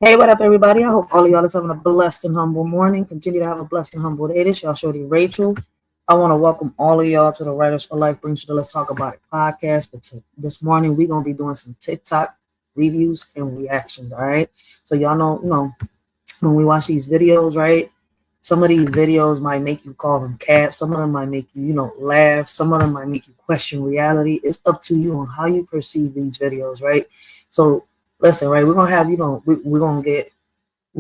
Hey, what up, everybody? I hope all of y'all is having a blessed and humble morning. Continue to have a blessed and humble day. This y'all shorty Rachel. I want to welcome all of y'all to the Writers for Life Brings You to Let's Talk About It podcast. But this morning, we're going to be doing some TikTok reviews and reactions, all right? So y'all know, when we watch these videos, right? Some of these videos might make you call them caps. Some of them might make you, laugh. Some of them might make you question reality. It's up to you on how you perceive these videos, right? So listen, right? We're gonna have, we're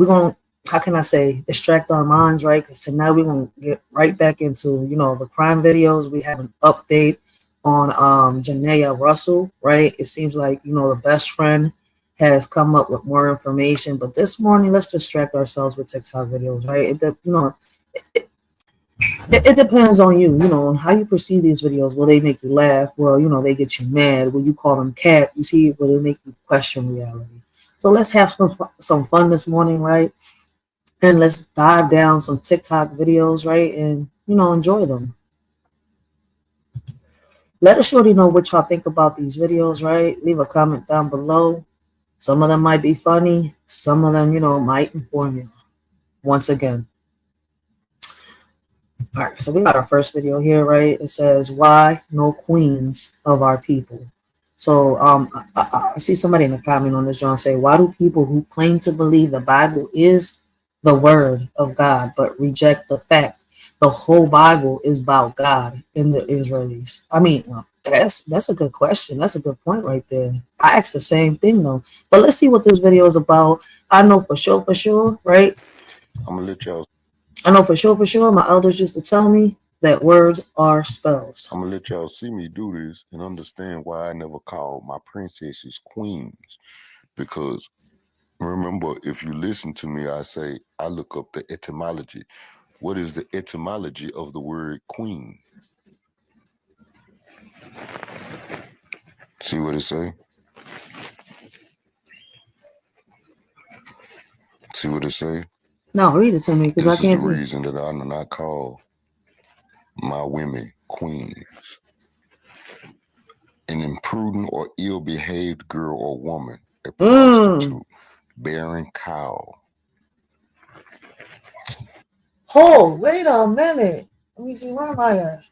gonna, how can I say, distract our minds, right? Because tonight we're gonna get right back into, the crime videos. We have an update on Janaea Russell, right? It seems like, the best friend has come up with more information. But this morning, let's distract ourselves with TikTok videos, right? It depends on you, on how you perceive these videos. Will they make you laugh? Well, they get you mad. Will you call them cat? You see, will they make you question reality? So let's have some fun this morning, right? And let's dive down some TikTok videos, right? And, enjoy them. Let us shorty know what y'all think about these videos, right? Leave a comment down below. Some of them might be funny. Some of them, might inform you. Once again. All right, so we got our first video here, right? It says, why no queens of our people? So I see somebody in the comment on this, John, say, why do people who claim to believe the Bible is the word of God but reject the fact the whole Bible is about God and the Israelis? I mean, that's a good question. That's a good point right there. I asked the same thing, though. But let's see what this video is about. I know for sure, right? I'm gonna let y'all. I know for sure, my elders used to tell me that words are spells. I'm gonna let y'all see me do this and understand why I never call my princesses queens. Because remember, if you listen to me, I say I look up the etymology. What is the etymology of the word queen? See what it say? See what it say? No, read it to me because I This is the can't see. reason that I do not call my women queens. An imprudent or ill-behaved girl or woman, a prostitute, bearing cow. Oh, wait a minute. Let me see, where am I at?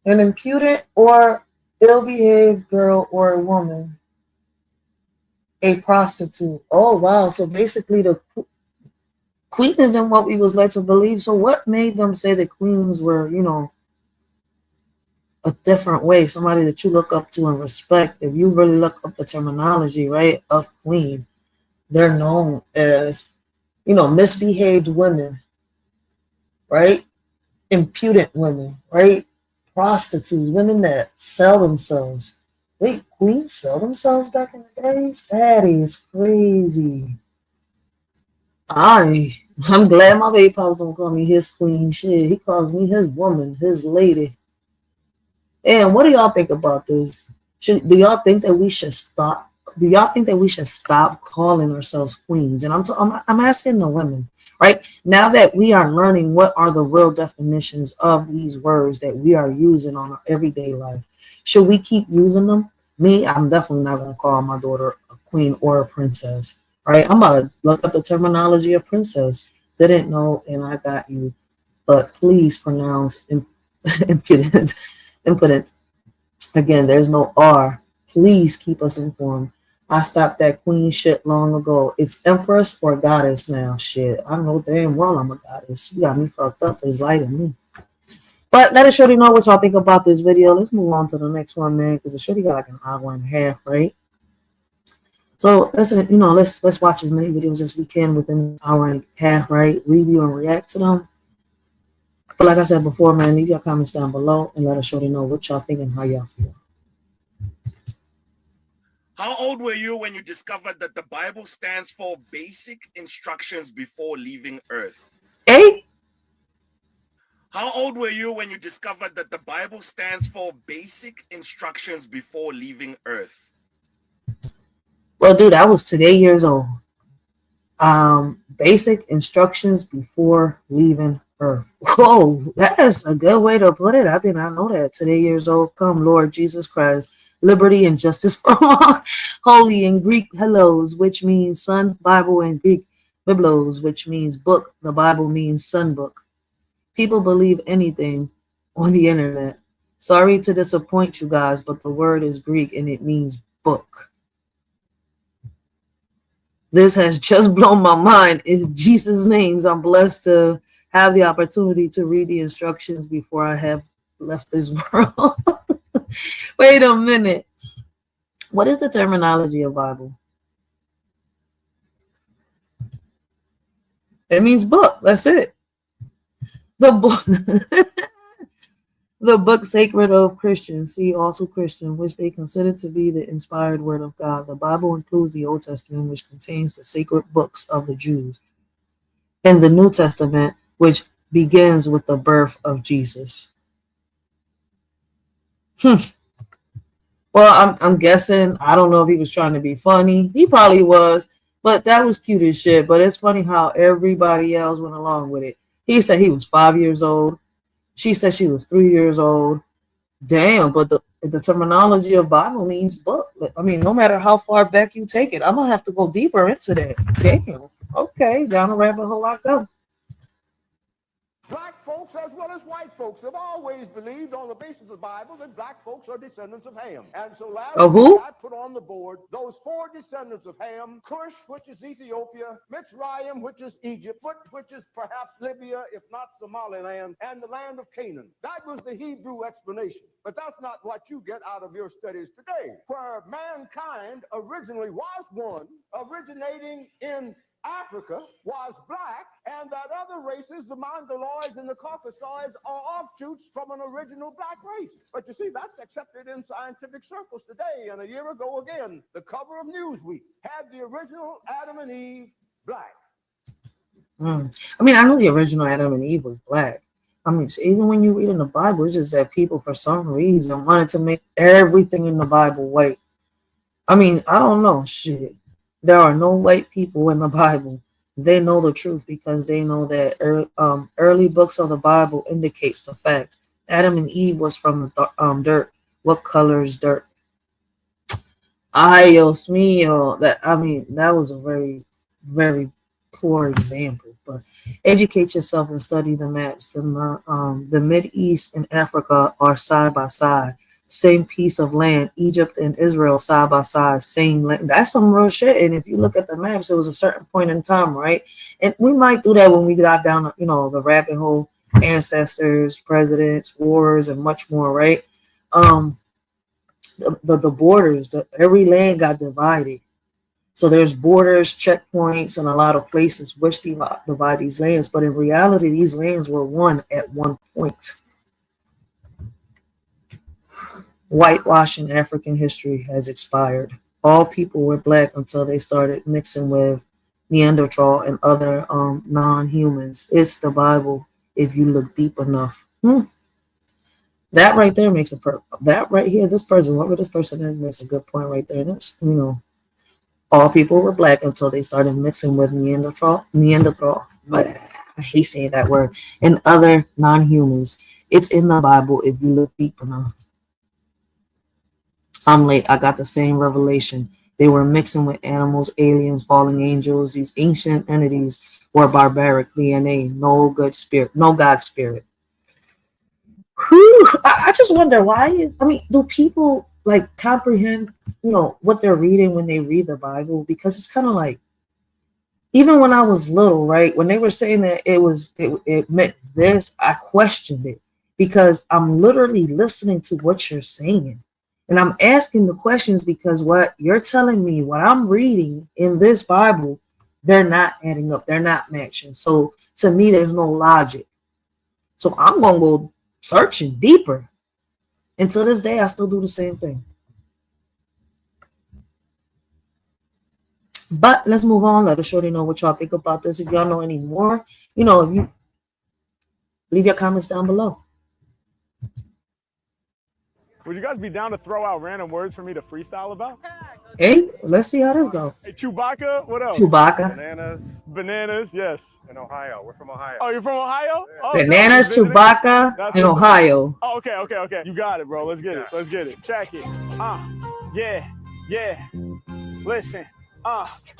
An impudent or ill-behaved girl or woman, a prostitute. Oh, wow. So basically the queen isn't what we was led to believe. So what made them say the queens were, a different way, somebody that you look up to and respect? If you really look up the terminology, right, of queen, they're known as, misbehaved women, right? Impudent women, right? Prostitutes, women that sell themselves. Wait, queens sell themselves back in the days? That is crazy. I'm glad my baby pops don't call me his queen. Shit, he calls me his woman, his lady. And what do y'all think about this? Do y'all think that we should stop? Do y'all think that we should stop calling ourselves queens? And I'm asking the women, right? Now that we are learning what are the real definitions of these words that we are using on our everyday life, should we keep using them? Me, I'm definitely not going to call my daughter a queen or a princess, right? I'm about to look up the terminology of princess. Didn't know, and I got you. But please pronounce impudent. Impotent. Again, there's no R. Please keep us informed. I stopped that queen shit long ago. It's empress or goddess now. Shit, I know damn well I'm a goddess. You got me fucked up. There's light in me. But let us surely know what y'all think about this video. Let's move on to the next one, man, because the surely got like an hour and a half, right? So let's watch as many videos as we can within an hour and a half, right? Review and react to them. But like I said before, man, leave your comments down below and let us surely know what y'all think and how y'all feel. How old were you when you discovered that the Bible stands for basic instructions before leaving Earth? 8. How old were you when you discovered that the Bible stands for basic instructions before leaving Earth? Well, dude, I was today years old. Basic instructions before leaving earth. Oh, that's a good way to put it. I did not know that. Today years old, come Lord Jesus Christ, liberty and justice for all. Holy in Greek, hellos, which means sun. Bible in Greek, biblos, which means book. The Bible means sun book. People believe anything on the internet. Sorry to disappoint you guys, but the word is Greek and it means book. This has just blown my mind. In Jesus' names, I'm blessed to have the opportunity to read the instructions before I have left this world. Wait a minute. What is the terminology of Bible? It means book. That's it. The book. The book sacred of Christians, see also Christian, which they consider to be the inspired word of God. The Bible includes the Old Testament, which contains the sacred books of the Jews, and the New Testament, which begins with the birth of Jesus. Well, I'm guessing, I don't know if he was trying to be funny. He probably was, but that was cute as shit. But it's funny how everybody else went along with it. He said he was 5 years old. She said she was 3 years old. Damn, but the terminology of Bible means book. I mean, no matter how far back you take it, I'm gonna have to go deeper into that. Damn. Okay, down the rabbit hole I go. Black folks, as well as white folks, have always believed on the basis of the Bible that black folks are descendants of Ham. And so last week I put on the board those 4 descendants of Ham: Cush, which is Ethiopia; Mitzrayim, which is Egypt; Put, which is perhaps Libya, if not Somaliland; and the land of Canaan. That was the Hebrew explanation. But that's not what you get out of your studies today, where mankind originally was one, originating in Africa, was black, and that other races, the Mongoloids and the Caucasoids, are offshoots from an original black race. But you see, that's accepted in scientific circles today. And a year ago, again, the cover of Newsweek had the original Adam and Eve black. I mean, I know the original Adam and Eve was black. I mean, even when you read in the Bible, it's just that people, for some reason, wanted to make everything in the Bible white. I mean, I don't know. Shit. There are no white people in the Bible. They know the truth because they know that early books of the Bible indicates the fact Adam and Eve was from the dirt. What color is dirt? Ay, Dios mío. That was a very, very poor example. But educate yourself and study the maps. The Mideast and Africa are side by side. Same piece of land. Egypt and Israel side by side, same land. That's some real shit. And if you look at the maps, it was a certain point in time, right? And we might do that when we got down, the rabbit hole, ancestors, presidents, wars, and much more, right? The borders, every land got divided. So there's borders, checkpoints, and a lot of places which divide these lands. But in reality, these lands were one at one point. Whitewashing African history has expired. All people were black until they started mixing with Neanderthal and other non-humans. It's the Bible if you look deep enough. That right there makes that right here, this person, whoever this person is, makes a good point right there. That's, all people were black until they started mixing with Neanderthal. I hate saying that word. And other non-humans. It's in the Bible if you look deep enough. I'm late. I got the same revelation. They were mixing with animals, aliens, fallen angels. These ancient entities were barbaric DNA. No good spirit. No God spirit. Whew. I just wonder why do people comprehend, what they're reading when they read the Bible? Because it's kind of like, even when I was little, right, when they were saying that it meant this, I questioned it because I'm literally listening to what you're saying. And I'm asking the questions because what you're telling me, what I'm reading in this Bible, they're not adding up. They're not matching. So to me, there's no logic. So I'm going to go searching deeper. And to this day, I still do the same thing. But let's move on. Let us shorty know what y'all think about this. If y'all know any more, if you leave your comments down below. Would you guys be down to throw out random words for me to freestyle about? Hey, let's see how this go. Hey, Chewbacca, what else? Chewbacca. Bananas, yes. In Ohio. We're from Ohio. Oh, you're from Ohio? Yeah. Oh, Bananas, visiting? Chewbacca, That's in what's up. Ohio. Oh, okay. You got it, bro. Let's get it. Let's get it. Check it. Yeah. Listen.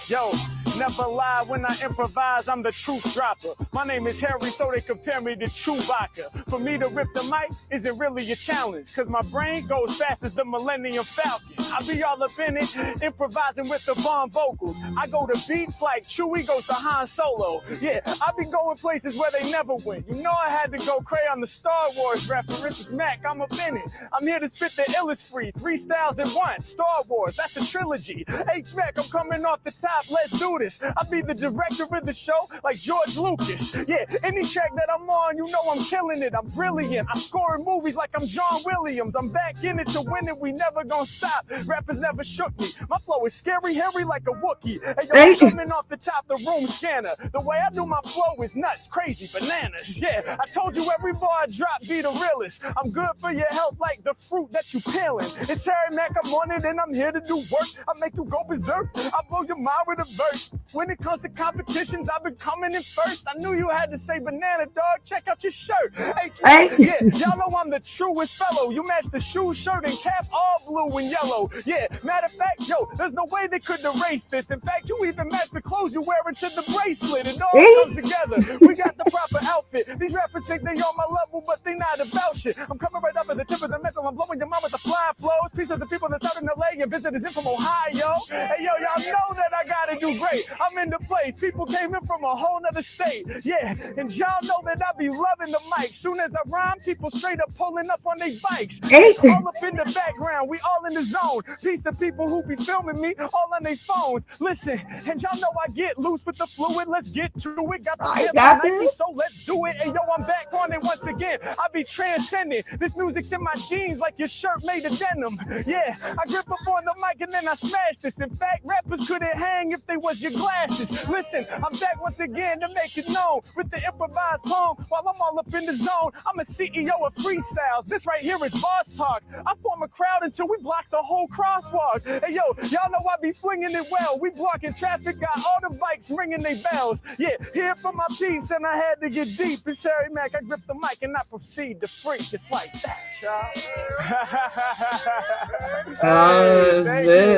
Yo, never lie when I improvise, I'm the truth dropper. My name is Harry, so they compare me to Chewbacca. For me to rip the mic isn't really a challenge, cause my brain goes fast as the Millennium Falcon. I be all up in it, improvising with the bomb vocals. I go to beats like Chewie goes to Han Solo. Yeah, I be going places where they never went. You know I had to go cray on the Star Wars references. Mac, I'm up in it. I'm here to spit the illest free, 3 styles at once. Star Wars, that's a trilogy. H-Mac, I'm coming off the top, let's do this. I'll be the director of the show like George Lucas. Yeah, any track that I'm on, you know I'm killing it. I'm brilliant. I'm scoring movies like I'm John Williams. I'm back in it to win it. We never gonna stop. Rappers never shook me. My flow is scary, hairy like a Wookiee. Hey, yo, I'm coming off the top, the room scanner. The way I do my flow is nuts, crazy, bananas. Yeah, I told you every bar I drop be the realest. I'm good for your health like the fruit that you peeling. It's Harry Mack, I'm on it and I'm here to do work. I make you go berserk. I blow your mind with a verse. When it comes to competitions, I've been coming in first. I knew you had to say banana, dog. Check out your shirt. Hey, yeah, y'all know I'm the truest fellow. You match the shoe, shirt, and cap, all blue and yellow. Yeah, matter of fact, yo, there's no way they could erase this. In fact, you even match the clothes you wearing to the bracelet. It all comes together. We got the proper outfit. These rappers think they on my level, but they not about shit. I'm coming right up at the tip of the mental. I'm blowing your mind with the flying flows. Peace of the people that's out in LA and visitors in from Ohio. Hey, yo, y'all know that I gotta do great. I'm in the place. People came in from a whole nother state. Yeah, and y'all know that I be loving the mic. Soon as I rhyme, people straight up pulling up on their bikes. All up in the background, we all in the zone. Piece of people who be filming me all on their phones. Listen, and y'all know I get loose with the fluid. Let's get to it. Got the Nike, so let's do it. And yo, I'm back on it once again. I be transcending. This music's in my jeans like your shirt made of denim. Yeah, I grip up on the mic and then I smash this. In fact, rappers couldn't hang if they was your glasses. Listen, I'm back once again to make it known with the improvised poem. While I'm all up in the zone, I'm a CEO of freestyles. This right here is boss talk. I form a crowd until we block the whole crosswalk. Hey yo, y'all know I be flinging it well. We blocking traffic, got all the bikes ringing their bells. Yeah, here for my peace, and I had to get deep. It's Harry Mack, I grip the mic and I proceed to freak. It's like that, y'all.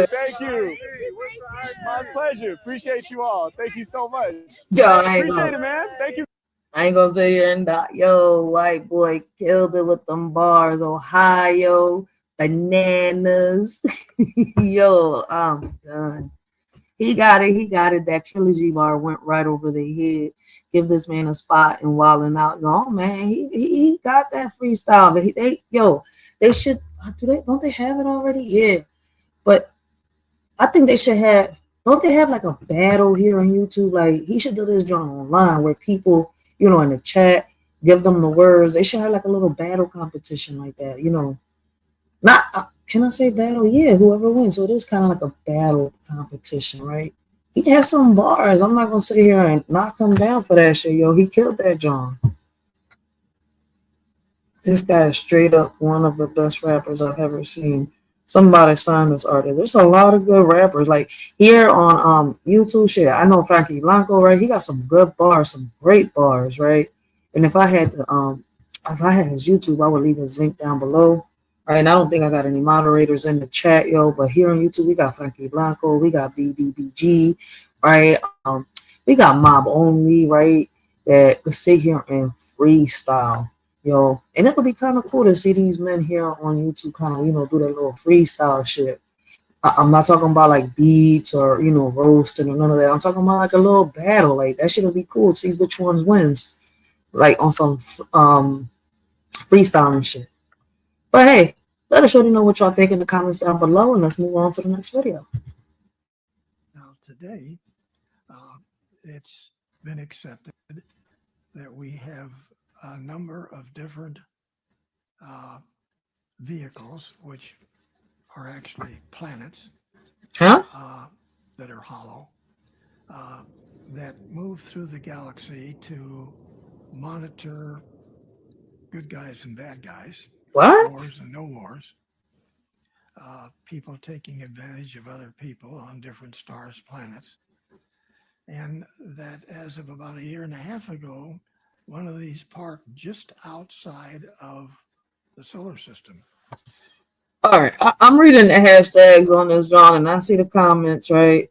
Thank you. My pleasure. Appreciate you all. Thank you so much. Yo, appreciate it, man. Thank you. I ain't gonna sit here and die. Yo, white boy killed it with them bars. Ohio, bananas. Yo, I'm done. He got it. That trilogy bar went right over the head. Give this man a spot and wilding out. Oh man, he got that freestyle. They should don't they have it already? Yeah. But I think they should have, don't they have like a battle here on YouTube? Like he should do this joint online where people, in the chat, give them the words. They should have like a little battle competition like that, Not, can I say battle? Yeah, whoever wins. So it is kind of like a battle competition, right? He has some bars. I'm not going to sit here and knock him down for that shit, yo. He killed that John. This guy is straight up one of the best rappers I've ever seen. Somebody signed this artist. There's a lot of good rappers. Like here on YouTube shit, I know Frankie Blanco, right? He got some good bars, some great bars, right? And if I had his YouTube, I would leave his link down below. Right, and I don't think I got any moderators in the chat, yo. But here on YouTube, we got Frankie Blanco, we got BBBG, right? We got Mob Only, right? That could sit here and freestyle, yo. And it would be kind of cool to see these men here on YouTube kind of, do that little freestyle shit. I'm not talking about like beats or, roasting or none of that. I'm talking about like a little battle. Like that shit would be cool to see which one wins, like on some freestyling shit. But hey, let us know what y'all think in the comments down below, and let's move on to the next video. Now today, it's been accepted that we have a number of different vehicles, which are actually planets that are hollow, that move through the galaxy to monitor good guys and bad guys. What? Wars and no wars. people taking advantage of other people on different stars, planets. And that as of about a year and a half ago, one of these parked just outside of the solar system. All right, I'm reading the hashtags on this, John, and I see the comments, right?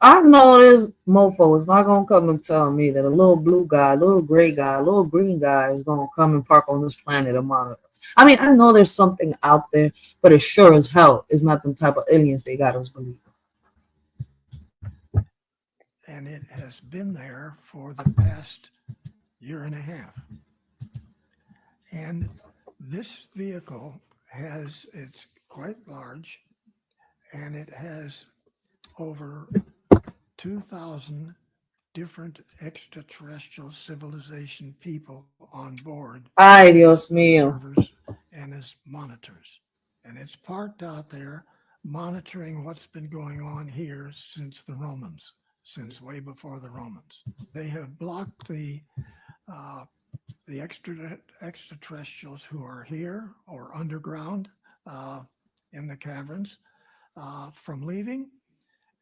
I know this mofo is not going to come and tell me that a little blue guy, a little gray guy, a little green guy is going to come and park on this planet and monitor us. I mean, I know there's something out there, but it sure as hell is not the type of aliens they got us believing. And it has been there for the past year and a half. And this vehicle it's quite large, and it has over 2,000 different extraterrestrial civilization people on board. Ay, Dios mío. And as monitors. And it's parked out there monitoring what's been going on here since the Romans, since way before the Romans. They have blocked the extraterrestrials who are here or underground in the caverns from leaving,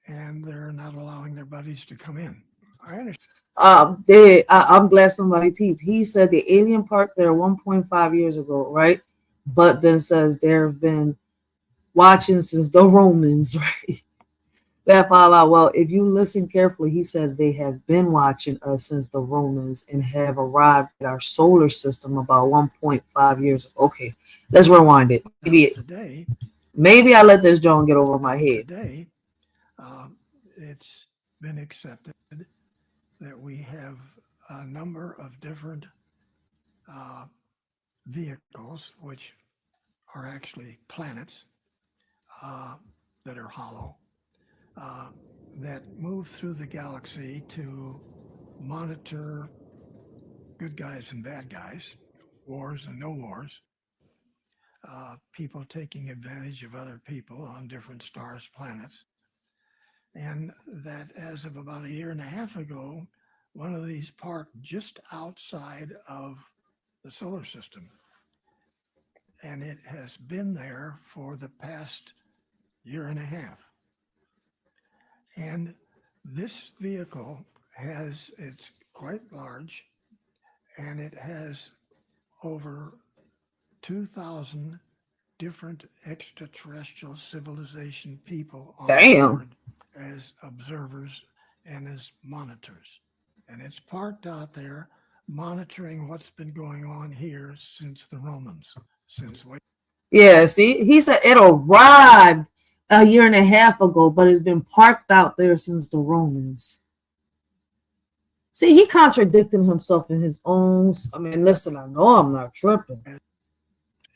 and they're not allowing their buddies to come in. I understand. I'm glad somebody peeped. He said the alien parked there 1.5 years ago, right? But then says there have been watching since the Romans, right? That fall out. Well, if you listen carefully, he said they have been watching us since the Romans and have arrived at our solar system about 1.5 years ago. Okay, let's rewind it. Maybe I let this John get over my head. Today, it's been accepted that we have a number of different vehicles, which are actually planets that are hollow, that move through the galaxy to monitor good guys and bad guys, wars and no wars, people taking advantage of other people on different stars, planets. And that as of about a year and a half ago, one of these parked just outside of the solar system. And it has been there for the past year and a half. And this vehicle it's quite large, and it has over 2,000 different extraterrestrial civilization people on board as observers and as monitors. And it's parked out there monitoring what's been going on here since the Romans. Yeah, see, he said it arrived a year and a half ago, but it's been parked out there since the Romans. See, he contradicting himself in his own. I mean, listen, I know I'm not tripping.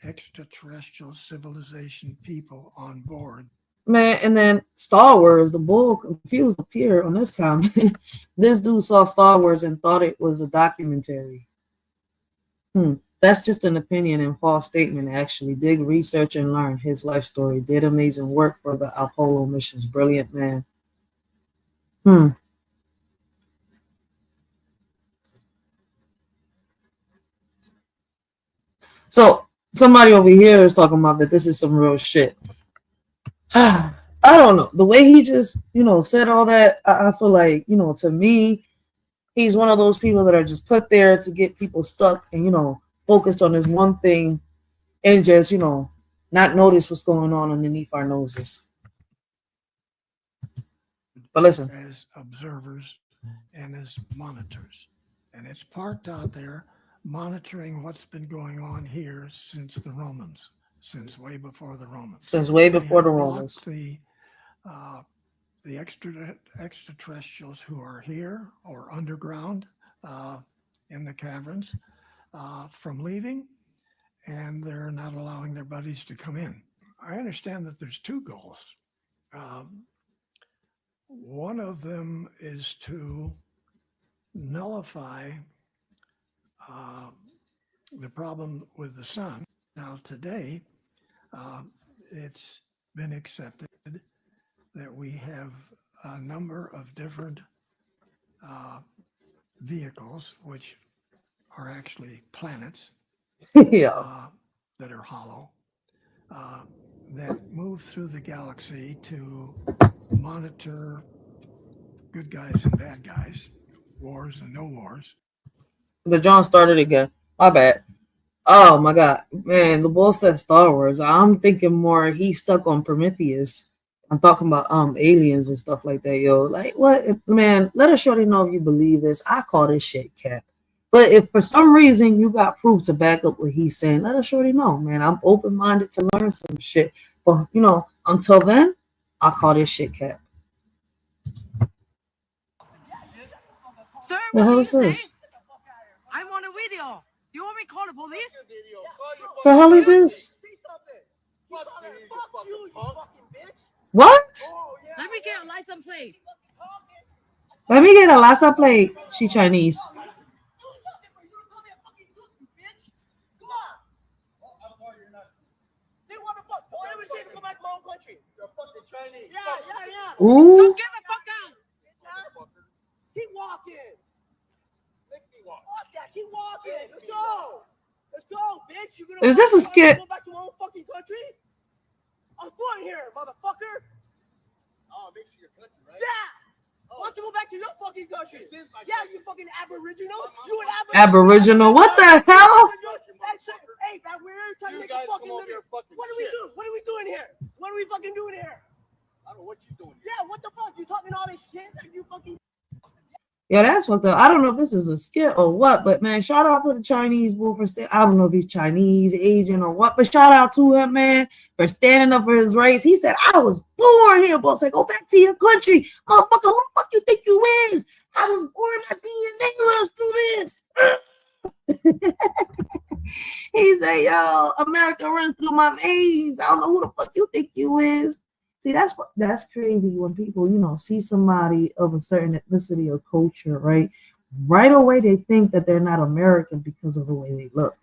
Extraterrestrial civilization people on board. Man, and then Star Wars, the bull confused up here on this comment. This dude saw Star Wars and thought it was a documentary. That's just an opinion and false statement, actually. Dig, research, and learn his life story. Did amazing work for the Apollo missions. Brilliant man. So somebody over here is talking about that this is some real shit. I don't know. The way he just, said all that, I feel like, to me, he's one of those people that are just put there to get people stuck and, focused on this one thing and just, not notice what's going on underneath our noses. But listen. As observers and as monitors. And it's parked out there monitoring what's been going on here since the Romans, since way before the Romans. Since way before the Romans. The extraterrestrials who are here or underground in the caverns from leaving, and they're not allowing their buddies to come in. I understand that there's two goals. One of them is to nullify the problem with the sun. Now today, it's been accepted that we have a number of different vehicles, which are actually planets that are hollow, that move through the galaxy to monitor good guys and bad guys, wars and no wars. The John started again. My bad. Oh my god, man! The bull said Star Wars. I'm thinking more. He stuck on Prometheus. I'm talking about aliens and stuff like that, yo. Like what, man? Let us shorty know if you believe this. I call this shit cap. But if for some reason you got proof to back up what he's saying, let us shorty know, man. I'm open minded to learn some shit. But you know, until then, I call this shit cap. Sir, The hell is this? I'm on a video. You want me to call the police? The hell is this? Fuck you, you fucking bitch. What? Let me get a license plate. Let me get a license plate. She Chinese. Ooh. So get the fuck out. Keep walking. Fuck that. Keep walking. Let's go. Let's go, bitch. You're gonna Is this a skit? go back to my own fucking country? I'm born here, motherfucker. Oh, makes you your country, right? Yeah. Why don't you go back to your fucking country? Yeah, you fucking aboriginal. You an Aboriginal. What the hell? Hey, that we're trying to make a fucking living. What do we do? What are we doing here? What are we fucking doing here? I don't know what you doing. Yeah, what the fuck? You talking all this shit like you fucking. Yeah, that's what I don't know if this is a skit or what, but man, shout out to the Chinese bull for I don't know if he's Chinese, Asian, or what, but shout out to him, man, for standing up for his race. He said, I was born here, but say, go back to your country. Motherfucker, who the fuck you think you is? I was born, my DNA runs through this. He said, yo, America runs through my veins. I don't know who the fuck you think you is. See, that's crazy when people, you know, see somebody of a certain ethnicity or culture, right? Right away, they think that they're not American because of the way they look.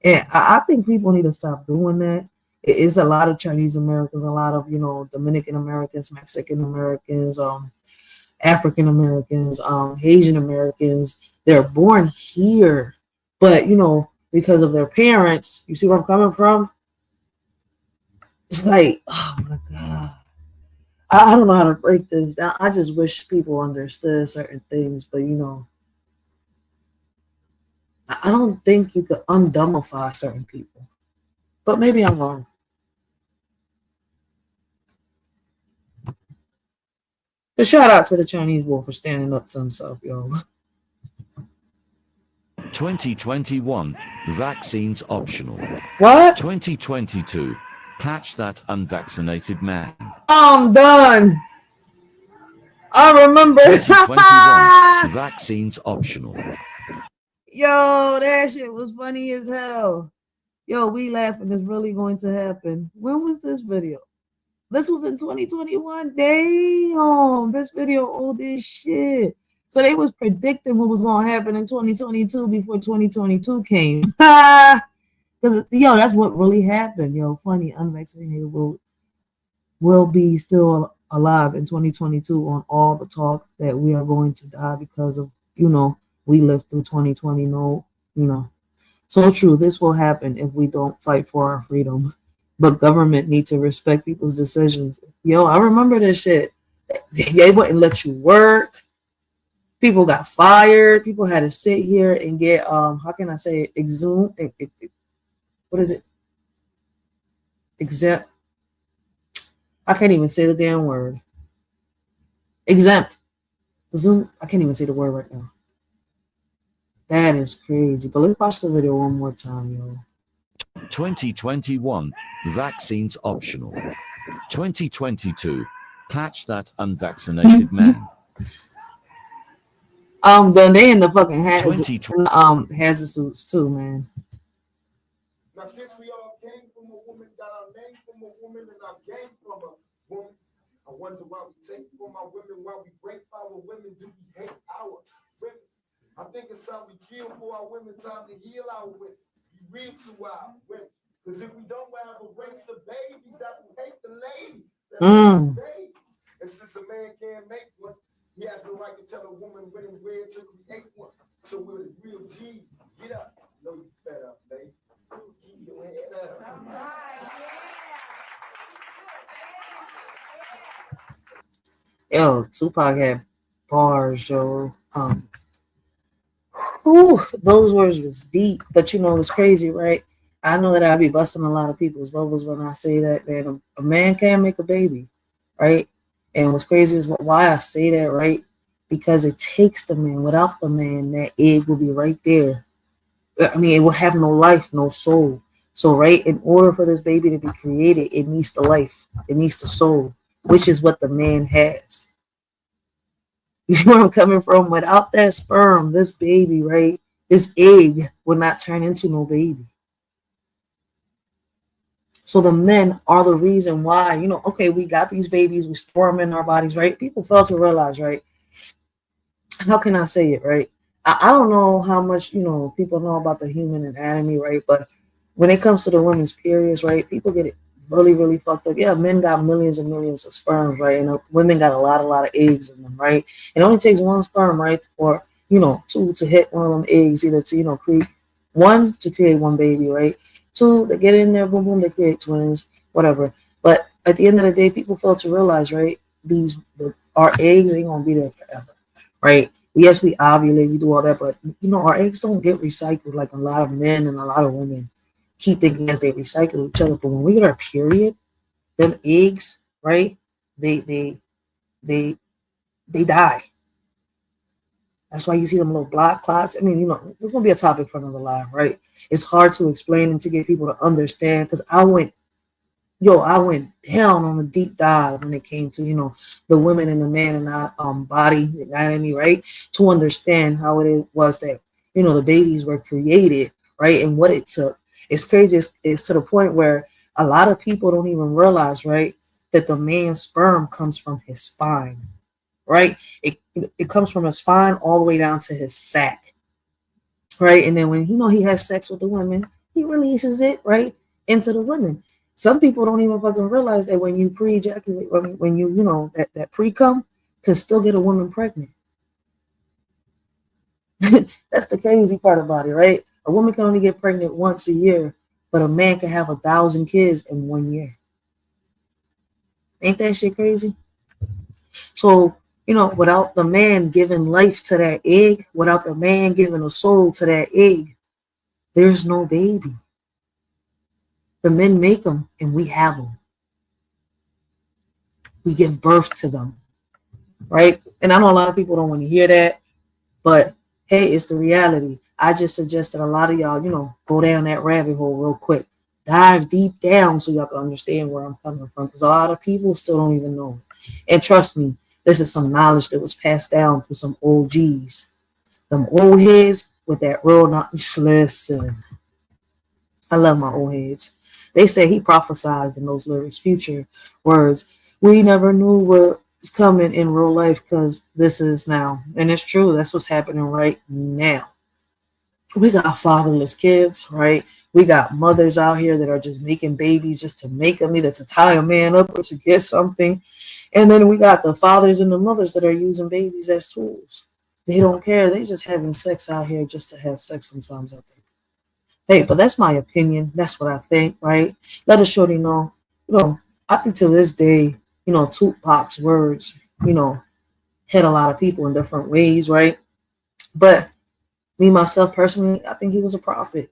And I think people need to stop doing that. It is a lot of Chinese Americans, a lot of, you know, Dominican Americans, Mexican Americans, African Americans, Asian Americans. They're born here, but, you know, because of their parents, you see where I'm coming from? It's like, oh my God. I don't know how to break this down. I just wish people understood certain things, but you know, I don't think you could undumbify certain people. But maybe I'm wrong. But shout out to the Chinese bull for standing up to himself, yo. 2021, vaccines optional. What? 2022, catch that unvaccinated man. I'm done. I remember. 2021, vaccines optional. Yo, that shit was funny as hell. Yo, we laughing. It's really going to happen. When was this video? This was in 2021. Damn, this video old as shit. So they was predicting what was going to happen in 2022 before 2022 came. Because, yo, that's what really happened. Yo, funny, unvaccinated will be still alive in 2022 on all the talk that we are going to die because of, you know, we lived through 2020. No, you know. So true. This will happen if we don't fight for our freedom. But government need to respect people's decisions. Yo, I remember this shit. They wouldn't let you work. People got fired. People had to sit here and get how can I say it? Exhumed. What is it? Exempt. I can't even say the damn word. Exempt. Zoom. I can't even say the word right now. That is crazy. But let's watch the video one more time, yo. 2021, vaccines optional. 2022, catch that unvaccinated man. Then they in the fucking hazard suits too, man. Now, since we all came from a woman, got our name from a woman, and our game from a woman, I wonder why we take from our women, why we break our women, do we hate our women? I think it's time we kill for our women, time to heal our women. We read to our women. Because if we don't have a race of babies that will hate the ladies, and since a man can't make one, he has no right to tell a woman when and where to create one. So we're the real G's. Get up. No, you fed up, lady. Keep your head up. Yo, Tupac had bars, yo. Whew, those words was deep, but you know it's crazy, right? I know that I'll be busting a lot of people's bubbles when I say that, man. A man can make a baby, right? And what's crazy is why I say that, right? Because it takes the man. Without the man, that egg will be right there. I mean, it will have no life, no soul. So, right, in order for this baby to be created, it needs the life, it needs the soul, which is what the man has. You see where I'm coming from? Without that sperm, this baby, right, this egg will not turn into no baby. So the men are the reason why, you know, okay, we got these babies, we store them in our bodies, right? People fail to realize, right? How can I say it, right? I don't know how much, you know, people know about the human anatomy, right? But when it comes to the women's periods, right, people get it really, really fucked up. Yeah, men got millions and millions of sperms, right? And women got a lot of eggs in them, right? It only takes one sperm, right? Or, you know, two to hit one of them eggs, either to, you know, create one to create one baby, right? Two, they get in there, boom, boom, they create twins, whatever. But at the end of the day, people fail to realize, right? Our eggs ain't gonna be there forever, right? Yes, we ovulate, we do all that, but you know, our eggs don't get recycled like a lot of men and a lot of women keep thinking as they recycle each other. But when we get our period, them eggs, right? They die. That's why you see them little blood clots. I mean, you know, there's gonna be a topic for another live, right? It's hard to explain and to get people to understand because I went down on a deep dive when it came to, you know, the women and the man and our body anatomy, right? To understand how it was that, you know, the babies were created, right? And what it took. It's crazy. It's to the point where a lot of people don't even realize, right, that the man's sperm comes from his spine, right? It comes from his spine all the way down to his sack, right? And then when, you know, he has sex with the women, he releases it, right, into the women. Some people don't even fucking realize that when you pre-ejaculate, when you know, that pre-cum can still get a woman pregnant. That's the crazy part about it, right? A woman can only get pregnant once a year, but a man can have 1,000 kids in 1 year. Ain't that shit crazy? So, you know, without the man giving life to that egg, without the man giving a soul to that egg, there's no baby. The men make them and we have them. We give birth to them, right? And I know a lot of people don't want to hear that, but hey, it's the reality. I just suggest that a lot of y'all, you know, go down that rabbit hole real quick. Dive deep down so y'all can understand where I'm coming from, because a lot of people still don't even know it. And trust me, this is some knowledge that was passed down through some OGs. Them old heads with that real knowledge. Listen, I love my old heads. They say he prophesied in those lyrics, future words. We never knew what's coming in real life because this is now. And it's true. That's what's happening right now. We got fatherless kids, right? We got mothers out here that are just making babies just to make them, either to tie a man up or to get something. And then we got the fathers and the mothers that are using babies as tools. They don't care. They just having sex out here just to have sex sometimes, I think. Hey, but that's my opinion. That's what I think, right? Let us shorty know. You know, I think to this day, you know, Tupac's words, you know, hit a lot of people in different ways, right? But me, myself, personally, I think he was a prophet,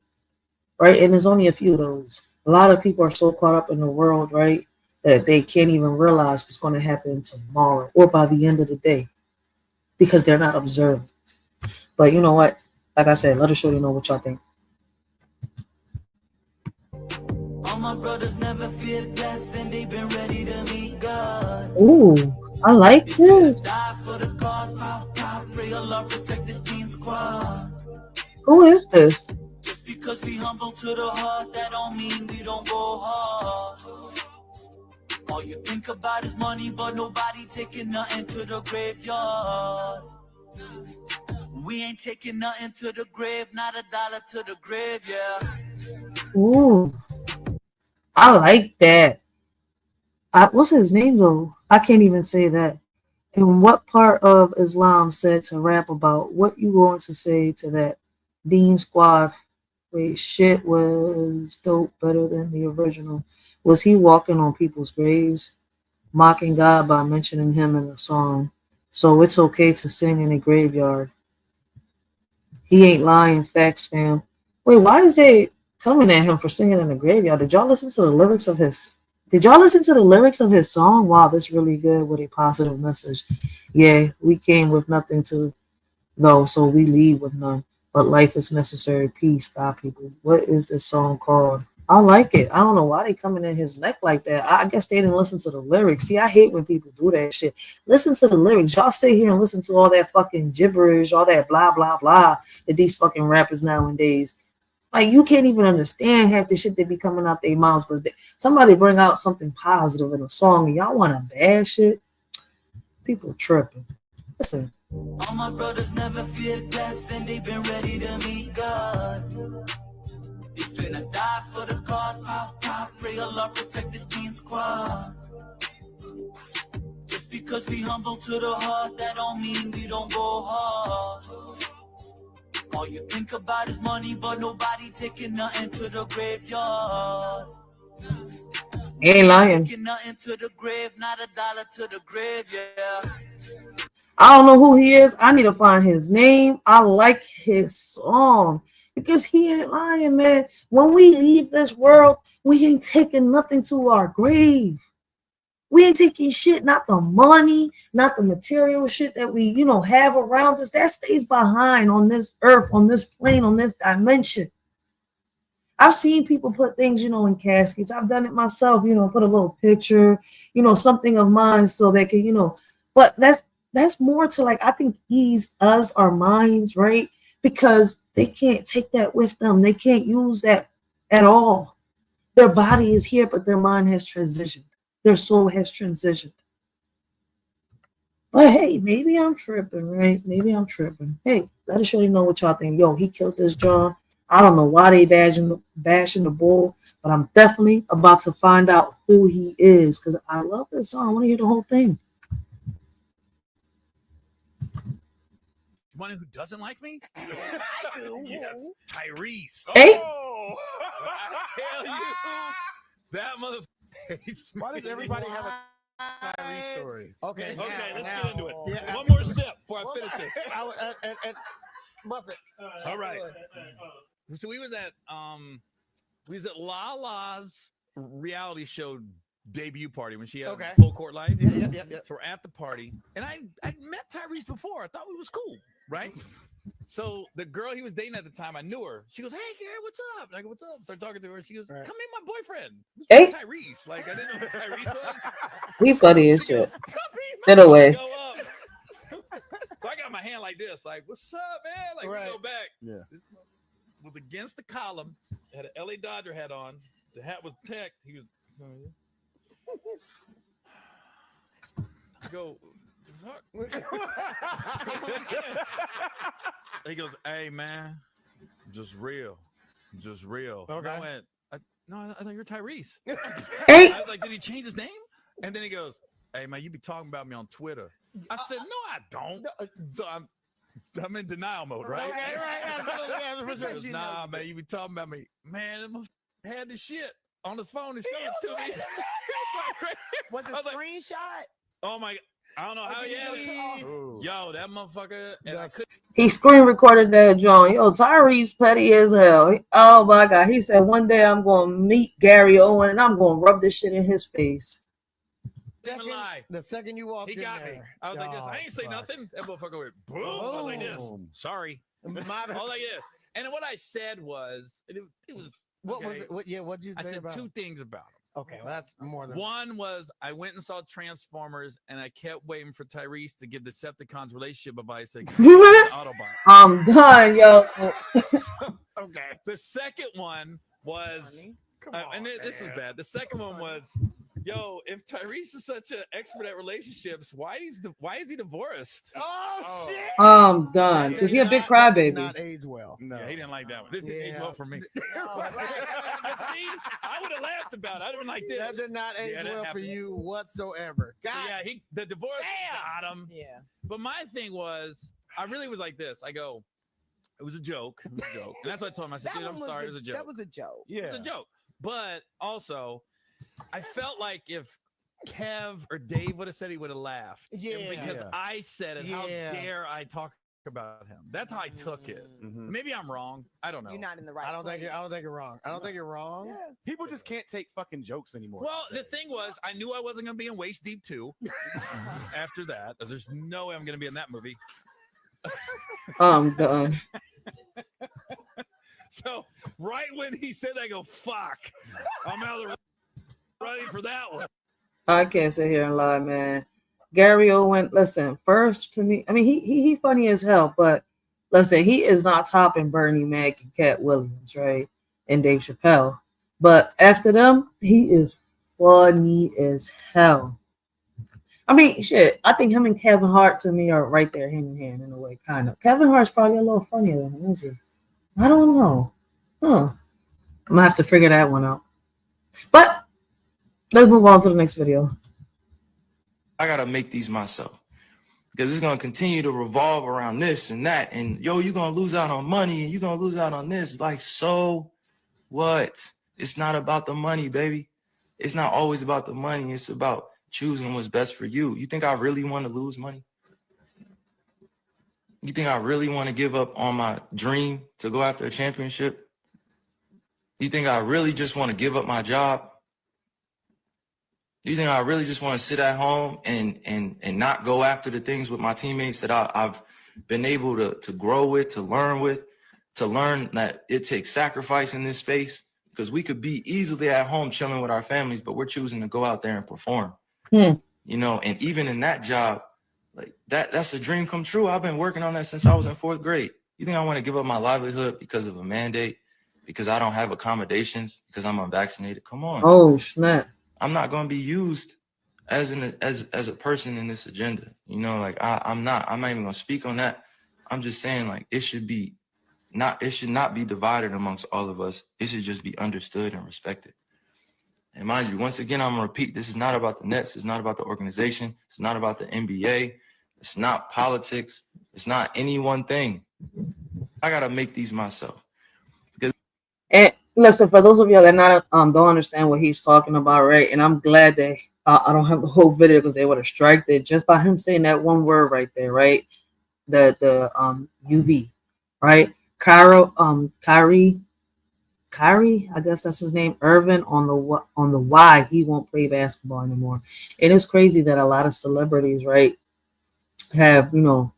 right? And there's only a few of those. A lot of people are so caught up in the world, right, that they can't even realize what's going to happen tomorrow or by the end of the day because they're not observant. But you know what? Like I said, let us shorty know what y'all think. My brothers never feared death and they've been ready to meet God. Ooh, I like this. Who is this? Just because we humble to the heart, that don't mean we don't go hard. All you think about is money, but nobody taking nothing to the graveyard. We ain't taking nothing to the grave, not a dollar to the grave, yeah. Ooh. I like that. What's his name though? I can't even say that. And what part of Islam said to rap about? What you going to say to that? Dean Squad. Wait, shit was dope, better than the original. Was he walking on people's graves? mocking God by mentioning him in the song. So it's okay to sing in a graveyard. He ain't lying, facts, fam. Wait, why is they coming at him for singing in the graveyard? Did y'all listen to the lyrics of his? Did y'all listen to the lyrics of his song? Wow, this really good with a positive message. Yeah, we came with nothing to though, so we leave with none. But life is necessary. Peace, God, people. What is this song called? I like it. I don't know why they coming in his neck like that. I guess they didn't listen to the lyrics. See, I hate when people do that shit. Listen to the lyrics. Y'all sit here and listen to all that fucking gibberish, all that blah, blah, blah that these fucking rappers nowadays. Like, you can't even understand half the shit that be coming out their mouths. But somebody bring out something positive in a song and y'all want to bad shit. People tripping. Listen. All my brothers never feared death and they've been ready to meet God. They finna die for the cause, pop, pop, pray Allah protect the Teen Squad. Just because we humble to the heart, that don't mean we don't go hard. All you think about is money, but nobody taking nothing to the graveyard. He ain't lying. Taking nothing to the grave, not a dollar to the grave, yeah. I don't know who he is. I need to find his name. I like his song because he ain't lying, man. When we leave this world, we ain't taking nothing to our grave. We ain't taking shit, not the money, not the material shit that we, have around us. That stays behind on this earth, on this plane, on this dimension. I've seen people put things, in caskets. I've done it myself, put a little picture, something of mine so they can, but that's more to I think ease us, our minds, right? Because they can't take that with them. They can't use that at all. Their body is here, but their mind has transitioned. Their soul has transitioned. But hey, maybe I'm tripping, right? Maybe I'm tripping. Hey, let us show you know what y'all think. Yo, he killed this John. I don't know why they bashing the bull, but I'm definitely about to find out who he is because I love this song. I want to hear the whole thing. One who doesn't like me? Yes, Tyrese. Hey? Oh, I tell you, that motherfucker. Why does everybody have a Tyrese story? Okay, let's get into it. Yeah, one more sip before I finish this. Muffet. All right. So we was at Lala's reality show debut party when she had Full Court Life. Yeah. So we're at the party, and I met Tyrese before. I thought we was cool, right? So the girl he was dating at the time, I knew her. She goes, "Hey, Gary, what's up?" I go, "What's up?" Start talking to her. She goes, "Come meet my boyfriend." Hey, Tyrese. I didn't know who Tyrese was. We funny as shit. Get away. So I got my hand like this, "What's up, man?" We go back. Yeah. This was against the column. Had an LA Dodger hat on. The hat was pecked. He was. I go. He goes, "Hey, man, just real. Okay. I went, "No, I thought you're Tyrese." Hey. I was like, "Did he change his name?" And then he goes, "Hey, man, you be talking about me on Twitter." I said, "No, I don't." So I'm in denial mode, right? Okay, right. He goes, "Nah, man, you be talking about me, man. Had the shit on his phone and showed it to me." Was it a screenshot? Oh my! I don't know how he had it. Yo, that motherfucker. And he screen recorded that, John. Yo, Tyrese petty as hell. Oh my God. He said, one day I'm going to meet Gary Owen and I'm going to rub this shit in his face. The second you walked in, he got me. I was like this. I ain't say nothing. That motherfucker went boom. I was like this. Sorry. I was like this. And what I said was, it was. What was it? What'd you say? I said about two things about him. Okay, well, that's more than one. Was I went and saw Transformers and I kept waiting for Tyrese to give Decepticons relationship advice like Autobots. I'm done, yo. Okay. The second one was, this is bad. The second one was, yo, if Tyrese is such an expert at relationships, why is he divorced? Oh shit! I'm done. Because he a big crybaby. Not age well. No, he didn't like that one. It didn't age well for me. But see, I would have laughed about it. I'd have been like this. That did not age well for you whatsoever. The divorce got him. Yeah. But my thing was, I really was like this. I go, it was a joke. And that's what I told him. I said, dude, I'm sorry. It was a joke. That was a joke. Yeah. It was a joke. But also, I felt like if Kev or Dave would have said, he would have laughed. Yeah. And because I said it, how Yeah. dare I talk about him? That's how I took it. Maybe I'm wrong. I don't know. You're not in the right. I don't think you're wrong. I don't think you're wrong. Yeah. People just can't take fucking jokes anymore. Well, the thing was, I knew I wasn't going to be in Waist Deep 2 after that. There's no way I'm going to be in that movie. I'm done. So right when he said that, I go, fuck. I'm out of the running for that one. I can't sit here and lie, man. Gary Owen, listen, first to me, I mean, he funny as hell, but listen, he is not topping Bernie Mac and Cat Williams, right? And Dave Chappelle. But after them, he is funny as hell. I mean, shit, I think him and Kevin Hart to me are right there hand in hand in a way, kind of. Kevin Hart's probably a little funnier than him, is he? I don't know. I'm gonna have to figure that one out. But let's move on to the next video. I gotta make these myself because it's gonna continue to revolve around this and that. And yo, you're gonna lose out on money and you're gonna lose out on this. Like, so what? It's not about the money, baby. It's not always about the money. It's about choosing what's best for you. You think I really want to lose money? You think I really want to give up on my dream to go after a championship? You think I really just want to give up my job? You think I really just want to sit at home and not go after the things with my teammates that I've been able to grow with, to learn that it takes sacrifice in this space? Because we could be easily at home chilling with our families, but we're choosing to go out there and perform. You know, and even in that job, like that's a dream come true. I've been working on that since I was in 4th grade. You think I want to give up my livelihood because of a mandate, because I don't have accommodations, because I'm unvaccinated? Come on. Oh, snap. I'm not going to be used as a person in this agenda. You know, like I'm not even going to speak on that. I'm just saying, like, it should not be divided amongst all of us. It should just be understood and respected. And mind you, once again, I'm going to repeat, this is not about the Nets. It's not about the organization. It's not about the NBA. It's not politics. It's not any one thing. I got to make these myself. And listen, for those of y'all that don't understand what he's talking about, right? And I'm glad that I don't have the whole video because they would have striked it just by him saying that one word right there, right? The UV, right? Kyrie, I guess that's his name, Irvin, on the why he won't play basketball anymore. It is crazy that a lot of celebrities, right, have, you know,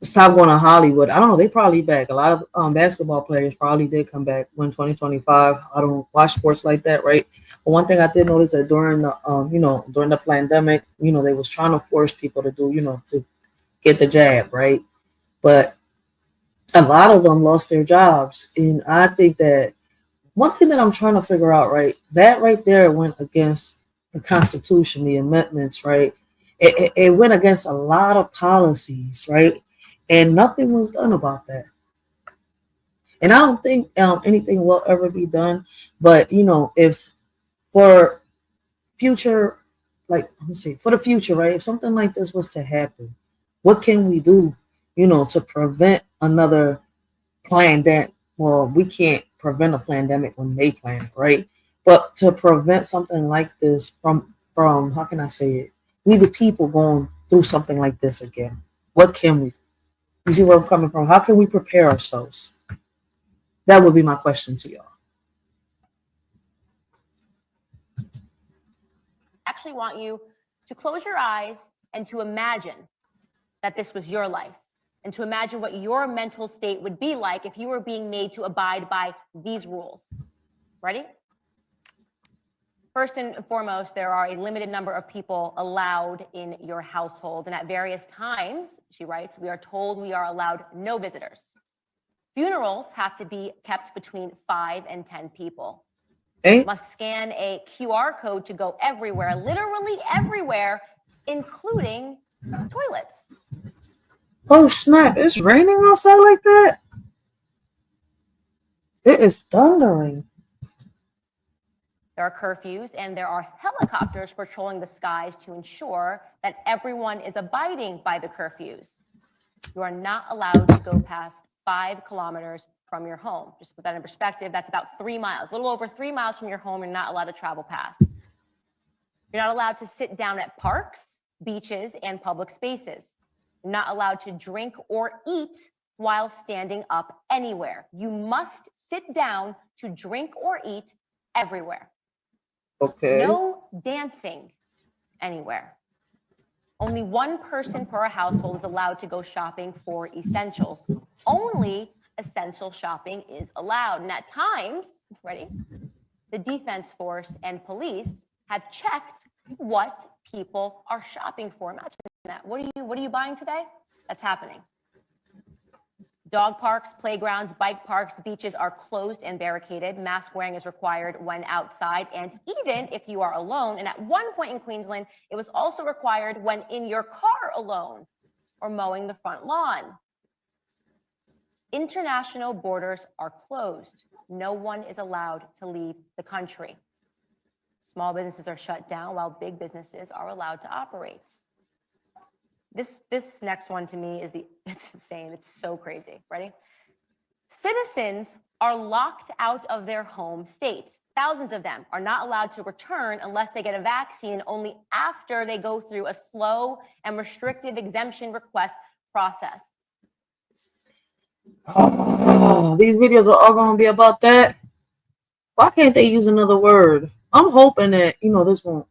stopped going to Hollywood. I don't know, they probably back. A lot of basketball players probably did come back when 2025. I don't watch sports like that, right? But one thing I did notice that during the pandemic, you know, they was trying to force people to do, you know, to get the jab, right? But a lot of them lost their jobs. And I think that one thing that I'm trying to figure out, right, that right there went against the Constitution, the amendments, right? It went against a lot of policies, right? And nothing was done about that. And I don't think anything will ever be done. But, you know, if for future, like, let me see, for the future, right, if something like this was to happen, what can we do, you know, to prevent another pandemic? Well, we can't prevent a pandemic when they plan it, right? But to prevent something like this from how can I say it? We the people going through something like this again. What can we do? You see where I'm coming from? How can we prepare ourselves? That would be my question to y'all. I actually want you to close your eyes and to imagine that this was your life, and to imagine what your mental state would be like if you were being made to abide by these rules. Ready? First and foremost, there are a limited number of people allowed in your household. And at various times, she writes, we are told we are allowed no visitors. Funerals have to be kept between 5 and 10 people. Must scan a QR code to go everywhere, literally everywhere, including toilets. Oh, snap. It's raining outside like that? It is thundering. There are curfews and there are helicopters patrolling the skies to ensure that everyone is abiding by the curfews. You are not allowed to go past 5 kilometers from your home. Just to put that in perspective, that's about 3 miles. A little over 3 miles from your home, you're not allowed to travel past. You're not allowed to sit down at parks, beaches, and public spaces. You're not allowed to drink or eat while standing up anywhere. You must sit down to drink or eat everywhere. Okay. No dancing anywhere. Only one person per household is allowed to go shopping for essentials. Only essential shopping is allowed. And at times, ready? The defense force and police have checked what people are shopping for. Imagine that. What are you buying today? That's happening. Dog parks, playgrounds, bike parks, beaches are closed and barricaded. Mask wearing is required when outside, and even if you are alone. And at one point in Queensland, it was also required when in your car alone or mowing the front lawn. International borders are closed. No one is allowed to leave the country. Small businesses are shut down while big businesses are allowed to operate. This next one to me is it's insane. It's so crazy. Ready? Citizens are locked out of their home state. Thousands of them are not allowed to return unless they get a vaccine, only after they go through a slow and restrictive exemption request process. Oh, these videos are all going to be about that. Why can't they use another word? I'm hoping that, this won't.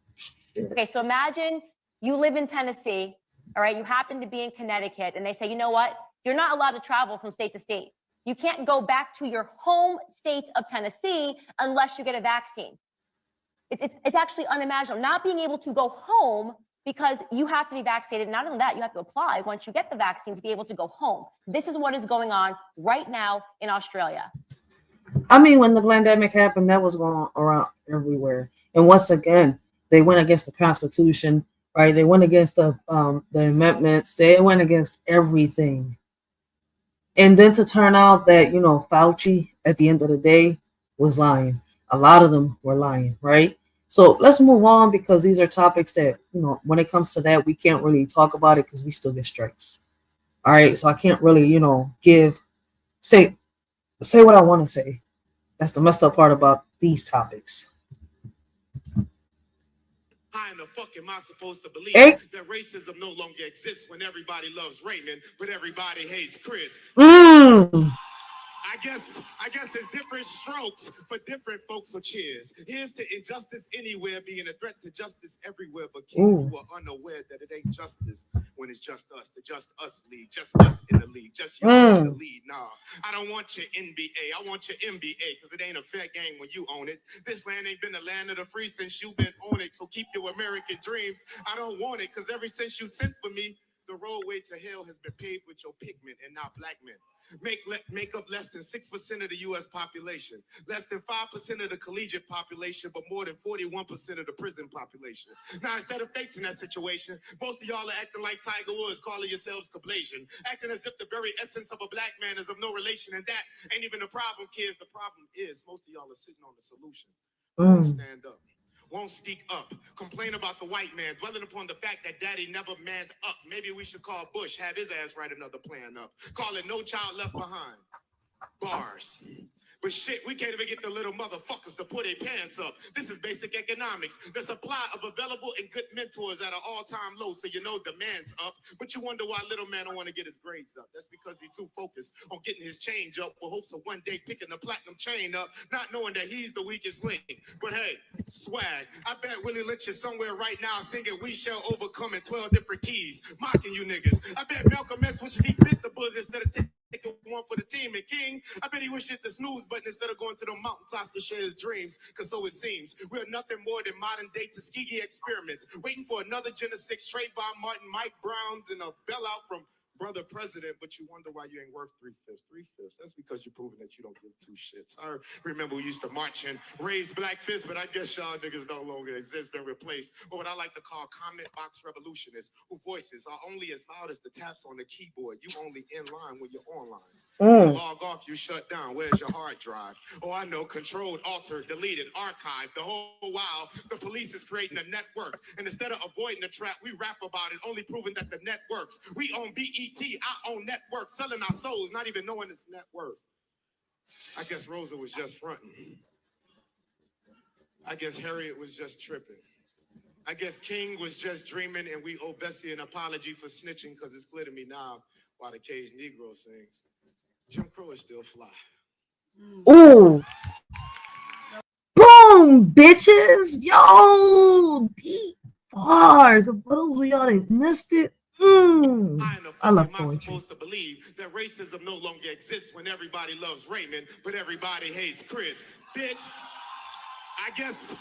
Okay, so imagine you live in Tennessee, all right? You happen to be in Connecticut, and they say, you know what? You're not allowed to travel from state to state. You can't go back to your home state of Tennessee unless you get a vaccine. It's actually unimaginable. Not being able to go home because you have to be vaccinated. Not only that, you have to apply once you get the vaccine to be able to go home. This is what is going on right now in Australia. I mean, when the pandemic happened, that was going around everywhere. And once again, they went against the Constitution, right? They went against the amendments. They went against everything. And then to turn out that, Fauci at the end of the day was lying. A lot of them were lying, right? So let's move on, because these are topics that, when it comes to that, we can't really talk about it because we still get strikes. All right. So I can't really, say what I want to say. That's the messed up part about these topics. How in the fuck am I supposed to believe that racism no longer exists when everybody loves Raymond, but everybody hates Chris? I guess it's different strokes for different folks or cheers. Here's to injustice anywhere being a threat to justice everywhere, but you are unaware that it ain't justice when it's just us, the Just Us League, just us in the league, just y'all in the lead. Nah, I don't want your NBA, I want your NBA, because it ain't a fair game when you own it. This land ain't been the land of the free since you been on it, so keep your American dreams. I don't want it, because ever since you sent for me, the roadway to hell has been paved with your pigment and not black men. Make up less than 6% of the U.S. population, less than 5% of the collegiate population, but more than 41% of the prison population. Now, instead of facing that situation, most of y'all are acting like Tiger Woods, calling yourselves Cablazian, acting as if the very essence of a black man is of no relation, and that ain't even the problem, kids. The problem is most of y'all are sitting on the solution. Won't stand up, won't speak up, complain about the white man, dwelling upon the fact that daddy never manned up. Maybe we should call Bush, have his ass write another plan up. Call it No Child Left Behind. Bars. But shit, we can't even get the little motherfuckers to put their pants up. This is basic economics. The supply of available and good mentors at an all-time low, so demand's up. But you wonder why little man don't want to get his grades up. That's because he's too focused on getting his change up with hopes of one day picking the platinum chain up, not knowing that he's the weakest link. But hey, swag. I bet Willie Lynch is somewhere right now singing We Shall Overcome in 12 different keys, mocking you niggas. I bet Malcolm X wishes he bit the bullet instead of taking one for the team. And King, I bet he wishes the snooze button instead of going to the mountaintops to share his dreams, because so it seems we're nothing more than modern day Tuskegee experiments, waiting for another Gen 6 Trayvon Martin, Mike Brown, and a bailout from brother president. But you wonder why you ain't worth 3/5. 3/5. That's because you're proving that you don't give two shits. I remember we used to march and raise black fists, but I guess y'all niggas no longer exist, been replaced with what I like to call comment box revolutionists, whose voices are only as loud as the taps on the keyboard. You only in line when you're online. You log off, you shut down. Where's your hard drive? Oh, I know. Controlled, altered, deleted, archived. The whole while, the police is creating a network. And instead of avoiding the trap, we rap about it, only proving that the net works. We own BET, I own network, selling our souls, not even knowing its net worth. I guess Rosa was just fronting. I guess Harriet was just tripping. I guess King was just dreaming, and we owe Bessie an apology for snitching, because it's clear to me now why the caged Negro sings. Jim Crow is still fly. Ooh. Boom, bitches. Yo, deep bars. For those of y'all that missed it, I love poetry. Supposed to believe that racism no longer exists when everybody loves Raymond, but everybody hates Chris. Bitch. I guess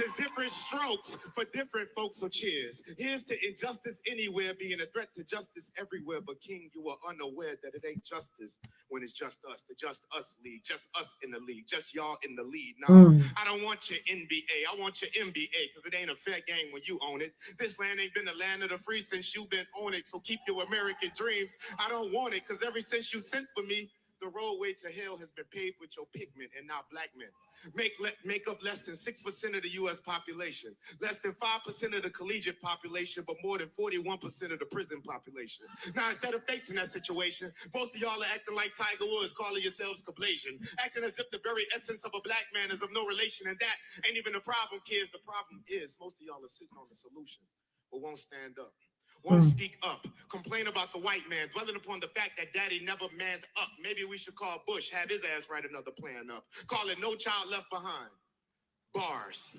it's different strokes for different folks, so cheers. Here's to injustice anywhere being a threat to justice everywhere. But King, you are unaware that it ain't justice when it's just us, the Just Us League, just us in the league, just y'all in the lead. Now, I don't want your NBA, I want your NBA, because it ain't a fair game when you own it. This land ain't been the land of the free since you've been on it, so keep your American dreams. I don't want it, because ever since you sent for me, the roadway to hell has been paved with your pigment and not black men. Make up less than 6% of the U.S. population, less than 5% of the collegiate population, but more than 41% of the prison population. Now, instead of facing that situation, most of y'all are acting like Tiger Woods, calling yourselves Kablasian, acting as if the very essence of a black man is of no relation, and that ain't even the problem, kids. The problem is most of y'all are sitting on the solution, but won't stand up. Won't speak up, complain about the white man, dwelling upon the fact that daddy never manned up. Maybe we should call Bush, have his ass write another plan up. Call it No Child Left Behind. Bars.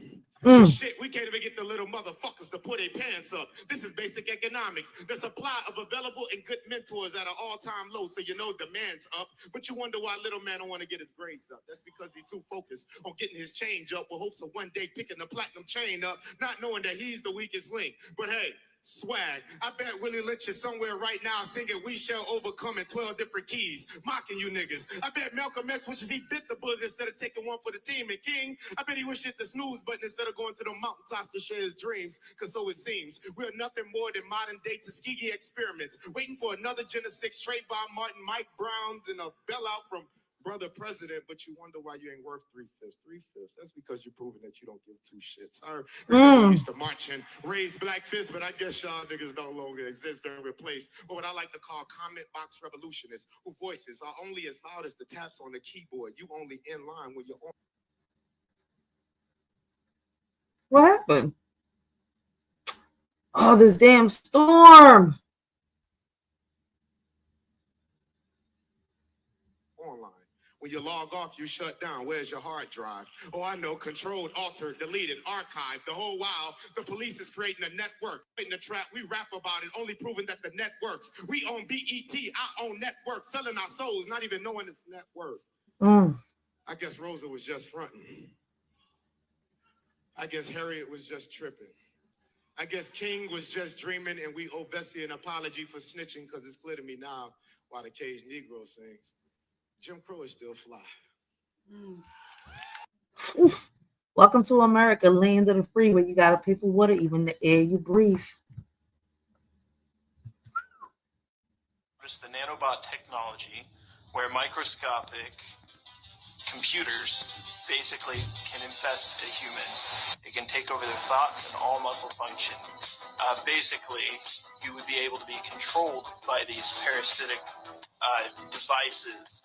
Shit, we can't even get the little motherfuckers to put their pants up. This is basic economics. The supply of available and good mentors at an all-time low, so you know demand's up. But you wonder why little man don't want to get his grades up. That's because he's too focused on getting his change up with hopes of one day picking the platinum chain up, not knowing that he's the weakest link. But hey, swag. I bet Willie Lynch is somewhere right now singing We Shall Overcome in 12 different keys, mocking you niggas. I bet Malcolm X wishes he bit the bullet instead of taking one for the team. And King, I bet he wishes hit the snooze button instead of going to the mountaintops to share his dreams, because so it seems we're nothing more than modern day Tuskegee experiments, waiting for another Gen 6 Trayvon Martin, Mike Brown, and a bailout from brother president, but you wonder why you ain't worth 3/5. 3/5. That's because you're proving that you don't give two shits. I remember we used to march and raise black fists, but I guess y'all niggas no longer exist. Been replaced with what I like to call comment box revolutionists, whose voices are only as loud as the taps on the keyboard. You only in line when you're on. What happened? Oh, this damn storm. Online. When you log off, you shut down. Where's your hard drive? Oh, I know. Controlled, altered, deleted, archived. The whole while, the police is creating a network. In the trap, we rap about it, only proving that the net works. We own BET, I own network, selling our souls, not even knowing its net worth. I guess Rosa was just fronting. I guess Harriet was just tripping. I guess King was just dreaming, and we owe Bessie an apology for snitching, because it's clear to me now why the caged Negro sings. Jim Crow is still fly. Welcome to America, land of the free, where you gotta pay for water, even the air you breathe. The nanobot technology, where microscopic computers basically can infest a human. It can take over their thoughts and all muscle function. Basically, you would be able to be controlled by these parasitic devices.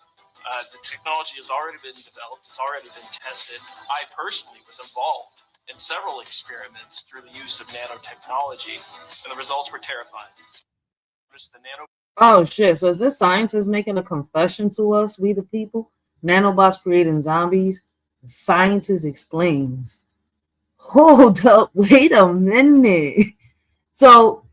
The technology has already been developed. It's already been tested. I personally was involved in several experiments through the use of nanotechnology, and the results were terrifying. Oh shit! So is this scientist making a confession to us, we the people? Nanobots creating zombies. The scientist explains. Hold up! Wait a minute. So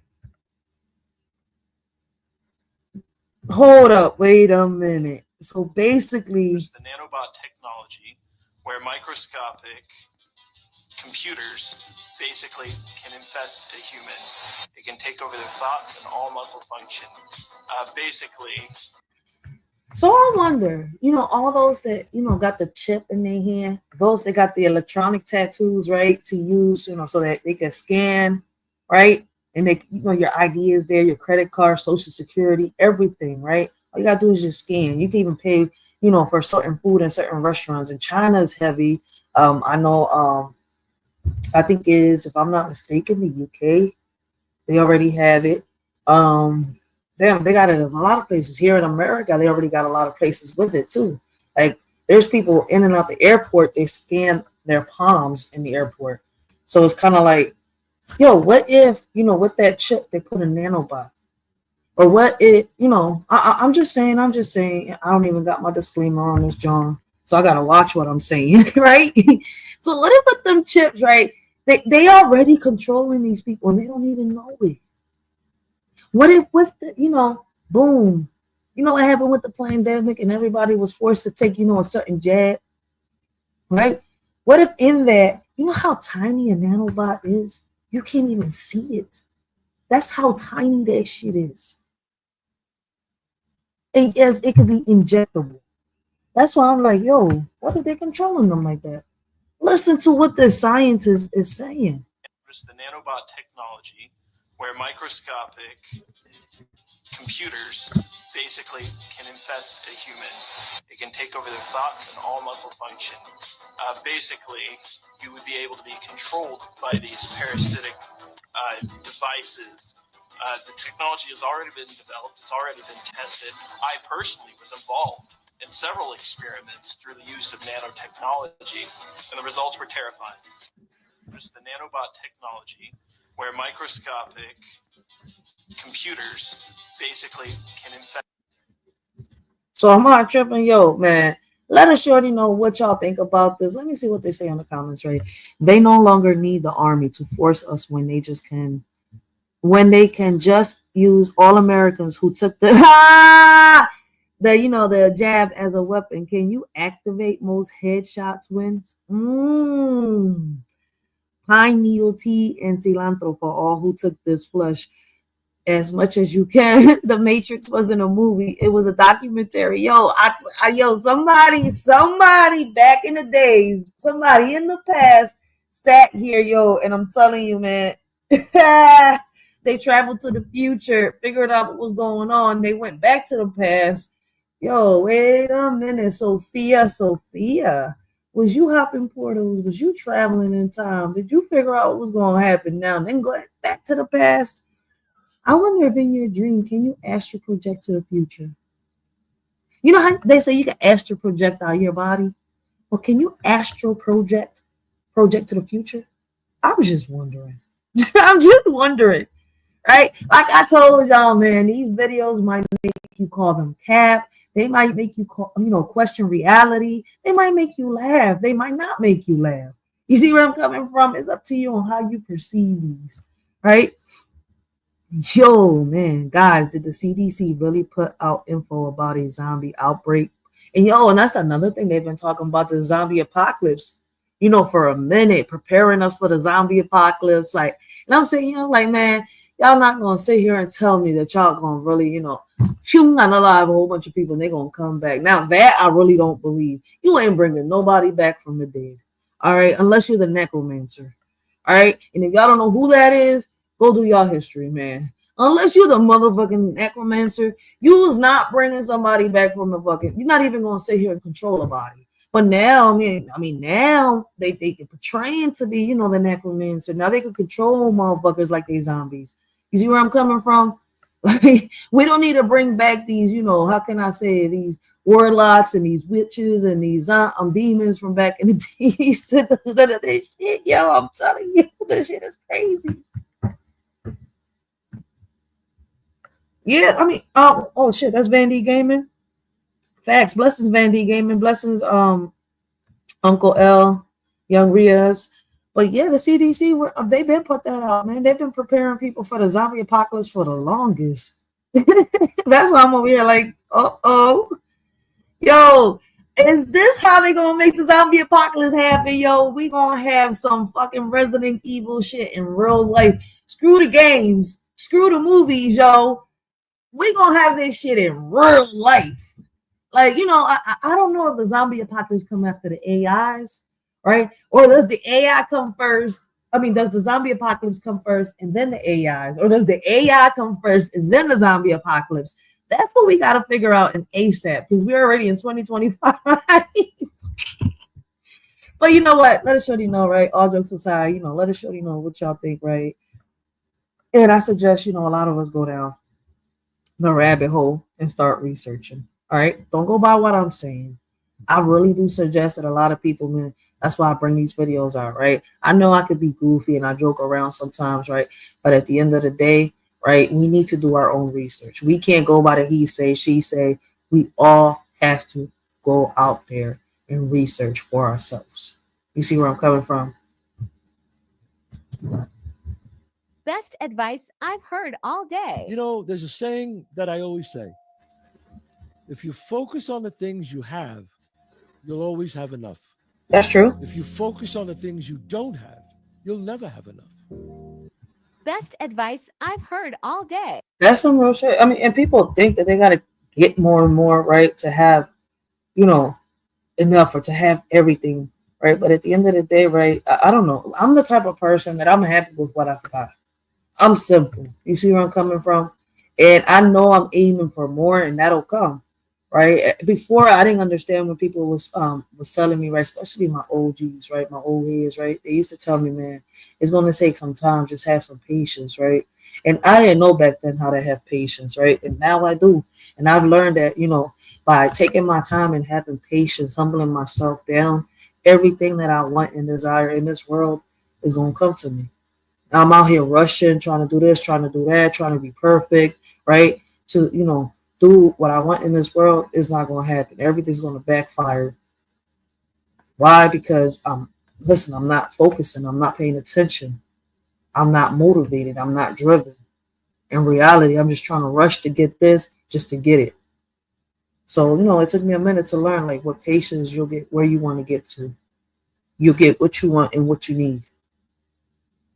hold up! Wait a minute. So basically, the nanobot technology, where microscopic computers basically can infest a human. It can take over their thoughts and all muscle function. Basically. So I wonder, all those that, got the chip in their hand, those that got the electronic tattoos, right, to use, so that they can scan, right? And they, your ID is there, your credit card, social security, everything, right? All you gotta do is just scan. You can even pay, for certain food in certain restaurants. And China is heavy. I know, I think if I'm not mistaken, the UK, they already have it. They got it in a lot of places. Here in America, they already got a lot of places with it too. Like there's people in and out the airport, they scan their palms in the airport. So it's kind of like Yo, what if, with that chip they put a nanobot? Or what if, I'm just saying, I don't even got my disclaimer on this, John. So I gotta watch what I'm saying, right? So what if with them chips, right? They already controlling these people and they don't even know it. What if with the, boom, what happened with the pandemic and everybody was forced to take, a certain jab, right? What if in that, how tiny a nanobot is? You can't even see it. That's how tiny that shit is. It could be injectable. That's why I'm like, yo, what are they controlling them like that? Listen to what the scientist is saying. The nanobot technology, where microscopic computers basically can infest a human. It can take over their thoughts and all muscle function. Basically, you would be able to be controlled by these parasitic devices. The technology has already been developed. It's already been tested. I personally was involved in several experiments through the use of nanotechnology, and the results were terrifying. There's the nanobot technology, where microscopic computers basically can infect. So I'm not tripping, yo, man. Let us shorty know what y'all think about this. Let me see what they say in the comments, right? They no longer need the army to force us when they can just use all Americans who took the the jab as a weapon. Can you activate most headshots wins? Pine needle tea and cilantro for all who took this flush as much as you can. The Matrix wasn't a movie; it was a documentary. Yo, somebody back in the days, somebody in the past sat here, yo, and I'm telling you, man, they traveled to the future, figured out what was going on. They went back to the past. Yo, wait a minute, Sophia, was you hopping portals? Was you traveling in time? Did you figure out what was going to happen now? And then go back to the past. I wonder if in your dream, can you astral project to the future? You know how they say you can astral project out of your body? Well, can you astral project to the future? I was just wondering. I'm just wondering, right? Like I told y'all, man, these videos might make you call them cap. They might make you question reality. They might make you laugh. They might not make you laugh. You see where I'm coming from? It's up to you on how you perceive these, right? Yo, man, guys, did the CDC really put out info about a zombie outbreak? And that's another thing they've been talking about, the zombie apocalypse, for a minute, preparing us for the zombie apocalypse. Like, and I'm saying, man, y'all not going to sit here and tell me that y'all going to really, unalive a whole bunch of people and they're going to come back. Now that I really don't believe. You ain't bringing nobody back from the dead. All right. Unless you're the necromancer. All right. And if y'all don't know who that is, go do y'all history, man. Unless you're the motherfucking necromancer, you's not bringing somebody back from the fucking. You're not even gonna sit here and control a body. But now, now they portraying to be, the necromancer. Now they can control motherfuckers like they zombies. You see where I'm coming from? We don't need to bring back these, how can I say, these warlocks and these witches and these demons from back in the days to this shit. Yo, I'm telling you, this shit is crazy. Yeah, oh shit, that's Van D Gaming. Facts. Blessings, Van D Gaming. Blessings, Uncle L, Young Riaz. But yeah, the CDC, they've been put that out, man. They've been preparing people for the zombie apocalypse for the longest. That's why I'm over here like, yo, is this how they gonna make the zombie apocalypse happen? Yo, we gonna have some fucking Resident Evil shit in real life. Screw the games, screw the movies, yo. We gonna have this shit in real life. Like, I don't know if the zombie apocalypse come after the AIs, right? Or does the AI come first? Does the zombie apocalypse come first and then the AIs? Or does the AI come first and then the zombie apocalypse? That's what we got to figure out in ASAP, because we're already in 2025. But you know what? Let us show you know, right? All jokes aside, let us show you know what y'all think, right? And I suggest, a lot of us go down the rabbit hole and start researching. All right, don't go by what I'm saying. I really do suggest that a lot of people, man, That's why I bring these videos out, right? I know I could be goofy and I joke around sometimes, right? But at the end of the day, right, we need to do our own research. We can't go by the he say, she say. We all have to go out there and research for ourselves. You see where I'm coming from? Best advice I've heard all day. You know, there's a saying that I always say. If you focus on the things you have, you'll always have enough. That's true. If you focus on the things you don't have, you'll never have enough. Best advice I've heard all day. That's some real shit. I mean, and people think that they got to get more and more, right, to have, you know, enough or to have everything, right? But at the end of the day, right, I don't know. I'm the type of person that I'm happy with what I've got. I'm simple. You see where I'm coming from? And I know I'm aiming for more, and that'll come, right? Before, I didn't understand when people was telling me, right, especially my OGs, right, my old heads, right? They used to tell me, man, it's going to take some time. Just have some patience, right? And I didn't know back then how to have patience, right? And now I do. And I've learned that, you know, by taking my time and having patience, humbling myself down, everything that I want and desire in this world is going to come to me. I'm out here rushing, trying to do this, trying to do that, trying to be perfect, right? To, you know, do what I want in this world is not going to happen. Everything's going to backfire. Why? Because listen, I'm not focusing. I'm not paying attention. I'm not motivated. I'm not driven. In reality, I'm just trying to rush to get this just to get it. So, you know, it took me a minute to learn, like, what patience you'll get where you want to get to. You'll get what you want and what you need.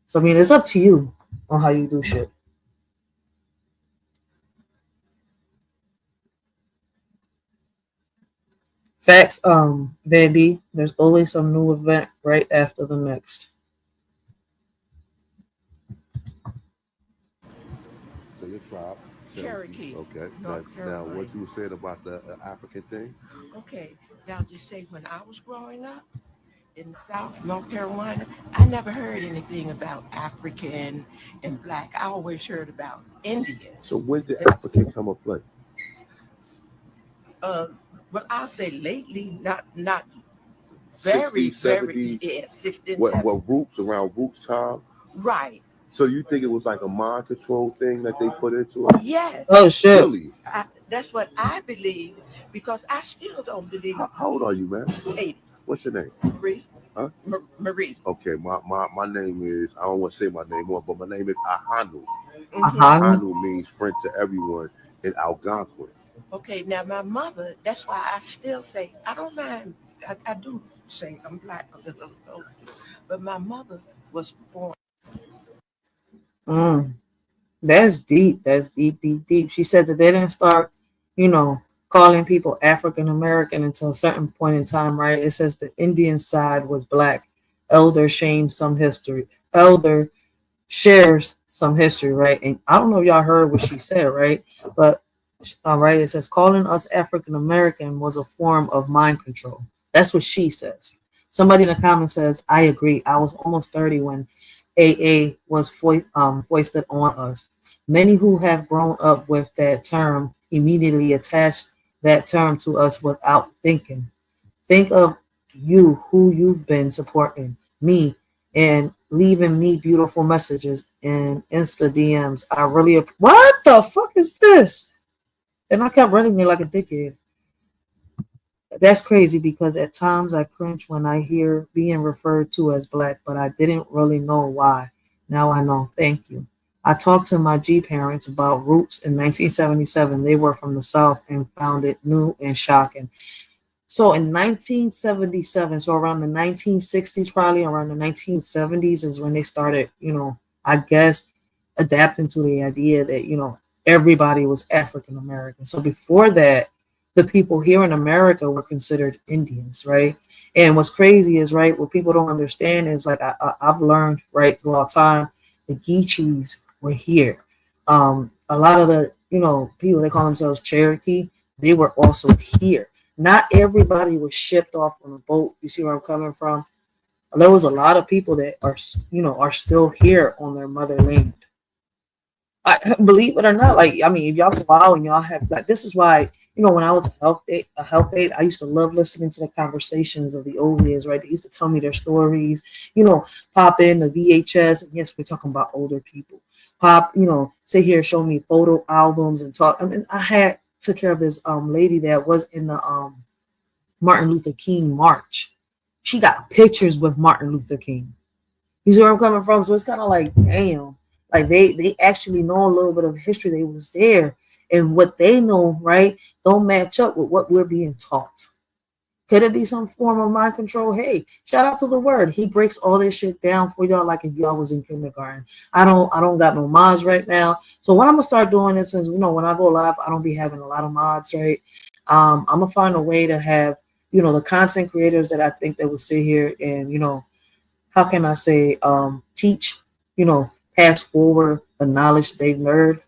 So, I mean, it's up to you on how you do shit. Facts, Van B, there's always some new event right after the next. So your tribe, Cherokee. Okay. North Now, Carolina. what you were saying about the African thing? Okay. Now, just say when I was growing up in the South, North Carolina, I never heard anything about African and Black. I always heard about Indian. So when did African come up play? Well, I'll say lately, not very, 60s, very, 70s? yeah, 60s, What 70s. Roots, around Roots time? Right. So you think it was like a mind control thing that they put into it? Yes. Oh, shit. Really? That's what I believe, because I still don't believe. How old are you, man? 80. What's your name? Marie. Huh? Marie. Okay, my name is, I don't want to say my name more, but my name is Ahanu. Ahanu? Ahanu means friend to everyone in Algonquin. Okay, now my mother, that's why I still say, I don't mind, I do say I'm Black a little, but my mother was born. That's deep. That's deep, deep, deep. She said that they didn't start, you know, calling people African American until a certain point in time, right? It says the Indian side was Black. Elder shames some history. Elder shares some history, right? And I don't know if y'all heard what she said, right? But right, it says calling us African American was a form of mind control. That's what she says. Somebody in the comments says, I agree. I was almost 30 when AA was foisted on us. Many who have grown up with that term immediately attach that term to us without thinking. Think of you, who you've been supporting, me, and leaving me beautiful messages and Insta DMs. I really, what the fuck is this? And I kept running me like a dickhead. That's crazy, because at times I cringe when I hear being referred to as Black, but I didn't really know why. Now I know. Thank you. I talked to my G parents about roots in 1977. They were from the South and found it new and shocking. So in 1977, so around the 1960s, probably around the 1970s is when they started, you know, I guess, adapting to the idea that, you know, everybody was African American. So before that, the people here in America were considered Indians, right? And what's crazy is, right, what people don't understand is, like, I've learned, right, throughout time, the Geechees were here. A lot of the, you know, people, they call themselves Cherokee, they were also here. Not everybody was shipped off on a boat. You see where I'm coming from? There was a lot of people that are, you know, are still here on their motherland. Believe it or not, like, I mean, if y'all go out and y'all have, like, this is why, you know, when I was a health aide, I used to love listening to the conversations of the old heads, right? They used to tell me their stories, you know, pop in the VHS, and yes, we're talking about older people. Pop, you know, sit here, show me photo albums and talk. I mean, took care of this lady that was in the Martin Luther King march. She got pictures with Martin Luther King. You see where I'm coming from? So it's kind of like, damn, like they actually know a little bit of history. They was there, and what they know, right, don't match up with what we're being taught. Could it be some form of mind control? Hey, shout out to the word. He breaks all this shit down for y'all like if y'all was in kindergarten. I don't got no mods right now. So what I'm gonna start doing is, since you know when I go live, I don't be having a lot of mods, right? I'm gonna find a way to have, you know, the content creators that I think that will sit here and, you know, how can I say, teach, you know, pass forward the knowledge they've learned.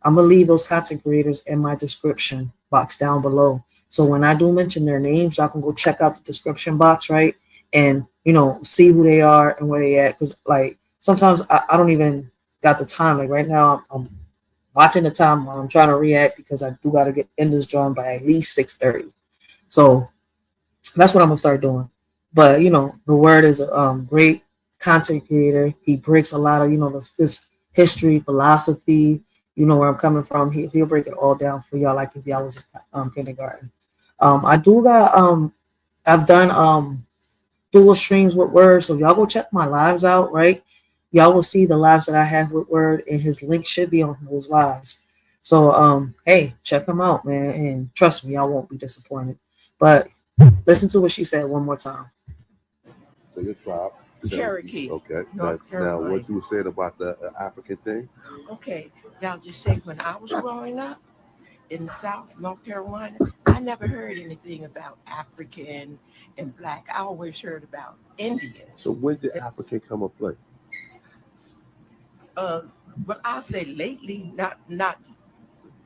I'm gonna leave those content creators in my description box down below. So when I do mention their names, y'all can go check out the description box, right? And, you know, see who they are and where they at. Because, like, sometimes I don't even got the time. Like, right now, I'm watching the time while I'm trying to react because I do got to get in this drawing by at least 6:30. So that's what I'm going to start doing. But, you know, the word is a great content creator. He breaks a lot of, you know, this history, philosophy, you know where I'm coming from. He'll break it all down for y'all like if y'all was in kindergarten. I do got I've done dual streams with Word, so y'all go check my lives out, right? Y'all will see the lives that I have with Word, and his link should be on those lives. So hey, check him out, man, and trust me, y'all won't be disappointed. But listen to what she said one more time. So your tribe, Cherokee. Okay. North Now, Carolina. what you were saying about the African thing? Okay. Now, just say when I was growing up in the South, North Carolina, I never heard anything about African and Black. I always heard about Indians. So when did African come up play? But I'll say lately, not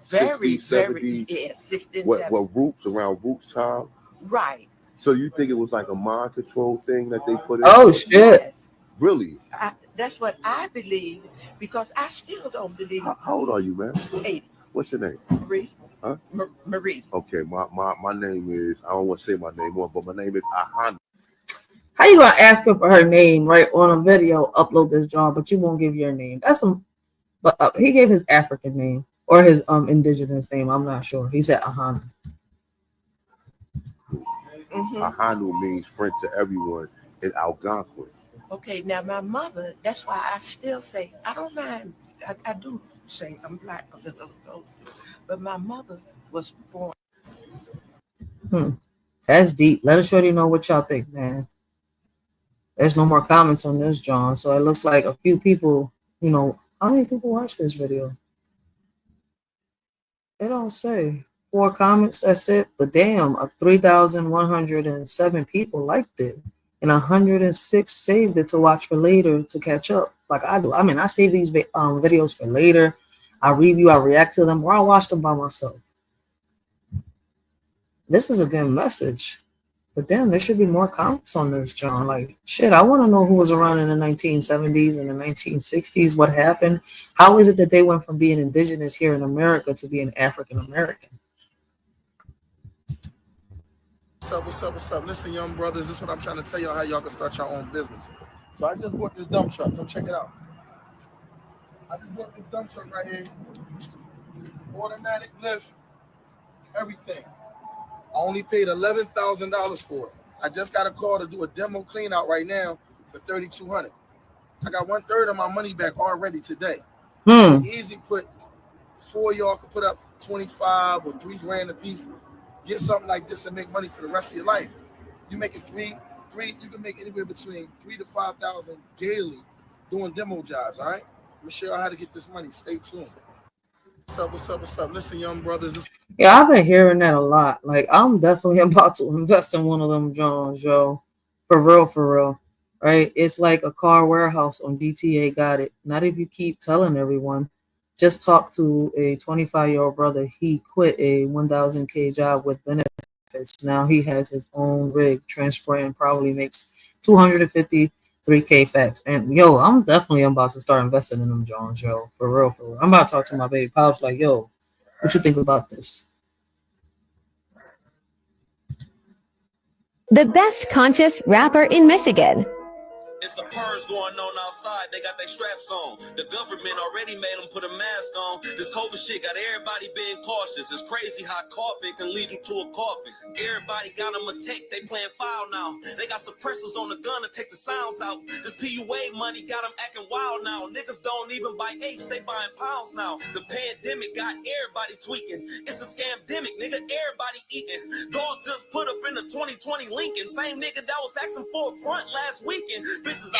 very, 60s, very, 70s? yeah, 60s, What roots around roots time? Right. So you think it was like a mind control thing that they put in? Oh shit! Yes. Really? That's what I believe, because I still don't believe. How old are you, man? 80. What's your name? Marie. Huh? Marie. Okay, my name is, I don't want to say my name on, but my name is Ahana. How you gonna ask her for her name right on a video? Upload this job, but you won't give your name. That's some. But he gave his African name or his indigenous name. I'm not sure. He said Ahana. Ahanu means friend to everyone in Algonquin. Okay, now my mother, that's why I still say, I don't mind, I do say I'm Black a little, but my mother was born. That's deep. Let us shorty know what y'all think, man. There's no more comments on this, John. So it looks like a few people, you know, how many people watched this video? They don't say. 4 comments, that's it. But damn, 3,107 people liked it. And 106 saved it to watch for later to catch up, like I do. I mean, I save these videos for later. I review, I react to them, or I watch them by myself. This is a good message. But damn, there should be more comments on this, John. Like, shit, I want to know who was around in the 1970s and the 1960s. What happened? How is it that they went from being indigenous here in America to being African American? What's up? Listen, young brothers, this is what I'm trying to tell y'all, how y'all can start your own business. So I just bought this dump truck. Come check it out. I just bought this dump truck right here. Automatic lift, everything. I only paid $11,000 for it. I just got a call to do a demo clean out right now for $3,200. I got 1/3 of my money back already today. Easy put 4 of y'all could put up 25 or $3 grand a piece. Get something like this and make money for the rest of your life. You make it three. You can make anywhere between $3,000 to $5,000 daily doing demo jobs. All right. I'm gonna show you how to get this money. Stay tuned. What's up? Listen, young brothers. Yeah, I've been hearing that a lot. Like, I'm definitely about to invest in one of them Johns, yo. For real. Right? It's like a car warehouse on DTA. Got it. Not if you keep telling everyone. Just talked to a 25-year-old brother. He quit a 1,000K job with benefits. Now he has his own rig transporting, probably makes $250 3K facts. And yo, I'm definitely about to start investing in them Jones, yo. For real, for real. I'm about to talk to my baby pops like, yo, what you think about this? The best conscious rapper in Michigan. It's a purge going on outside. They got their straps on. The government already made them put a mask on. This COVID shit got everybody being cautious. It's crazy how coughing can lead you to a coffin. Everybody got them a tech. They playing foul now. They got suppressors on the gun to take the sounds out. This PUA money got them acting wild now. Niggas don't even buy H. They buying pounds now. The pandemic got everybody tweaking. It's a scamdemic, nigga. Everybody eating. Dog just put up in the 2020 Lincoln. Same nigga that was asking for a front last weekend.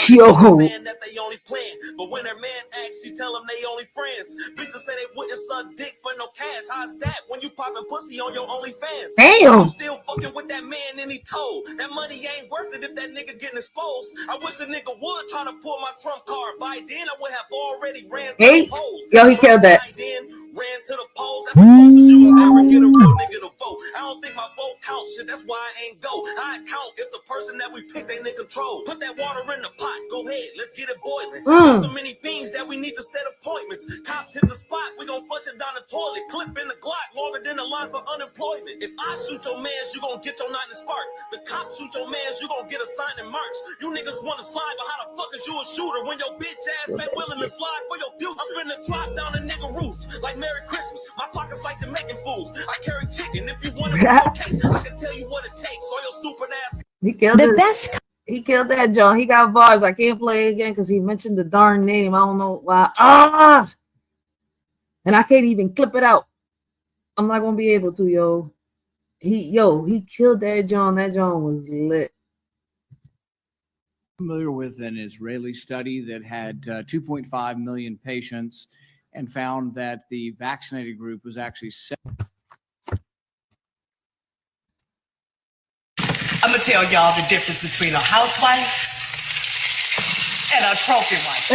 Yo. Saying that they only playing, but when their man asks, you tell them they only friends. Bitches say they wouldn't suck dick for no cash. How's that when you popping pussy on your OnlyFans? Damn. You still fucking with that man and he told that money ain't worth it if that nigga getting exposed. I wish a nigga would try to pull my trump card. By then I would have already ran to the polls. Yo, he killed that. By then ran to the polls. That's the closest you will ever get a real nigga to vote. I don't think my vote counts. Shit, that's why I ain't go. I count if the person that we pick ain't in control. Put that water in the pot. Go ahead, let's get it boiling. So many things that we need to set appointments. Cops hit the spot, we gon' flush it down the toilet. Clip in the Glock, longer than the line for unemployment. If I shoot your mans, you gon' get your 9 to spark. The cops shoot your mans, you gon' get a sign in March. You niggas wanna slide, but how the fuck is you a shooter when your bitch ass ain't willing to slide for your future? I'm finna drop down a nigga roof like Merry Christmas. My pockets like Jamaican food. I carry chicken. If you want to be case, I can tell you what it takes. So your stupid ass. He killed He killed that John. He got bars. I can't play again because he mentioned the darn name. I don't know why. And I can't even clip it out. I'm not gonna be able to, yo. He killed that John. That John was lit. Familiar with an Israeli study that had 2.5 million patients and found that the vaccinated group was actually I'm gonna tell y'all the difference between a housewife and a trophy wife.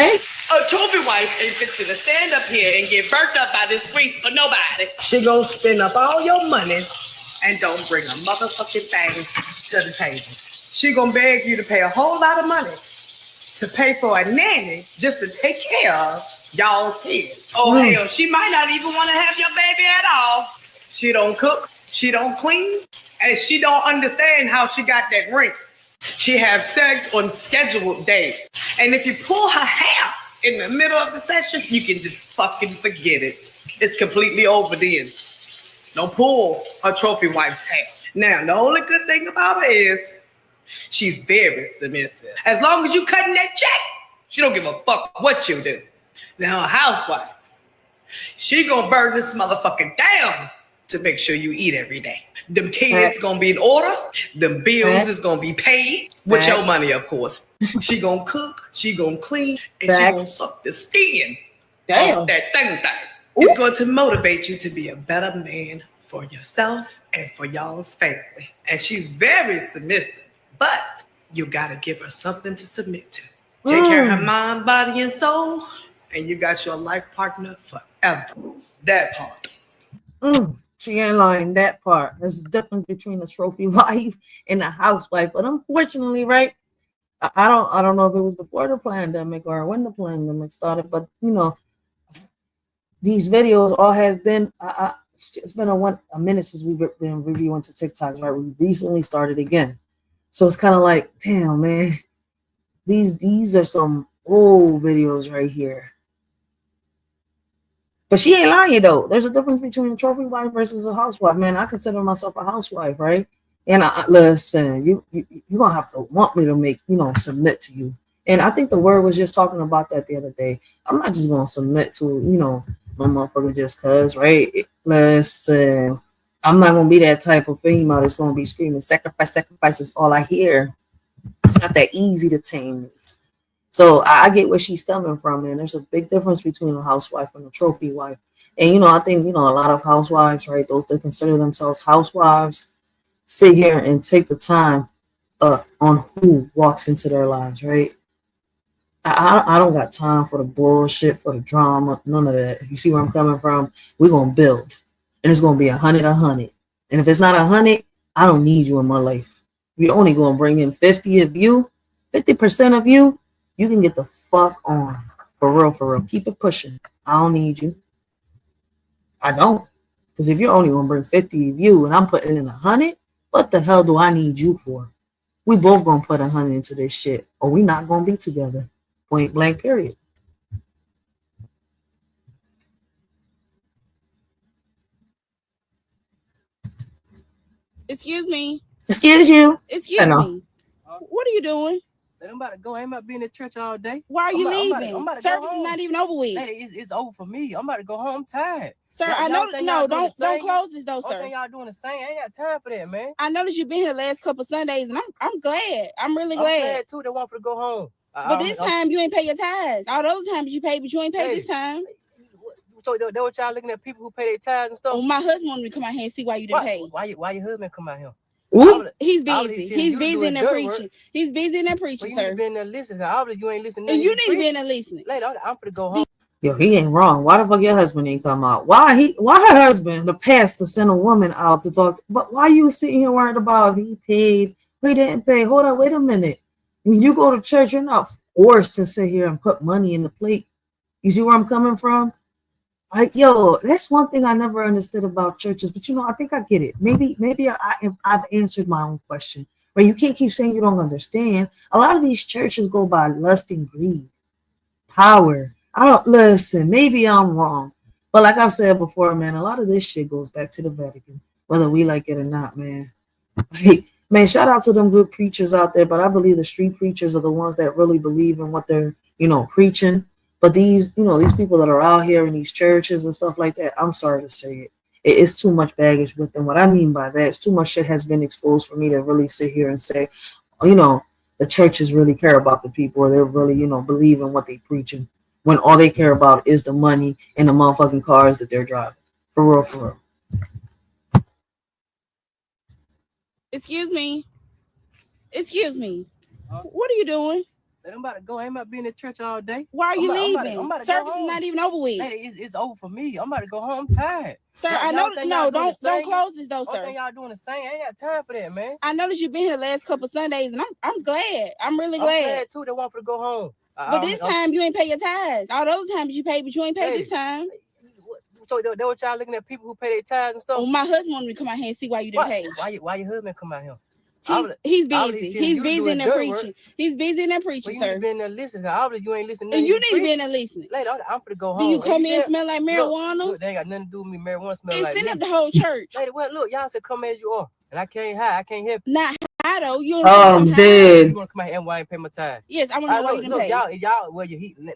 A trophy wife ain't just gonna stand up here and get burnt up by this streets for nobody. She gonna spend up all your money and don't bring a motherfucking thing to the table. She gonna beg you to pay a whole lot of money to pay for a nanny just to take care of y'all's kids. Oh hell, she might not even want to have your baby at all. She don't cook, she don't clean, and she don't understand how she got that ring. She have sex on scheduled days. And if you pull her hair in the middle of the session, you can just fucking forget it. It's completely over then. Don't pull a trophy wife's hair. Now, the only good thing about her is she's very submissive. As long as you cutting that check, she don't give a fuck what you do. Now, a housewife, she gonna burn this motherfucker down to make sure you eat every day. Them kids gonna be in order. Them bills is gonna be paid with your money, of course. She gonna cook, she gonna clean, and she gonna suck the skin off that thing. It's going to motivate you to be a better man for yourself and for y'all's family. And she's very submissive, but you gotta give her something to submit to. Take care of her mind, body, and soul, and you got your life partner forever. That part. She ain't lying, that part. There's a difference between a trophy wife and a housewife. But unfortunately, right, I don't know if it was before the pandemic or when the pandemic started, but you know, these videos all have been it's been a minute since we've been reviewing to TikToks, right? We recently started again. So it's kind of like, damn, man, these are some old videos right here. But she ain't lying though. There's a difference between a trophy wife versus a housewife. Man, I consider myself a housewife, right? And listen, you're gonna have to want me to make, submit to you. And I think the word was just talking about that the other day. I'm not just gonna submit to, no motherfucker just cause, right? Listen, I'm not gonna be that type of female that's gonna be screaming, sacrifice, sacrifice is all I hear. It's not that easy to tame me. So I get where she's coming from, and there's a big difference between a housewife and a trophy wife. And, I think, a lot of housewives, right, those that consider themselves housewives, sit here and take the time on who walks into their lives, right? I don't got time for the bullshit, for the drama, none of that. If you see where I'm coming from, we're going to build. And it's going to be 100. And if it's not 100, I don't need you in my life. You're only going to bring in 50 of you. 50% of you, you can get the fuck on. For real, for real. Keep it pushing. I don't need you. I don't. Because if you're only going to bring 50 of you and I'm putting in 100, what the hell do I need you for? We both going to put 100 into this shit, or we not going to be together. Point blank, period. Excuse me. Excuse you. Excuse me. What are you doing? I'm about to go. I ain't about to be in the church all day. Why are you leaving? I'm about to Service go home. is not even over with. Hey, it's over for me. I'm about to go home. I'm tired. Sir, I know. No, don't close this though, sir. Only thing y'all doing the same. I ain't got time for that, man. I noticed you've been here the last couple Sundays, and I'm glad. I'm really glad. I'm glad too. They want to go home. But this time you ain't pay your tithes. All those times you paid, but you ain't paid this time. So that what y'all looking at people who pay their tithes and stuff? Oh, my husband wanted me to come out here and see why you didn't pay. Why your husband come out here? He's busy. He's busy in there preaching. He's busy in there preaching, sir. You been there listening. Obviously you ain't listening. And you need to be in there listening. Later, I'm gonna go home. Yo, he ain't wrong. Why the fuck your husband ain't come out? Why her husband, the pastor, sent a woman out to talk? But why you sitting here worried about if he paid, he didn't pay? Hold up, wait a minute. When you go to church, you're not forced to sit here and put money in the plate. You see where I'm coming from? That's one thing I never understood about churches, but I think I get it. Maybe I've answered my own question. But you can't keep saying you don't understand. A lot of these churches go by lust and greed, power. Listen, maybe I'm wrong, but like I've said before, man, a lot of this shit goes back to the Vatican, whether we like it or not, man. Man, shout out to them good preachers out there, but I believe the street preachers are the ones that really believe in what they're, preaching. But these people that are out here in these churches and stuff like that, I'm sorry to say it. It's too much baggage with them. What I mean by that is too much shit has been exposed for me to really sit here and say, the churches really care about the people, or they're really, believe in what they preaching, when all they care about is the money and the motherfucking cars that they're driving. For real, for real. Excuse me. Excuse me. What are you doing? I'm about to go. I ain't about to be in the church all day. Why are you leaving? Service is not even over with. Hey, it's over for me. I'm about to go home. I'm tired. Sir, I know. No, don't close this though, sir. Only thing y'all doing the same. I ain't got time for that, man. I noticed you've been here the last couple Sundays, and I'm glad. I'm really glad. I'm glad too. They want to go home. But this time you ain't pay your tithes. All those times you paid, but you ain't paid this time. So that what y'all looking at people who pay their tithes and stuff? Oh, my husband wanted me to come out here and see why you didn't pay. Why your husband come out here? He's busy. He's busy in there preaching. He's busy in there preaching, sir. You been there listening. Obviously you ain't listening. And you need to be in there listening. Later, I'm finna go home. Do you come in and smell like marijuana? Look, they ain't got nothing to do with me. Marijuana smell like me. It's in up the whole church. Later, well, look, y'all said come as you are, and I can't hide. I can't help you. Not hide though. You I'm dead. You want to come out here and why I ain't pay my tithe? Yes, I want to know why you didn't pay. Y'all, well,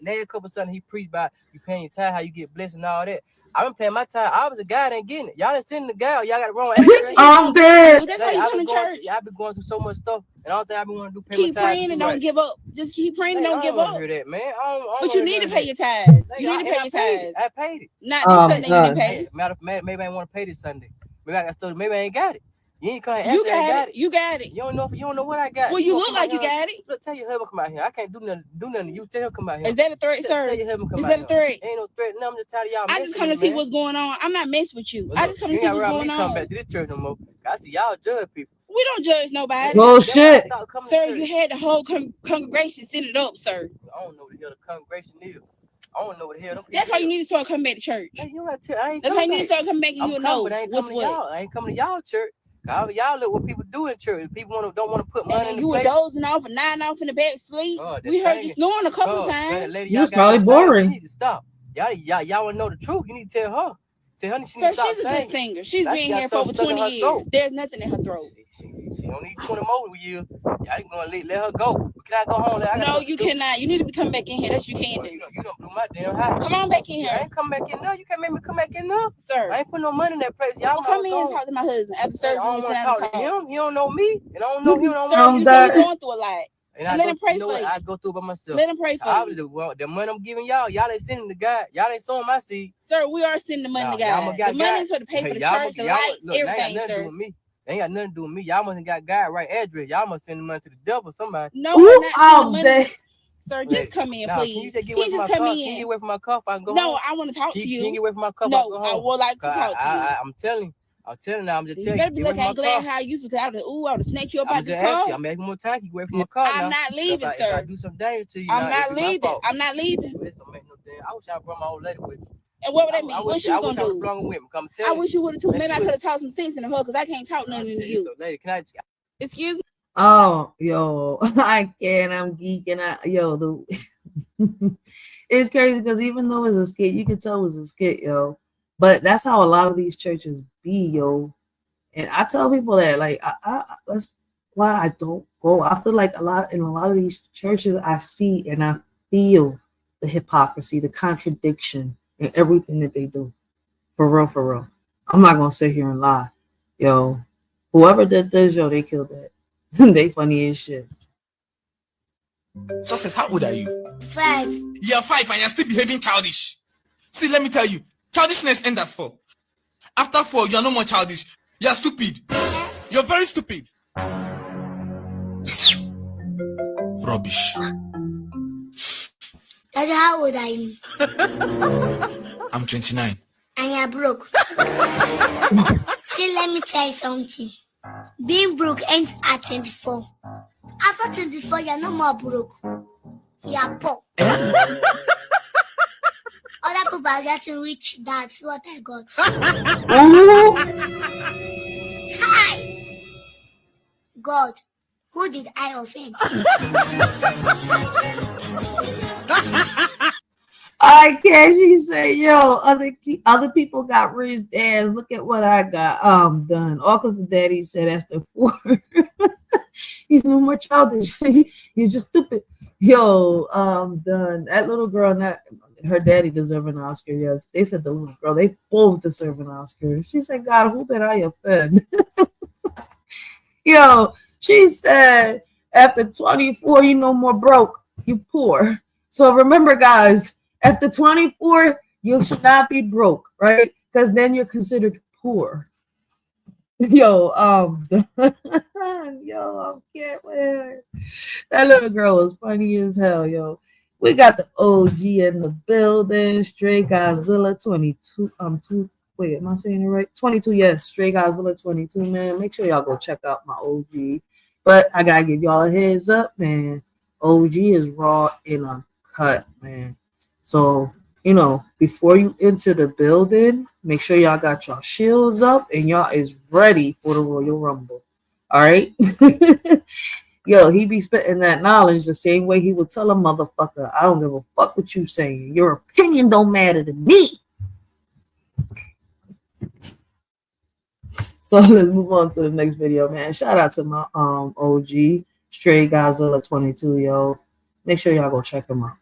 last couple Sundays he preached about you paying your tithe, how you get blessed and all that. I've been paying my tithe. I was a guy that ain't getting it. Y'all didn't send the guy. Y'all got it wrong. I'm dead. Well, that's why you come to church. I've been going through so much stuff, and all that I've been wanting to do. Keep praying and don't give up. Just keep praying and don't give up. I don't hear that, man. But you need to pay your tithes. You need to pay your tithes. I paid it. Not this Sunday you didn't pay. Maybe I want to pay this Sunday. Maybe I got still. Maybe I ain't got it. You ain't come and I got it. You got it. You don't know what I got. Well, you look like you got it. Look, tell your husband come out here. I can't do nothing to you. Tell him come out here. Is that a threat, sir? Tell your husband come out here. Is that a threat? Ain't no threat. No, I'm just tired of y'all. I just come to see what's going on. I'm not messing with you. I just come to see what's going on. Come back to this church no more. I see y'all judge people. We don't judge nobody. Bullshit. Sir, you had the whole congregation send it up, sir. I don't know what the hell the congregation is. I don't know what the hell. That's why you need to start coming back to church. Hey, you got to. That's why you need to start coming back and you'll know what's what. I ain't coming to y'all church. Y'all look what people do in church. People don't want to put money in the you were dozing off and nodding off in the back sleep. We heard you snoring a couple times. You was probably boring. You need to stop. Y'all want to know the truth. You need to tell her. Tell her she needs to stop she's a good singer. She's been here for over 20 years. There's nothing in her throat. She don't need 20 more years. Y'all gonna let her go. Can I go home? No, you cannot. You need to come back in here. That's what you can't do. You don't blew my damn house. Come on back in here. I ain't come back in there. You can't make me come back in there. Sir. I ain't put no money in that place. Y'all come in and talk to my husband after service. I don't want to talk to him. He don't know me. And I don't know him. Sir, you say you're going through a lot. And let him pray for you. I go through by myself. Let him pray for you. The money I'm giving y'all ain't sending the God. Y'all ain't sowing my seed. Sir, we are sending the money to God. The money is for to pay for the church, the lights, everything, sir. They ain't got nothing to do with me. Y'all must have got God right address. Y'all must send the money to the devil, somebody. No, we're not sending the money. Sir, just come in, please. Can you just get away from my car? Can you get away from my car if I can go home? No, I want to talk to you. Can you get away from my car? No, I would like to talk to you. I'm telling you. I'm telling you, I'm just You telling better you. be like, I'm glad how I used to, because I would have snatched you up I'm out just this car. asking. I'm asking more time. You wait for my car now. I'm not leaving, if sir. I do some damage to you, I'm now, not it'd be my leaving. fault. I'm not leaving. This don't make no damn. I wish I brought my old lady with me. And what would that mean? What you gonna do? With me. Come I wish you would have too. Maybe I could have taught some sense in her, because I can't talk nothing to you. So, lady, can I? Excuse me. Oh, yo, I can't. I'm geeking out. Yo, it's crazy because even though it's a skit, you can tell it was a skit, yo. But that's how a lot of these churches be, yo. And I tell people that, like, that's why I don't go. I feel like in a lot of these churches, I see and I feel the hypocrisy, the contradiction in everything that they do. For real, for real. I'm not gonna sit here and lie, yo. Whoever did this, yo, they killed that. They funny as shit. Success, how old are you? 5. You're 5 and you're still behaving childish. See, let me tell you, childishness ends at 4. After 4, you're no more childish. You're stupid. You're very stupid. Rubbish. Daddy, how old are you? I'm 29. And you're broke. See, let me tell you something. Being broke ends at 24. After 24, you're no more broke. You're poor. Other people are getting rich. That's what I got. Hi! God, who did I offend? I can't. She said, "Yo, other people got rich dads. Look at what I got. Done. All because the daddy said after 4, he's no more childish. You're just stupid. Yo, done. That little girl, her daddy deserve an Oscar. Yes, they said the little girl. They both deserve an Oscar. She said, God, who did I offend? Yo, she said after 24, you no more broke. You poor. So remember, guys." After 24, you should not be broke, right? Because then you're considered poor. Yo, yo, I can't wait. That little girl was funny as hell, yo. We got the OG in the building, Stray Godzilla 22. Wait, am I saying it right? 22, yes, Stray Godzilla 22, man. Make sure y'all go check out my OG. But I gotta give y'all a heads up, man. OG is raw in a cut, man. So, before you enter the building, make sure y'all got your shields up and y'all is ready for the Royal Rumble. All right? Yo, he be spitting that knowledge the same way he would tell a motherfucker, I don't give a fuck what you saying. Your opinion don't matter to me. So let's move on to the next video, man. Shout out to my OG, Stray Godzilla 22, yo. Make sure y'all go check him out.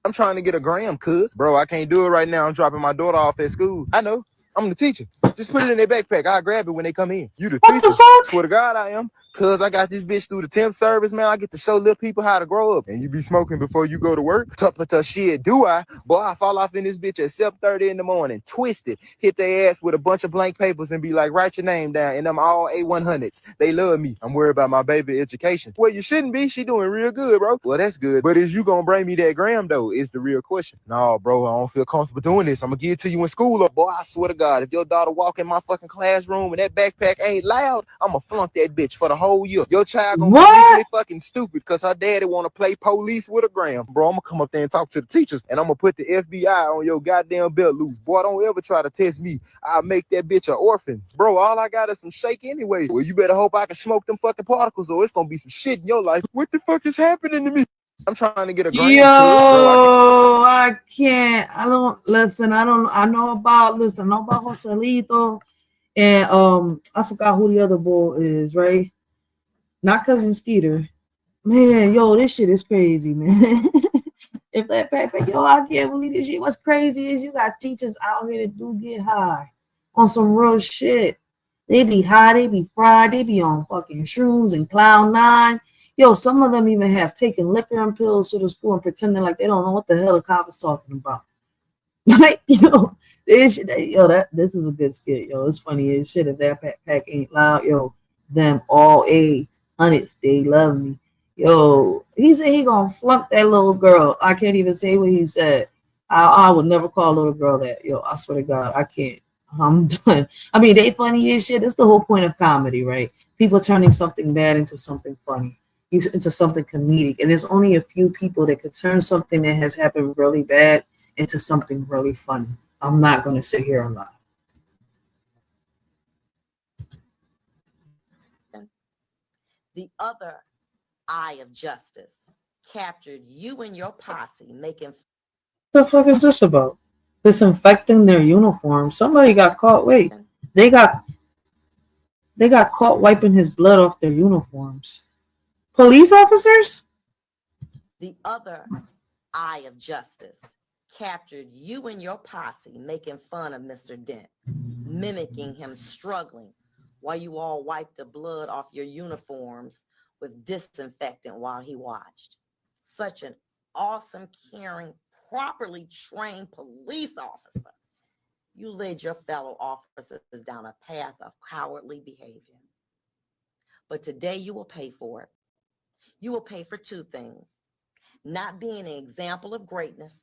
I'm trying to get a gram, cuz. Bro, I can't do it right now. I'm dropping my daughter off at school. I know. I'm the teacher. Just put it in their backpack. I'll grab it when they come in. You the teacher? Swear to God I am. Cuz I got this bitch through the temp service, man. I get to show little people how to grow up. And you be smoking before you go to work? Tuh shit, do I? Boy, I fall off in this bitch at 7:30 in the morning. Twisted. Hit their ass with a bunch of blank papers and be like, write your name down. And I'm all A100s. They love me. I'm worried about my baby education. Well, you shouldn't be. She doing real good, bro. Well, that's good. But is you gonna bring me that gram, though, is the real question. No, bro, I don't feel comfortable doing this. I'm gonna give it to you in school. Boy, I swear to God, if your daughter walk in my fucking classroom and that backpack ain't loud, I'm gonna flunk that bitch for the whole year. Your child gonna be legally fucking stupid because her daddy wanna play police with a gram. Bro, I'm gonna come up there and talk to the teachers and I'm gonna put the FBI on your goddamn belt loose. Boy, don't ever try to test me. I'll make that bitch an orphan. Bro, all I got is some shake anyway. Well, you better hope I can smoke them fucking particles or it's gonna be some shit in your life. What the fuck is happening to me? I'm trying to get a gram. Yo, I can't. I know about Joselito and I forgot who the other boy is, right? Not Cousin Skeeter. Man, yo, this shit is crazy, man. If that backpack, yo, I can't believe this shit. What's crazy is you got teachers out here that do get high on some real shit. They be high, they be fried, they be on fucking shrooms and cloud nine. Yo, some of them even have taken liquor and pills to the school and pretending like they don't know what the hell the cop is talking about. Like, yo, this is a good skit, yo. It's funny as shit. If that backpack ain't loud, yo, them all A100s, they love me. Yo, he said he gonna flunk that little girl. I can't even say what he said. I would never call a little girl that. Yo, I swear to God, I can't. I'm done. I mean, they funny as shit. That's the whole point of comedy, right? People turning something bad into something funny, into something comedic. And there's only a few people that could turn something that has happened really bad into something really funny. I'm not going to sit here and lie. The other eye of justice captured you and your posse making. What the fuck is this about? Disinfecting their uniforms. Somebody got caught. Wait, they got caught wiping his blood off their uniforms. Police officers? The other eye of justice captured you and your posse making fun of Mr. Dent, mimicking him struggling while you all wiped the blood off your uniforms with disinfectant while he watched. Such an awesome, caring, properly trained police officer. You led your fellow officers down a path of cowardly behavior. But today you will pay for it. You will pay for two things. Not being an example of greatness,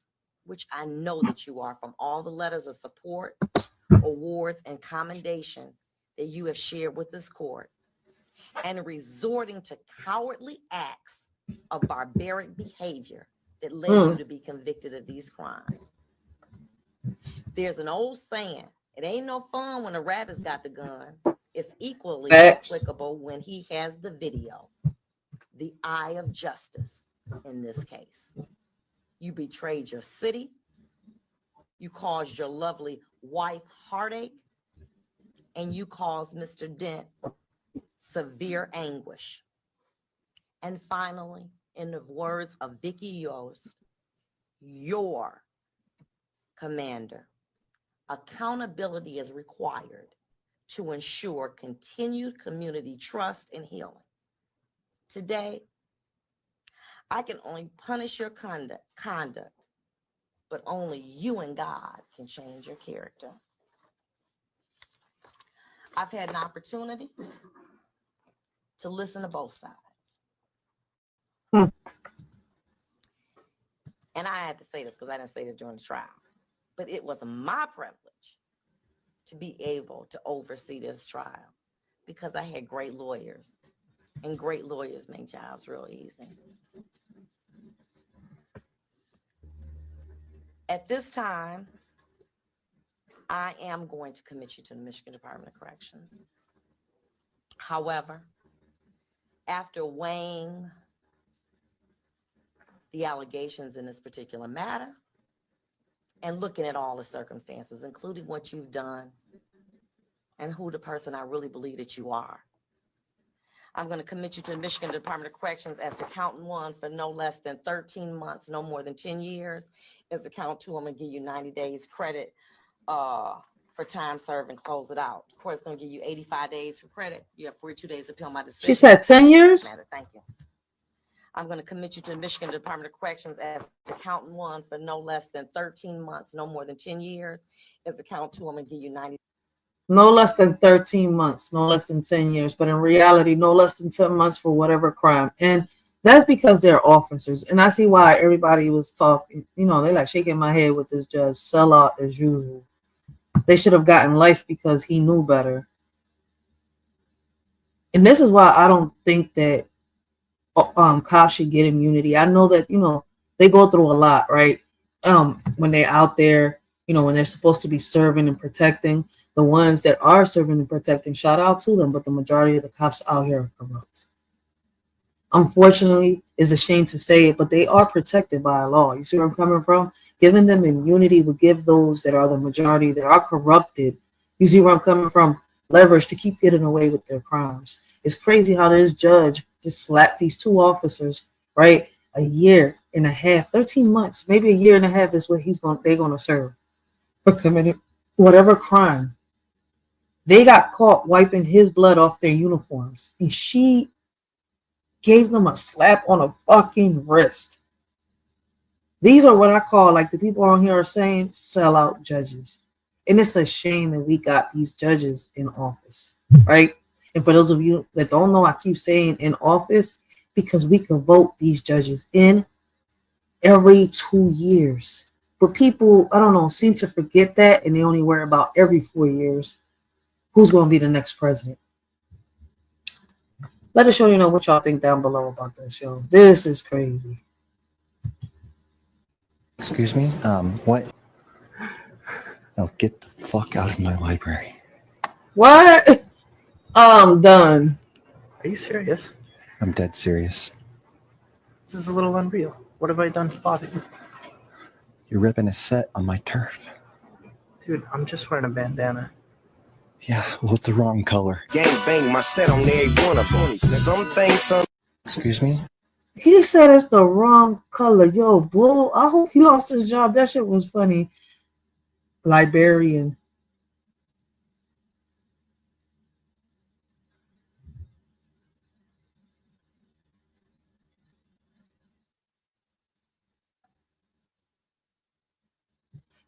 which I know that you are from all the letters of support, awards, and commendation that you have shared with this court, and resorting to cowardly acts of barbaric behavior that led you to be convicted of these crimes. There's an old saying, it ain't no fun when a rabbit's got the gun. It's equally applicable when he has the video. The eye of justice in this case. You betrayed your city. You caused your lovely wife heartache. And you caused Mr. Dent severe anguish. And finally, in the words of Vicky Yost, your commander, accountability is required to ensure continued community trust and healing. Today, I can only punish your conduct, but only you and God can change your character. I've had an opportunity to listen to both sides. And I had to say this because I didn't say this during the trial. But it was my privilege to be able to oversee this trial because I had great lawyers. And great lawyers make jobs real easy. At this time, I am going to commit you to the Michigan Department of Corrections. However, after weighing the allegations in this particular matter and looking at all the circumstances, including what you've done and who the person I really believe that you are, I'm going to commit you to the Michigan Department of Corrections as to count one for no less than 13 months, no more than 10 years. As to count two, I'm going to give you 90 days credit for time served and close it out. Of course, it's going to give you 85 days for credit. You have 42 days to appeal my decision. She said 10 years? Thank you. I'm going to commit you to the Michigan Department of Corrections as to count one for no less than 13 months, no more than 10 years. As to count two, I'm going to give you 90. No less than 13 months, no less than 10 years. But in reality, no less than 10 months for whatever crime. And that's because they're officers. And I see why everybody was talking, you know, they're like shaking my head with this judge, sell out as usual. They should have gotten life because he knew better. And this is why I don't think that cops should get immunity. I know that, you know, they go through a lot, right? When they're out there, you know, when they're supposed to be serving and protecting. The ones that are serving and protecting, shout out to them, but the majority of the cops out here are corrupt. Unfortunately, it's a shame to say it, but they are protected by law. You see where I'm coming from? Giving them immunity would give those that are the majority that are corrupted, you see where I'm coming from, leverage to keep getting away with their crimes. It's crazy how this judge just slapped these two officers, right? A year and a half, 13 months, maybe a year and a half is what they're going to serve for committing whatever crime. They got caught wiping his blood off their uniforms, and she gave them a slap on a fucking wrist. These are what I call, like the people on here are saying, sellout judges. And it's a shame that we got these judges in office, right? And for those of you that don't know, I keep saying in office because we can vote these judges in every 2 years. But people, I don't know, seem to forget that, and they only worry about every 4 years who's going to be the next president. Let us show you know what y'all think down below about this, yo. This is crazy. Excuse me? What? No, get the fuck out of my library. What? I'm done. Are you serious? I'm dead serious. This is a little unreal. What have I done to bother you? You're ripping a set on my turf. Dude, I'm just wearing a bandana. Yeah, well, it's the wrong color. Gang bang my set on every one of them. Some things, some. Excuse me? He said it's the wrong color. Yo, bull. I hope he lost his job. That shit was funny. Librarian.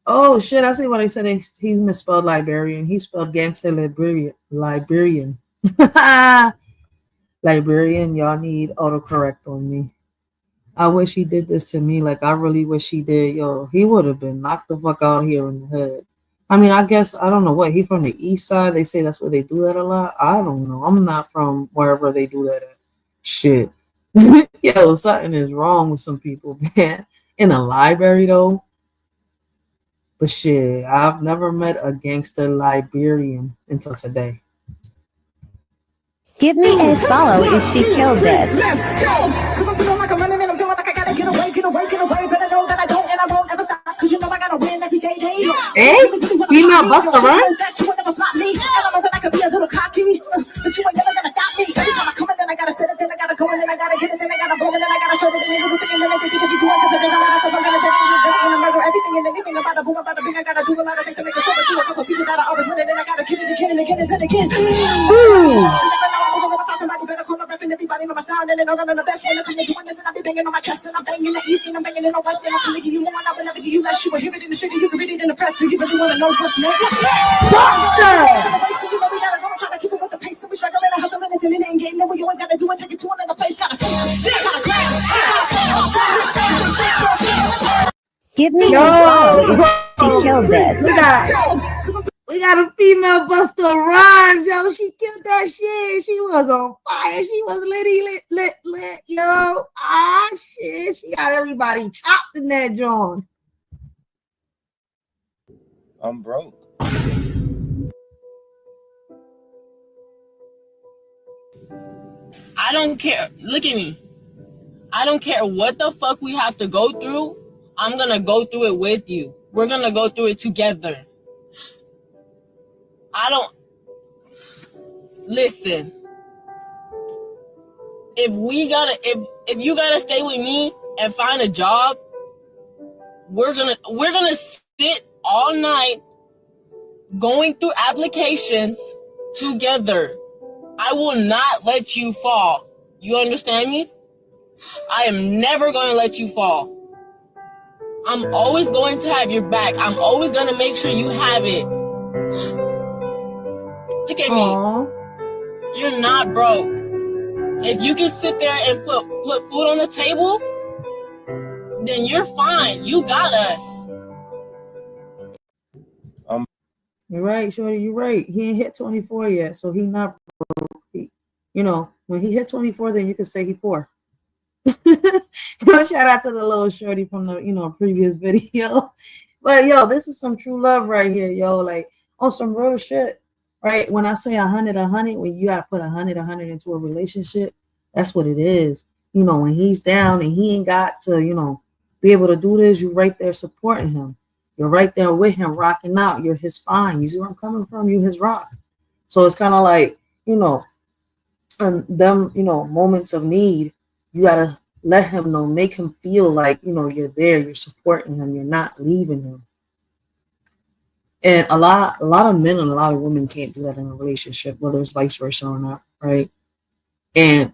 Oh shit! I see what they said. He misspelled librarian. He spelled gangster librarian. Librarian. Librarian. Y'all need autocorrect on me. I wish he did this to me. Like I really wish he did. Yo, he would have been knocked the fuck out here in the head. I mean, I guess I don't know what he from the east side. They say that's where they do that a lot. I don't know. I'm not from wherever they do that at. Shit. Yo, something is wrong with some people, man. In a library though. But shit, I've never met a gangster librarian until today. Give me a follow if she killed this. Let's go! Cause I'm feeling like I'm running and I'm feeling like I gotta get away. Better know that I don't and I won't ever stop. Cause you know I gotta win every day. Eh? Female Busta Rhymes? That you will never flop me. And I know that I could be a little cocky. But you ain't never gonna stop me. Every time I come in, then I gotta set it, then I gotta go in, then I gotta get it, then I gotta blow it, then I gotta show it, then I gotta think, and then I think if you do it, cause then I'm out of I'm gonna take it, and murder everything and anything about a boom, about a bing. I gotta do a lot of things to make it forward to a couple people that are always winning, then I gotta get it again and again and again. Somebody better call up rapping, everybody know my sound, and then I'm the best when I'm doing this, and I be banging on my chest, and I'm banging the east, and I'm banging in the west, and I'm gonna give you more, and I will never give you less. You will hear it in the street, and you can read it in the press. Do you really wanna know what's next? What's next? Buster! You know we gotta go, I'm trying to keep it with the pace, and we struggle and hustle, and it's in the end game. Then we always gotta do it, take it to another place, gotta taste it, gotta grab it. Give me a follow if she killed this. We got a female Busta Rhymes, yo. She killed that shit. She was on fire. She was lit, yo. Ah, shit. She got everybody chopped in that joint. I'm broke. I don't care. Look at me. I don't care what the fuck we have to go through. I'm gonna go through it with you. We're gonna go through it together. I don't listen. If you gotta stay with me and find a job, we're gonna sit all night going through applications together. I will not let you fall. You understand me? I am never going to let you fall. I'm always going to have your back. I'm always going to make sure you have it. Look at me. You're not broke. If you can sit there and put food on the table, then you're fine. You got us. You're right, Shorty. You're right. He ain't hit 24 yet, so he not broke. When he hit 24, then you can say he poor. Shout out to the little Shorty from the previous video. But yo, this is some true love right here, yo. Like on some real shit, right? When I say 100, when you gotta put 100 into a relationship, that's what it is. When he's down and he ain't got to, be able to do this, you're right there supporting him. You're right there with him, rocking out. You're his spine. You see where I'm coming from? You his rock. So it's kind of like, moments of need, you gotta let him know, make him feel like, you're there, you're supporting him, you're not leaving him. And a lot of men and a lot of women can't do that in a relationship, whether it's vice versa or not, right? And,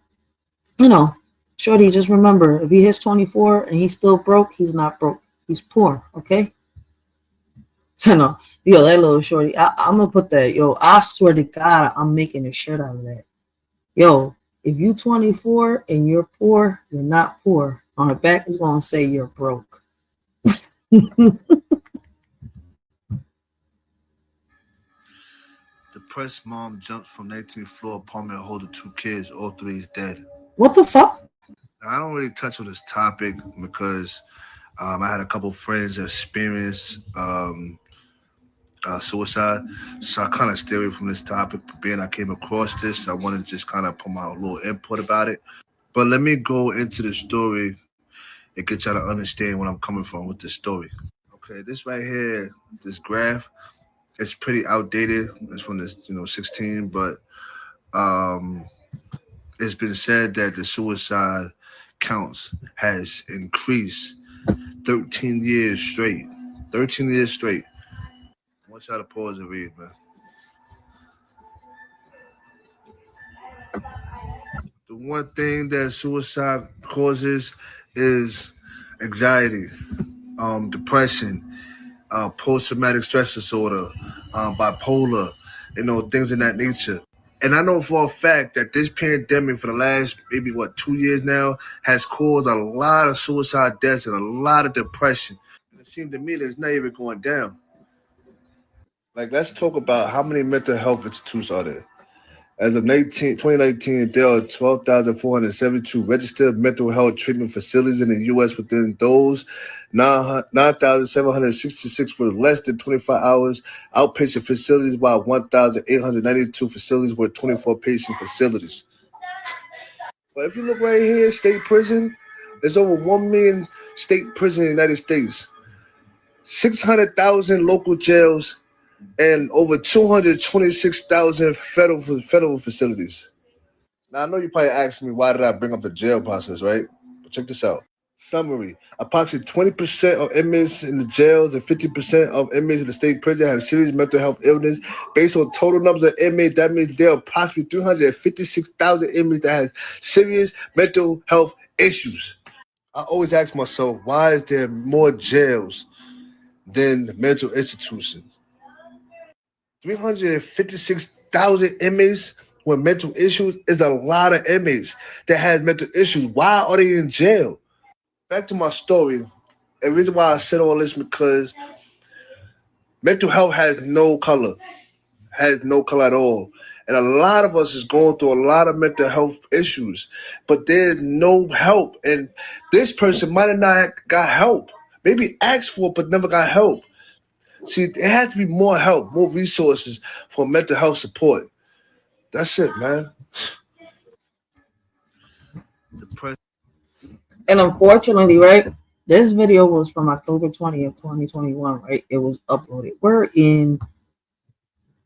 Shorty, just remember, if he hits 24 and he's still broke, he's not broke. He's poor, okay? So no, yo, that little Shorty, I'm gonna put that, yo, I swear to God, I'm making a shirt out of that. Yo, if you 24 and you're poor, you're not poor. On the back, it's gonna say you're broke. Depressed mom jumps from 19th floor apartment holding 2 kids. All 3 is dead. What the fuck? I don't really touch on this topic because I had a couple friends that experienced suicide, so I kind of stay away from this topic. But being I came across this, I want to just kind of put my little input about it. But let me go into the story and get y'all to understand where I'm coming from with this story. Okay, this right here, this graph, it's pretty outdated. It's from this, 16, but it's been said that the suicide counts has increased 13 years straight. 13 years straight. I want y'all to pause and read, man. The one thing that suicide causes is anxiety, depression, post-traumatic stress disorder, bipolar, things of that nature. And I know for a fact that this pandemic for the last maybe 2 years now has caused a lot of suicide deaths and a lot of depression. And it seems to me that it's not even going down. Like, let's talk about how many mental health institutes are there. As of 2019, there are 12,472 registered mental health treatment facilities in the U.S. Within those, 9,766 were less than 25 hours outpatient facilities, while 1,892 facilities were 24 patient facilities. But if you look right here, state prison, there's over 1 million state prisons in the United States, 600,000 local jails, and over 226,000 federal facilities. Now, I know you probably asked me, why did I bring up the jail process, right? But check this out. Summary. Approximately 20% of inmates in the jails and 50% of inmates in the state prison have serious mental health illness. Based on total numbers of inmates, that means there are approximately 356,000 inmates that have serious mental health issues. I always ask myself, why is there more jails than mental institutions? 356,000 inmates with mental issues is a lot of inmates that has mental issues. Why are they in jail? Back to my story. The reason why I said all this because mental health has no color at all. And a lot of us is going through a lot of mental health issues, but there's no help. And this person might have not got help. Maybe asked for it, but never got help. See, it has to be more help, more resources for mental health support. That's it, man. And unfortunately, right, this video was from October 20th, 2021, right? It was uploaded. We're in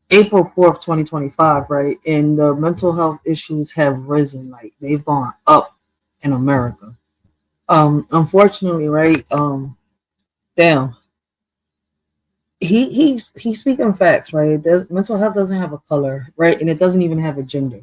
April 4th, 2025, right? And the mental health issues have risen, like they've gone up in America. Unfortunately, right, damn. He's speaking facts, right? Mental health doesn't have a color, right? And it doesn't even have a gender,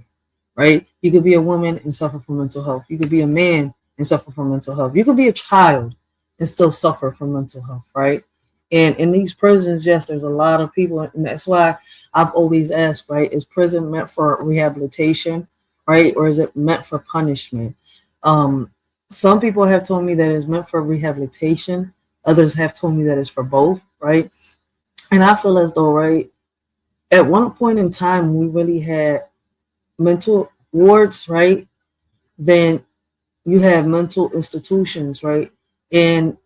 right? You could be a woman and suffer from mental health. You could be a man and suffer from mental health. You could be a child and still suffer from mental health, right? And in these prisons, yes, there's a lot of people, and that's why I've always asked, right? Is prison meant for rehabilitation, right? Or is it meant for punishment? Some people have told me that it's meant for rehabilitation. Others have told me that it's for both, right? And I feel as though, right, at one point in time, we really had mental wards, right? Then you have mental institutions, right? And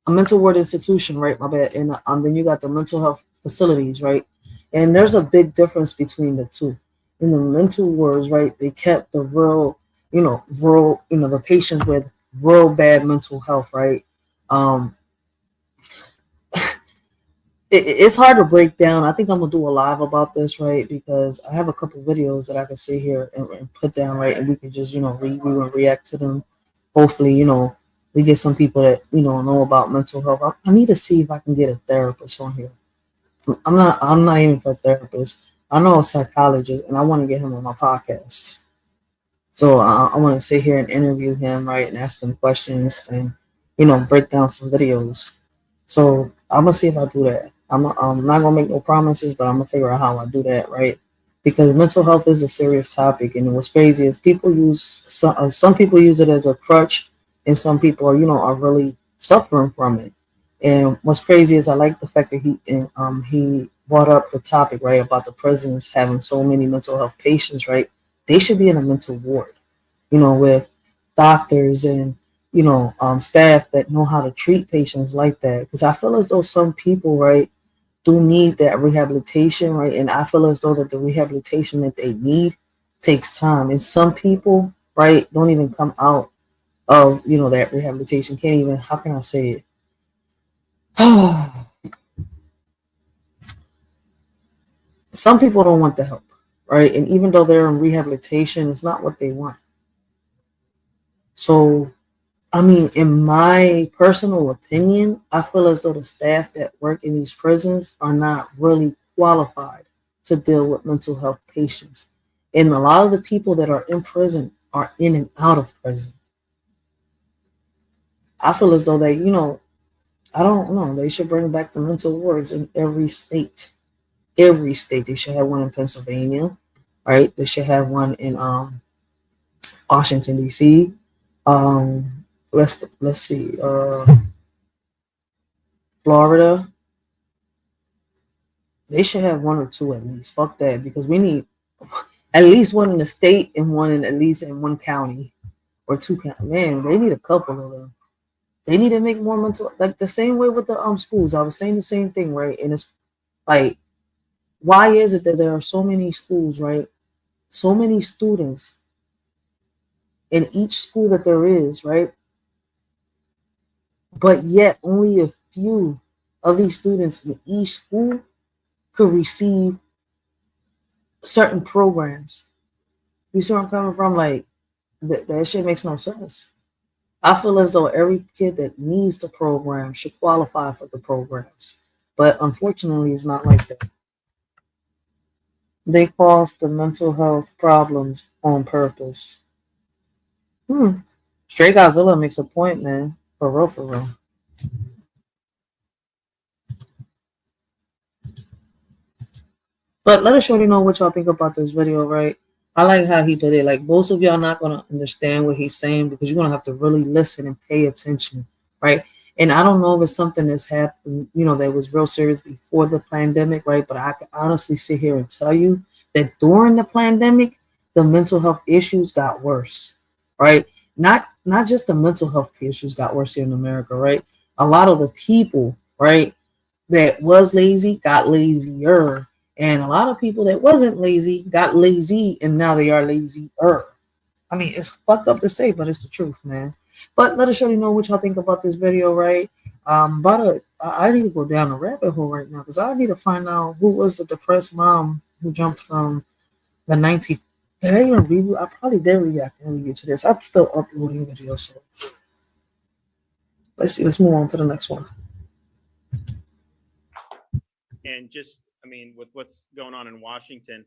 a mental ward institution, right? My bad. And then you got the mental health facilities, right? And there's a big difference between the two. In the mental wards, right, they kept the the patients with real bad mental health, right? It's hard to break down. I think I'm gonna do a live about this, right? Because I have a couple videos that I can sit here and put down, right? And we can just, react to them. Hopefully, we get some people that know about mental health. I need to see if I can get a therapist on here. I'm not aiming for a therapist. I know a psychologist, and I want to get him on my podcast. So I want to sit here and interview him, right, and ask him questions, and break down some videos. So I'm gonna see if I do that. I'm not gonna make no promises, but I'm gonna figure out how I do that, right? Because mental health is a serious topic, and what's crazy is people use some people use it as a crutch, and some people are really suffering from it. And what's crazy is I like the fact that he brought up the topic, right, about the prisons having so many mental health patients, right? They should be in a mental ward, with doctors and staff that know how to treat patients like that. Because I feel as though some people, right, do need that rehabilitation, right? And I feel as though that the rehabilitation that they need takes time. And some people, right, don't even come out of that rehabilitation. Can't even, how can I say it? Some people don't want the help, right? And even though they're in rehabilitation, it's not what they want. So, I mean, in my personal opinion, I feel as though the staff that work in these prisons are not really qualified to deal with mental health patients. And a lot of the people that are in prison are in and out of prison. I feel as though they, I don't know, they should bring back the mental wards in every state. Every state. They should have one in Pennsylvania, right? They should have one in Washington, D.C. Let's see, Florida. They should have one or two at least. Fuck that, because we need at least one in the state and one in at least in one county or two counties. Man, they need a couple of them. They need to make more mental, like the same way with the schools. I was saying the same thing, right? And it's like, why is it that there are so many schools, right? So many students in each school that there is, right? But yet only a few of these students in each school could receive certain programs. You see where I'm coming from? Like, that shit makes no sense. I feel as though every kid that needs the program should qualify for the programs. But unfortunately, it's not like that. They cause the mental health problems on purpose. Straight Godzilla makes a point, man. For real, for real. But let us shorty know what y'all think about this video, right? I like how he put it. Like, most of y'all not going to understand what he's saying because you're going to have to really listen and pay attention, right? And I don't know if it's something that's happened, that was real serious before the pandemic, right? But I can honestly sit here and tell you that during the pandemic, the mental health issues got worse, right? Not just the mental health issues got worse here in America, right? A lot of the people, right, that was lazy got lazier. And a lot of people that wasn't lazy got lazy, and now they are lazier. I mean, it's fucked up to say, but it's the truth, man. But let us surely know what y'all think about this video, right? I need to go down a rabbit hole right now because I need to find out who was the depressed mom who jumped from the 19. Did I even review? I probably did react earlier to this. I'm still uploading videos, so let's see. Let's move on to the next one. And just, I mean, with what's going on in Washington,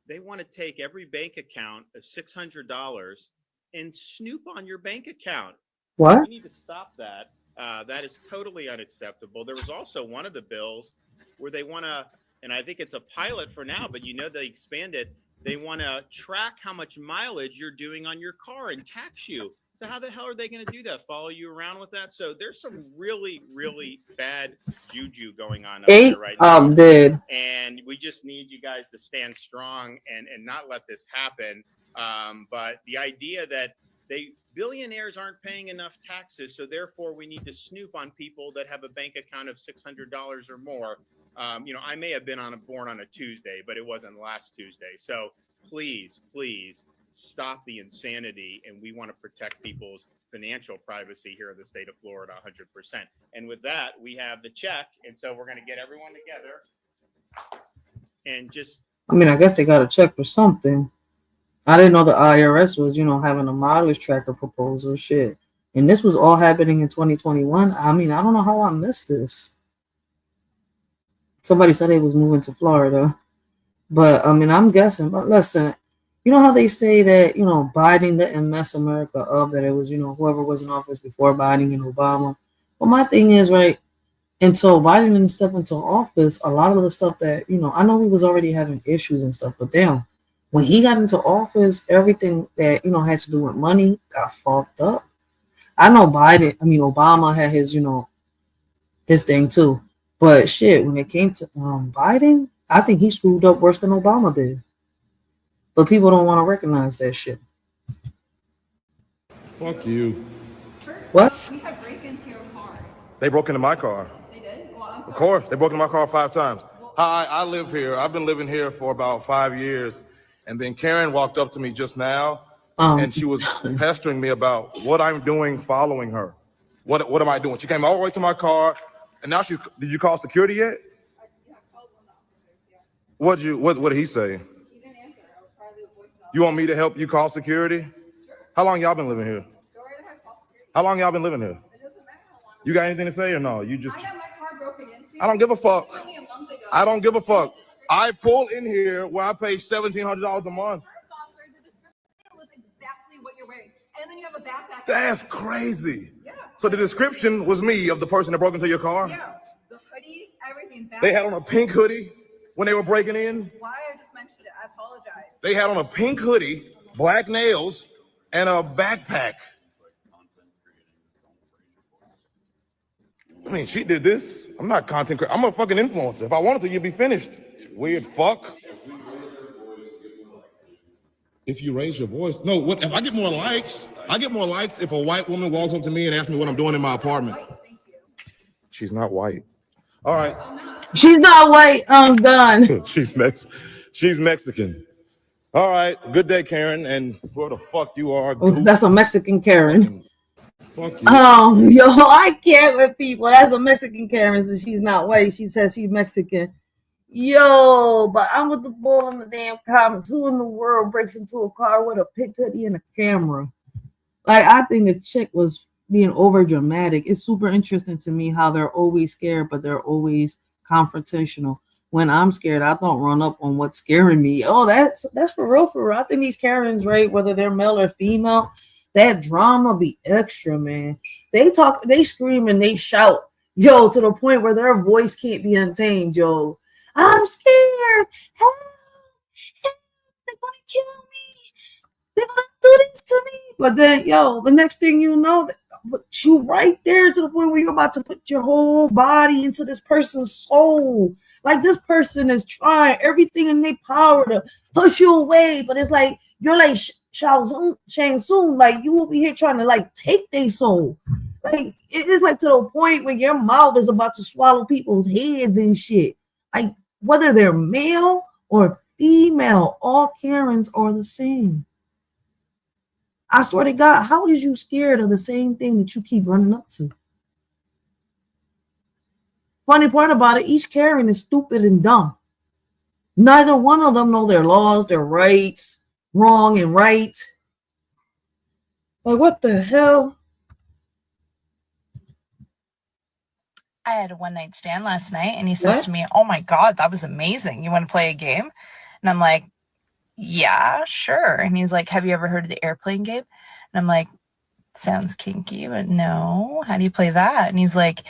they want to take every bank account of $600 and snoop on your bank account. What? We need to stop that. That is totally unacceptable. There was also one of the bills where they want to, and I think it's a pilot for now, but they expand it. They want to track how much mileage you're doing on your car and tax you. So how the hell are they going to do that? Follow you around with that? So there's some really, really bad juju going on up there right now. Dude. And we just need you guys to stand strong and not let this happen. But the idea that billionaires aren't paying enough taxes, so therefore we need to snoop on people that have a bank account of $600 or more. I may have been born on a Tuesday, but it wasn't last Tuesday. So please stop the insanity, and we want to protect people's financial privacy here in the state of Florida 100%. And with that, we have the check, and so we're going to get everyone together and just... I mean, I guess they got a check for something. I didn't know the IRS was, having a mileage tracker proposal, shit. And this was all happening in 2021. I mean, I don't know how I missed this. Somebody said they was moving to Florida. But, I mean, I'm guessing. But listen, you know how they say that, Biden didn't mess America up, that it was, whoever was in office before Biden and Obama. Well, my thing is, right, until Biden didn't step into office, a lot of the stuff that, I know he was already having issues and stuff, but damn, when he got into office, everything that, had to do with money got fucked up. I know Obama had his, his thing too. But shit, when it came to Biden, I think he screwed up worse than Obama did. But people don't want to recognize that shit. Fuck you. What? We have break-ins here of cars. They broke into my car. They did? Well, I'm sorry. Of course, they broke into my car 5 times. Hi, I live here. I've been living here for about 5 years. And then Karen walked up to me just now, and she was pestering me about what I'm doing following her. What am I doing? She came all the way to my car, and now did you call security yet? What did he say? He didn't answer. I was trying to leave a voicemail. You want me to help you call security? How long y'all been living here? Go right ahead, call security. How long y'all been living here? It doesn't matter how long. You got anything to say or no? You just. I got my car broken into. I don't give a fuck. Only a month ago. I don't give a fuck. I pull in here where I pay $1,700 a month. First off, sir, the description was exactly what you're wearing. And then you have a backpack. That's crazy. Yeah. So the description was me of the person that broke into your car? Yeah. The hoodie, everything. They had on a pink hoodie when they were breaking in? Why I just mentioned it. I apologize. They had on a pink hoodie, black nails, and a backpack. I mean, she did this. I'm not content creator. I'm a fucking influencer. If I wanted to, you'd be finished. Weird fuck. If you raise your voice. No, what if I get more likes? I get more likes if a white woman walks up to me and asks me what I'm doing in my apartment. She's not white. All right. She's not white. I'm done. She's Mexican. All right. Good day, Karen. And where the fuck you are? That's a Mexican Karen. Fuck you. Yo, I can't with people. That's a Mexican Karen, so she's not white. She says she's Mexican. Yo, but I'm with the bull in the damn comments. Who in the world breaks into a car with a pink hoodie and a camera? Like, I think the chick was being over dramatic. It's super interesting to me how they're always scared, but they're always confrontational. When I'm scared, I don't run up on what's scaring me. Oh, that's for real, for real. I think these Karens, right, whether they're male or female, that drama be extra, man. They talk, they scream and they shout, yo, to the point where their voice can't be untamed, yo. I'm scared. Help. They're gonna kill me. They're gonna do this to me. But then, yo, the next thing you know, you right there to the point where you're about to put your whole body into this person's soul. Like, this person is trying everything in their power to push you away, but it's like you're like Shang Tsung, like you over here trying to like take their soul. Like, it's like to the point where your mouth is about to swallow people's heads and shit. Like, whether they're male or female, all Karens are the same. I swear to God, how is you scared of the same thing that you keep running up to? Funny part about it, each Karen is stupid and dumb. Neither one of them know their laws, their rights, wrong and right. Like, what the hell? I had a one-night stand last night, and he says to me, oh my God, that was amazing. You want to play a game? And I'm like, yeah, sure. And he's like, have you ever heard of the airplane game? And I'm like, sounds kinky, but no. How do you play that? And he's like,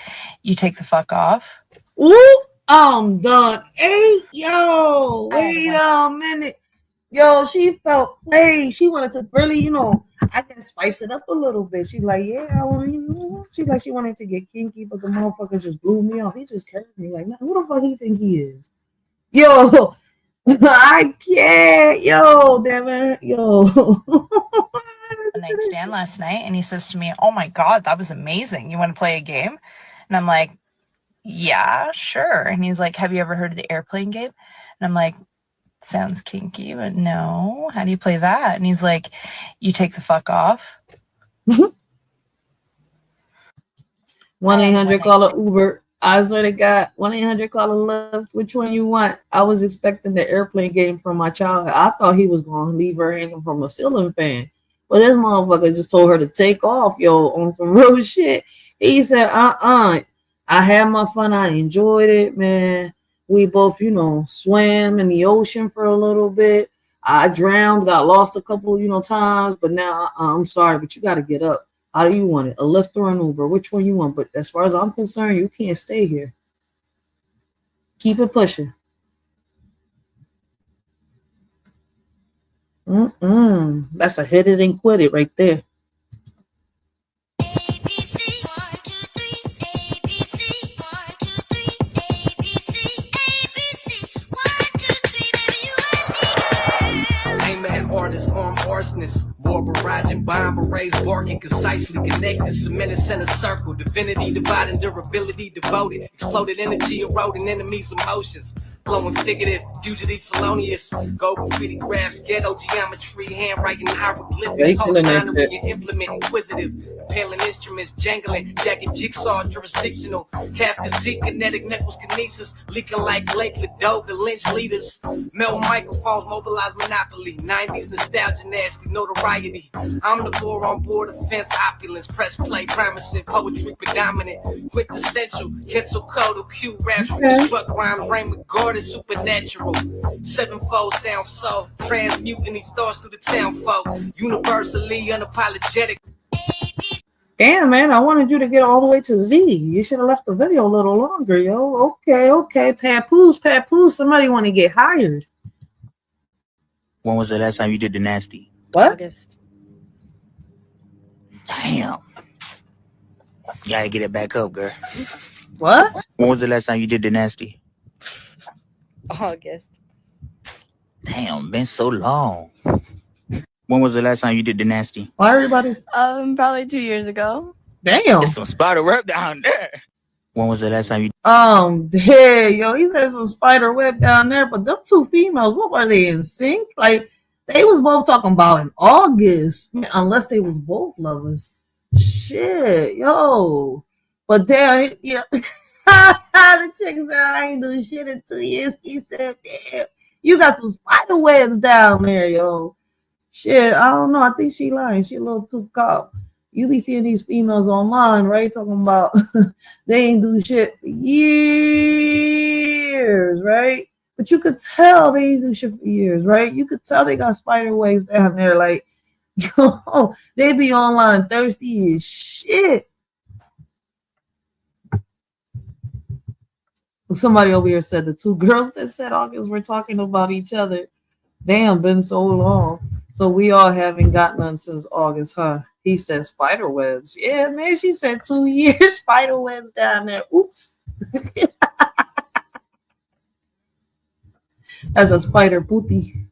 you take the fuck off. Ooh, I'm done. Hey, yo, wait a minute. Yo, she felt played. She wanted to really, you know, I can spice it up a little bit. She's like, yeah, I want, you know, she wanted to get kinky, but the motherfucker just blew me off. He just carried me like, who the fuck he think he is? Yo, I can't. Yo, damn it. Yo. A night stand last night, and he says to me, oh my God, that was amazing. You want to play a game? And I'm like, yeah, sure. And he's like, have you ever heard of the airplane game? And I'm like, sounds kinky, but no. How do you play that? And he's like, you take the fuck off. 1-800 call a Uber. I swear to God, 1-800 call a Lyft. Which one you want? I was expecting the airplane game from my child. I thought he was going to leave her hanging from a ceiling fan. But this motherfucker just told her to take off, yo, on some real shit. He said, I had my fun. I enjoyed it, man. We both, you know, swam in the ocean for a little bit. I drowned, got lost a couple, you know, times. But now, I'm sorry, but you got to get up. How do you want it? A Lyft or an Uber? Which one you want? But as far as I'm concerned, you can't stay here. Keep it pushing. That's a hit it and quit it right there. War barrage and bomb arrays barking concisely connected, cemented center circle, divinity dividing, durability devoted, exploded energy eroding enemies' emotions. Flowing figurative, fugitive, felonious, gold graffiti graphs, ghetto geometry, handwriting hieroglyphics, holy binary and implement inquisitive, impaling instruments, jangling, jacking jigsaw, jurisdictional, Kafka, Z, kinetic knuckles, kinesis, leaking like Lake Ladoga, lynch leaders, melt microphones, mobilize monopoly, 90s nostalgia, nasty notoriety, omnivore on board the fence, opulence, press play, promising, poetry predominant, quintessential, cancel code, Q raps, reconstruct rhymes, Raymond Gordon, supernatural, sevenfold sound soul, transmuting these thoughts through the town folk, universally unapologetic. Damn, man, I wanted you to get all the way to Z. You should have left the video a little longer, yo. Okay. Papoose, somebody want to get hired. When was the last time you did the nasty? What? August. Damn. You gotta get it back up, girl. What? When was the last time you did the nasty? August. Damn, been so long. When was the last time you did the nasty? Why, everybody? Probably 2 years ago. Damn. There's some spider web down there. When was the last time you? Yeah, yo, he said some spider web down there, but them two females, what were they in sync? Like, they was both talking about in August, unless they was both lovers. Shit, yo. But damn, yeah. The chick said, I ain't do shit in 2 years. He said, damn, you got some spider webs down there, yo. Shit, I don't know. I think she lying. She a little too cop. You be seeing these females online, right? Talking about they ain't do shit for years, right? But you could tell they ain't do shit for years, right? You could tell they got spider webs down there. Like, yo, they be online thirsty as shit. Somebody over here said the two girls that said August were talking about each other. Damn, been so long. So we all haven't got none since August, huh? He said spider webs. Yeah, man, she said 2 years, spider webs down there. Oops. That's a spider booty.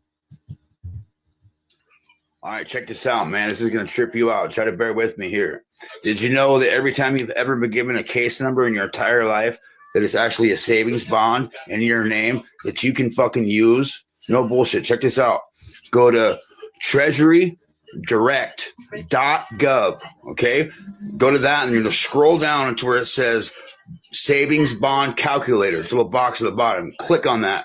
All right, check this out, man. This is going to trip you out. Try to bear with me here. Did you know that every time you've ever been given a case number in your entire life, that it's actually a savings bond in your name that you can fucking use? No bullshit. Check this out. Go to treasurydirect.gov. Okay. Go to that and you're going to scroll down to where it says savings bond calculator. It's a little box at the bottom. Click on that.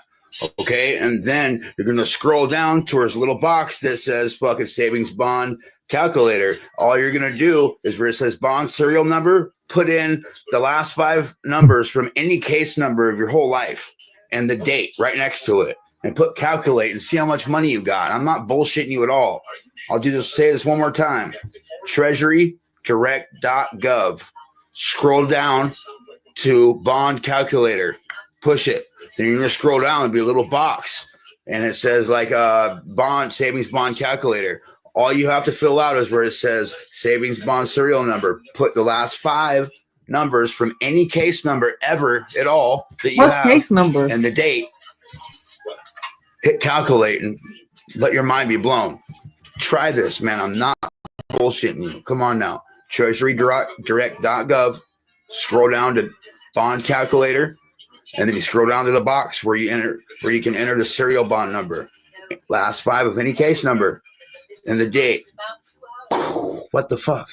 Okay. And then you're going to scroll down towards a little box that says fucking savings bond calculator. All you're going to do is where it says bond serial number, put in the last 5 numbers from any case number of your whole life and the date right next to it. And put calculate and see how much money you got. I'm not bullshitting you at all. I'll say this one more time. treasurydirect.gov. Scroll down to bond calculator. Push it. Then you're going to scroll down and be a little box. And it says like bond savings bond calculator. All you have to fill out is where it says savings bond serial number. Put the last 5 numbers from any case number ever at all that you have. What case number? And the date. Hit calculate and let your mind be blown. Try this, man. I'm not bullshitting you. Come on now. treasurydirect.gov. Scroll down to bond calculator, and then you scroll down to the box where you can enter the serial bond number, last 5 of any case number, and the date. What the fuck?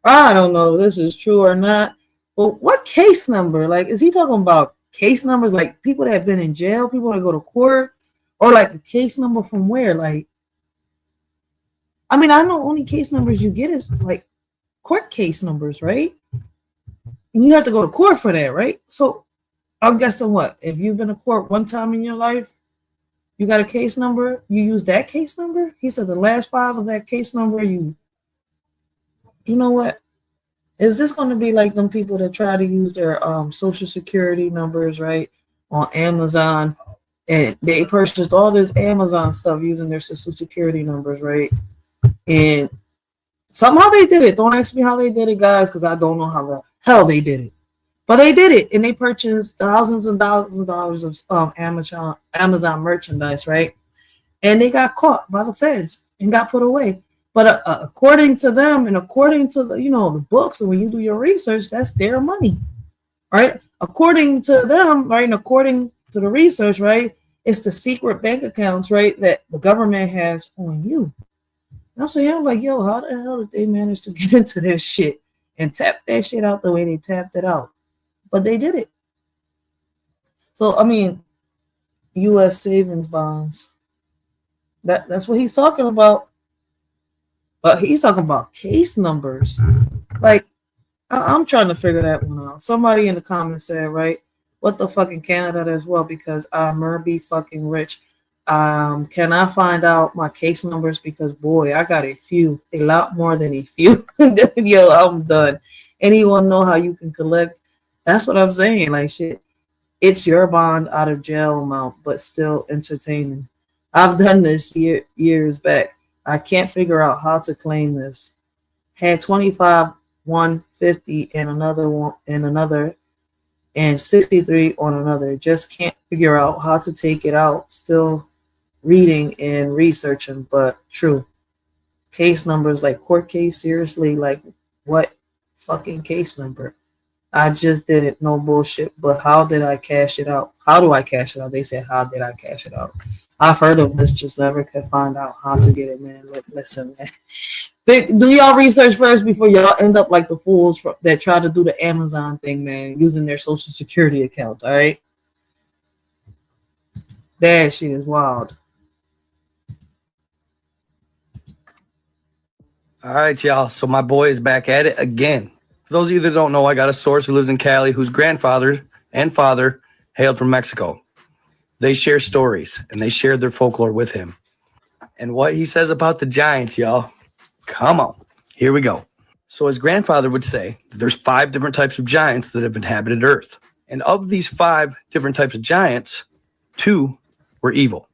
I don't know if this is true or not. But what case number? Like, is he talking about case numbers, like people that have been in jail, people that go to court, or like a case number from where? Like, I mean, I know only case numbers you get is like court case numbers, right? And you have to go to court for that, right? So I'm guessing what? If you've been to court one time in your life, you got a case number, you use that case number? He said the last 5 of that case number, you know what? Is this going to be like them people that try to use their social security numbers, right, on Amazon, and they purchased all this Amazon stuff using their social security numbers, right? And somehow they did it. Don't ask me how they did it, guys, because I don't know how the hell they did it. But they did it, and they purchased thousands and thousands of dollars of Amazon merchandise, right? And they got caught by the feds. and got put away. But according to them and according to the, the books, and when you do your research, that's their money, right? According to them, right, and according to the research, right, it's the secret bank accounts, right, that the government has on you. And I'm saying, I'm like, yo, how the hell did they manage to get into this shit and tap that shit out the way they tapped it out? But they did it. So, I mean, U.S. savings bonds, that's what he's talking about. But he's talking about case numbers. Like, I'm trying to figure that one out. Somebody in the comments said, right, what the fuck in Canada as well, because I'm be fucking rich. Can I find out my case numbers? Because, boy, I got a lot more than a few. Yo, I'm done. Anyone know how you can collect? That's what I'm saying. Like, shit, it's your bond out of jail amount, but still entertaining. I've done this years back. I can't figure out how to claim this. Had 25, 150, and another one, and another, and 63 on another. Just can't figure out how to take it out. Still reading and researching, but true. Case numbers, like court case, seriously, like what fucking case number? I just did it, no bullshit. But how did I cash it out? How do I cash it out? They said, how did I cash it out? I've heard of this, just never could find out how to get it, man. Listen, man. Do y'all research first before y'all end up like the fools that try to do the Amazon thing, man, using their social security accounts, all right? That shit is wild. All right, y'all. So my boy is back at it again. For those of you that don't know, I got a source who lives in Cali whose grandfather and father hailed from Mexico. They share stories, and they shared their folklore with him. And what he says about the giants, y'all, come on. Here we go. So his grandfather would say that there's 5 different types of giants that have inhabited Earth. And of these 5 different types of giants, 2 were evil.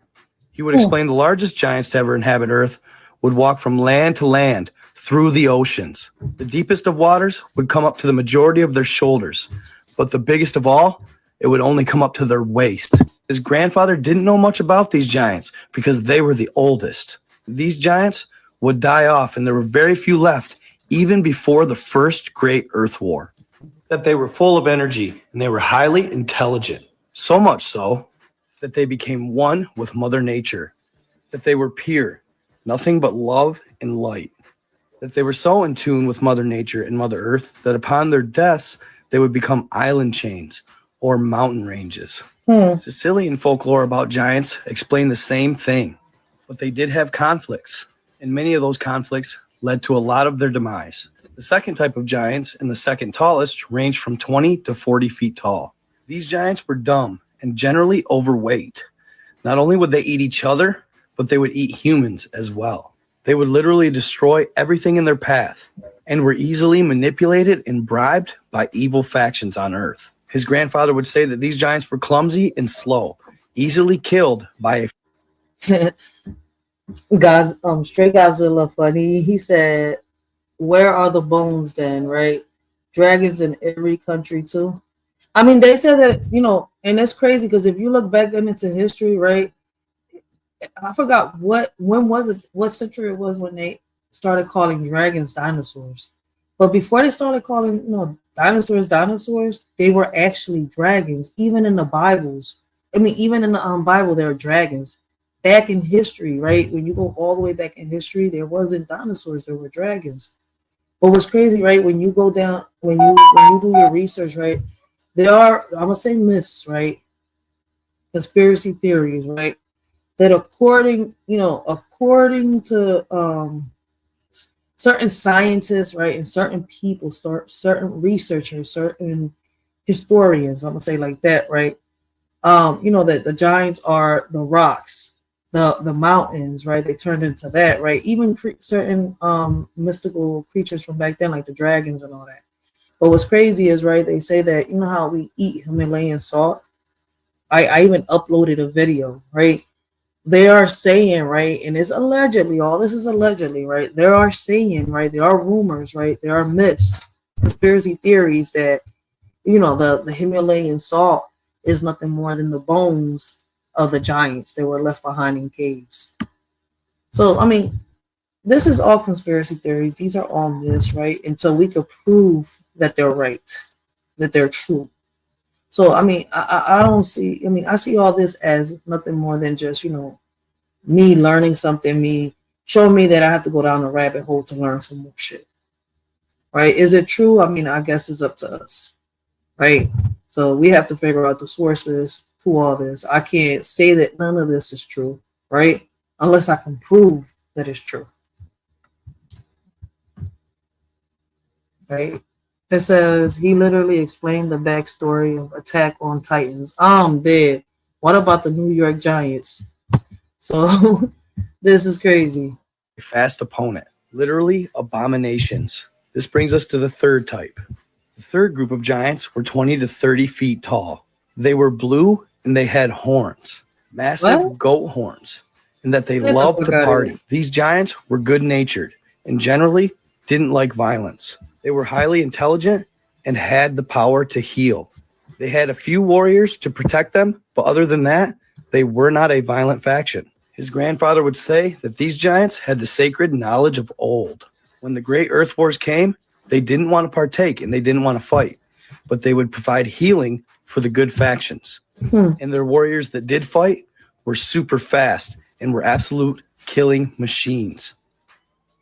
He would explain the largest giants to ever inhabit Earth would walk from land to land through the oceans. The deepest of waters would come up to the majority of their shoulders. But the biggest of all, it would only come up to their waist. His grandfather didn't know much about these giants because they were the oldest. These giants would die off, and there were very few left, even before the first Great Earth War. That they were full of energy, and they were highly intelligent. So much so that they became one with Mother Nature. That they were pure, nothing but love and light. That they were so in tune with Mother Nature and Mother Earth that upon their deaths, they would become island chains or mountain ranges. Sicilian folklore about giants explain the same thing, but they did have conflicts, and many of those conflicts led to a lot of their demise. The second type of giants, and the second tallest, ranged from 20 to 40 feet tall. These giants were dumb and generally overweight. Not only would they eat each other, but they would eat humans as well. They would literally destroy everything in their path and were easily manipulated and bribed by evil factions on Earth. His grandfather would say that these giants were clumsy and slow, easily killed by Straight Godzilla funny. He said, where are the bones then, right? Dragons in every country too. I mean, they said that, and it's crazy because if you look back into history, right? I forgot what century it was when they started calling dragons dinosaurs. But before they started calling, dinosaurs, they were actually dragons. Even in the Bibles, even in the Bible, there are dragons. Back in history, right? When you go all the way back in history, there wasn't dinosaurs, there were dragons. But what's crazy, right? When you go down, when you do your research, right? There are, I'm gonna say myths, right? Conspiracy theories, right? That according to certain scientists, right, and certain people, certain researchers, certain historians, I'm gonna say like that, right? That the giants are the rocks, the mountains, right? They turned into that, right? Even certain mystical creatures from back then, like the dragons and all that. But what's crazy is, right, they say that, how we eat Himalayan salt? I even uploaded a video, right? They are saying, right, and it's allegedly, all this is allegedly, right? They are saying, right, there are rumors, right? There are myths, conspiracy theories that, the Himalayan salt is nothing more than the bones of the giants that were left behind in caves. So, this is all conspiracy theories. These are all myths, right? Until we could prove that they're right, that they're true. So, I mean, I don't see, I mean, I see all this as nothing more than just, you know, me learning something, me showing me that I have to go down a rabbit hole to learn some more shit. Right? Is it true? I mean, I guess it's up to us. Right? So we have to figure out the sources to all this. I can't say that none of this is true, right? Unless I can prove that it's true. Right? It says he literally explained the backstory of Attack on Titans. I'm dead. What about the New York Giants? So this is crazy. Fast opponent, literally abominations. This brings us to the third type. The third group of giants were 20 to 30 feet tall. They were blue and they had horns, massive goat horns, and that they loved to party. These giants were good-natured and generally didn't like violence. They were highly intelligent and had the power to heal. They had a few warriors to protect them, but other than that, they were not a violent faction. His grandfather would say that these giants had the sacred knowledge of old. When the great earth wars came, they didn't want to partake and they didn't want to fight, but they would provide healing for the good factions. And their warriors that did fight were super fast and were absolute killing machines.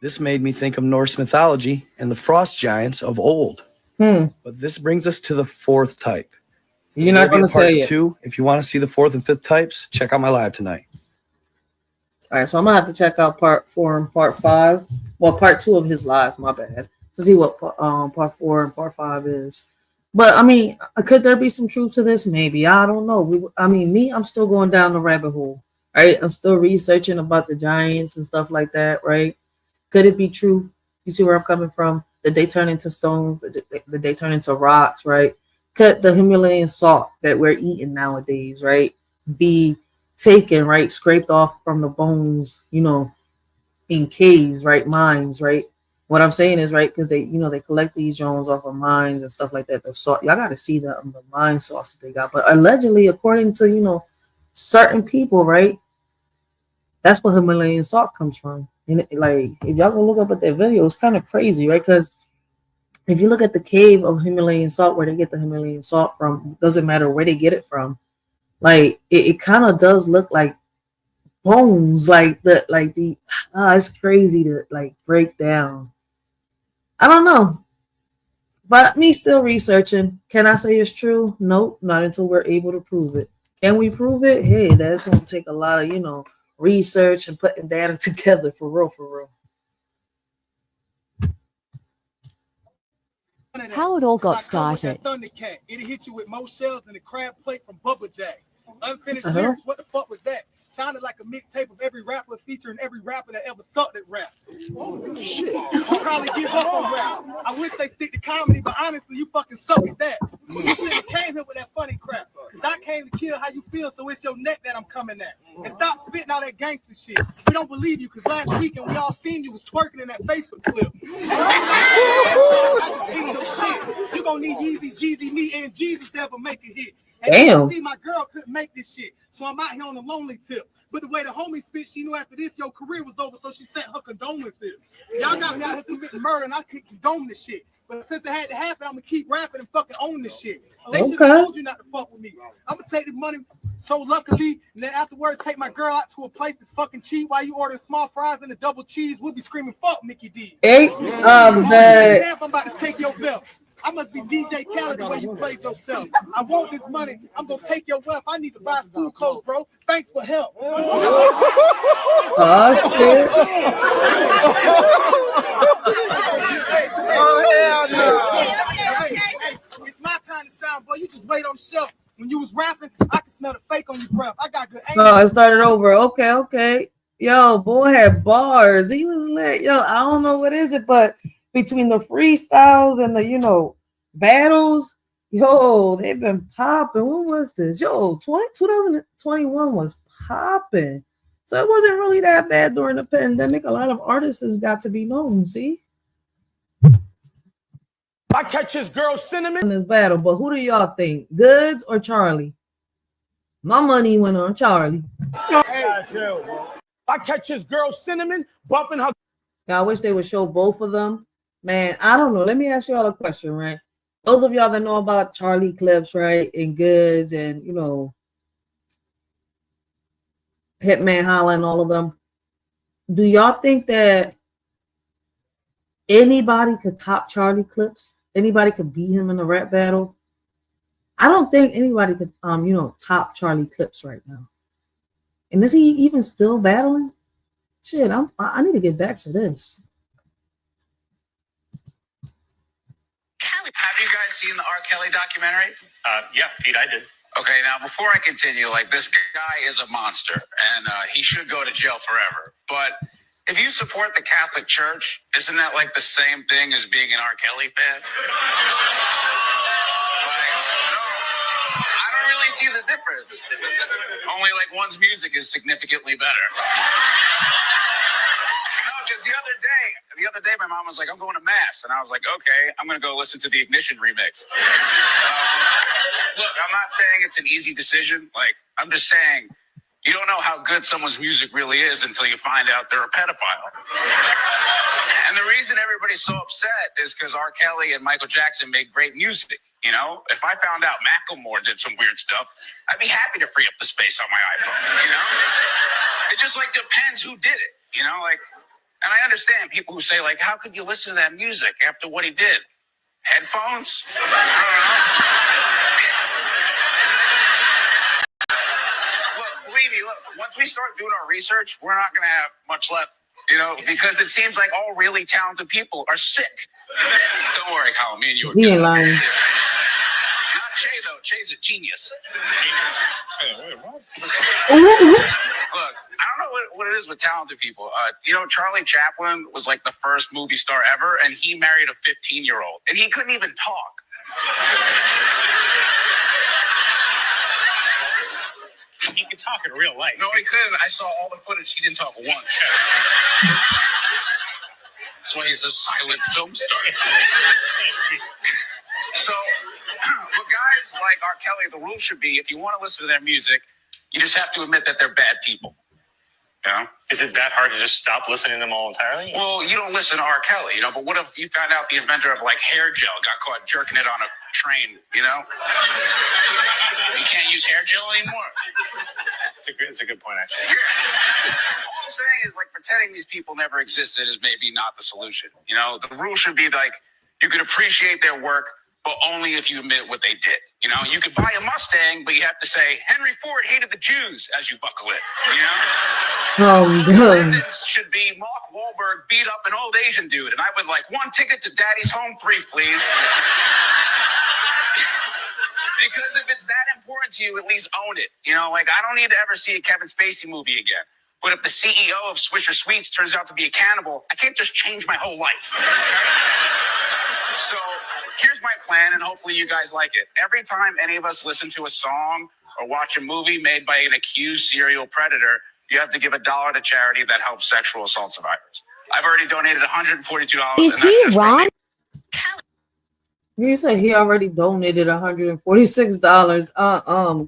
This made me think of Norse mythology and the frost giants of old. But this brings us to the fourth type. You're not going to say it. Two. If you want to see the fourth and fifth types, check out my live tonight. All right, so I'm going to have to check out part 4 and part 5. Well, part 2 of his live, my bad, to see what part 4 and part 5 is. But, I mean, could there be some truth to this? Maybe. I don't know. I'm still going down the rabbit hole, right? I'm still researching about the giants and stuff like that, right? Could it be true? You see where I'm coming from? That they turn into stones, that they turn into rocks, right? Could the Himalayan salt that we're eating nowadays, right, be taken, right, scraped off from the bones, you know, in caves, right, mines, right? What I'm saying is, right, because they, you know, they collect these Jones off of mines and stuff like that. The salt, y'all got to see the mine sauce that they got. But allegedly, according to, you know, certain people, right, that's where Himalayan salt comes from. And like, if y'all go look up at that video, it's kind of crazy, right? Because if you look at the cave of Himalayan salt, where they get the Himalayan salt from, doesn't matter where they get it from. Like, it kind of does look like bones, it's crazy to like break down. I don't know, but me still researching. Can I say it's true? Nope, not until we're able to prove it. Can we prove it? Hey, that's gonna take a lot of, you know, research and putting data together for real. How it all got started. Thundercat, it'll hit you with more shells than a crab plate from Bubba Jacks. Unfinished lyrics, what the fuck was that? Sounded like a mixtape of every rapper featuring every rapper that ever sucked at rap. Oh, shit. You should probably give up on rap. I wish they stick to comedy, but honestly, you fucking suck at that. You should have came here with that funny crap. Because I came to kill how you feel, so it's your neck that I'm coming at. And stop spitting all that gangster shit. We don't believe you, because last weekend we all seen you was twerking in that Facebook clip. I just hate your shit. You gonna need Yeezy, Jeezy, me, and Jesus to ever make a hit. And damn. See, my girl couldn't make this shit. So I'm out here on a lonely tip. But the way the homie spit, she knew after this, your career was over, so she sent her condolences. Y'all got me out here committing murder, and I couldn't condone this shit. But since it had to happen, I'm going to keep rapping and fucking own this shit. They should have told you not to fuck with me. I'm going to take the money, so luckily, and then afterwards, take my girl out to a place that's fucking cheap while you ordering small fries and a double cheese. We'll be screaming, fuck Mickey D. Hey, I'm about to take your belt. I must be DJ Khaled the way you played yourself. I want this money. I'm going to take your wealth. I need to buy school clothes, bro. Thanks for help. Oh, shit. Oh, hell no. Hey, it's my time to shine, boy. You just wait on the shelf. When you was rapping, I could smell the fake on your breath. I got good aim. Oh, it started over. Okay. Yo, boy had bars. He was lit. Yo, I don't know what is it, but between the freestyles and the, you know, battles, yo, they've been popping. When was this? Yo, 2021 was popping. So it wasn't really that bad during the pandemic. A lot of artists got to be known, see? I catch his girl Cinnamon in this battle, but who do y'all think? Goods or Charlie? My money went on Charlie. Hey, I catch his girl Cinnamon bumping her I wish they would show both of them. Man, I don't know. Let me ask y'all a question, right? Those of y'all that know about Charlie clips, right, and Goods and, you know, Hitman Holla and all of them, do y'all think that anybody could top Charlie clips? Anybody could beat him in a rap battle? I don't think anybody could, you know, top Charlie clips right now. And is he even still battling? Shit, I need to get back to this. Have you guys seen the R. Kelly documentary? Yeah, Pete, I did. Okay, now before I continue, like, this guy is a monster, and he should go to jail forever. But if you support the Catholic Church, isn't that like the same thing as being an R. Kelly fan? I don't really see the difference. Only like one's music is significantly better. No, because the other day, my mom was like, "I'm going to mass," and I was like, "Okay, I'm going to go listen to the Ignition remix." Look, I'm not saying it's an easy decision. Like, I'm just saying, you don't know how good someone's music really is until you find out they're a pedophile. And the reason everybody's so upset is because R. Kelly and Michael Jackson made great music. You know, if I found out Macklemore did some weird stuff, I'd be happy to free up the space on my iPhone. You know, it just like depends who did it. You know, like, and I understand people who say like, how could you listen to that music after what he did? Headphones? I don't know. Look, believe me, once we start doing our research, we're not going to have much left, you know, because it seems like all really talented people are sick. Don't worry, Colin, me and you are He ain't lying. Not Che, though. Che's a genius. Look, I don't know what it is with talented people. You know, Charlie Chaplin was like the first movie star ever, and he married a 15-year-old, and he couldn't even talk. He could talk in real life. No, he couldn't. I saw all the footage. He didn't talk once. That's why he's a silent film star. So, well, guys like R. Kelly, the rule should be, if you want to listen to their music, you just have to admit that they're bad people. You know? Is it that hard to just stop listening to them all entirely? Well, you don't listen to R. Kelly, you know, but what if you found out the inventor of, like, hair gel got caught jerking it on a train, you know? You can't use hair gel anymore. It's a good point, actually. Yeah. All I'm saying is, like, pretending these people never existed is maybe not the solution. You know, the rule should be, like, you could appreciate their work, but only if you admit what they did. You know, you could buy a Mustang, but you have to say, Henry Ford hated the Jews as you buckle it, you know? The sentence should be, Mark Wahlberg beat up an old Asian dude, and I would like 1 ticket to Daddy's Home 3, please. Because if it's that important to you, at least own it. You know, like, I don't need to ever see a Kevin Spacey movie again. But if the CEO of Swisher Sweets turns out to be a cannibal, I can't just change my whole life. So here's my plan, and hopefully you guys like it. Every time any of us listen to a song or watch a movie made by an accused serial predator, you have to give $1 to charity that helps sexual assault survivors. I've already donated $142. Is he wrong? He said he already donated $146.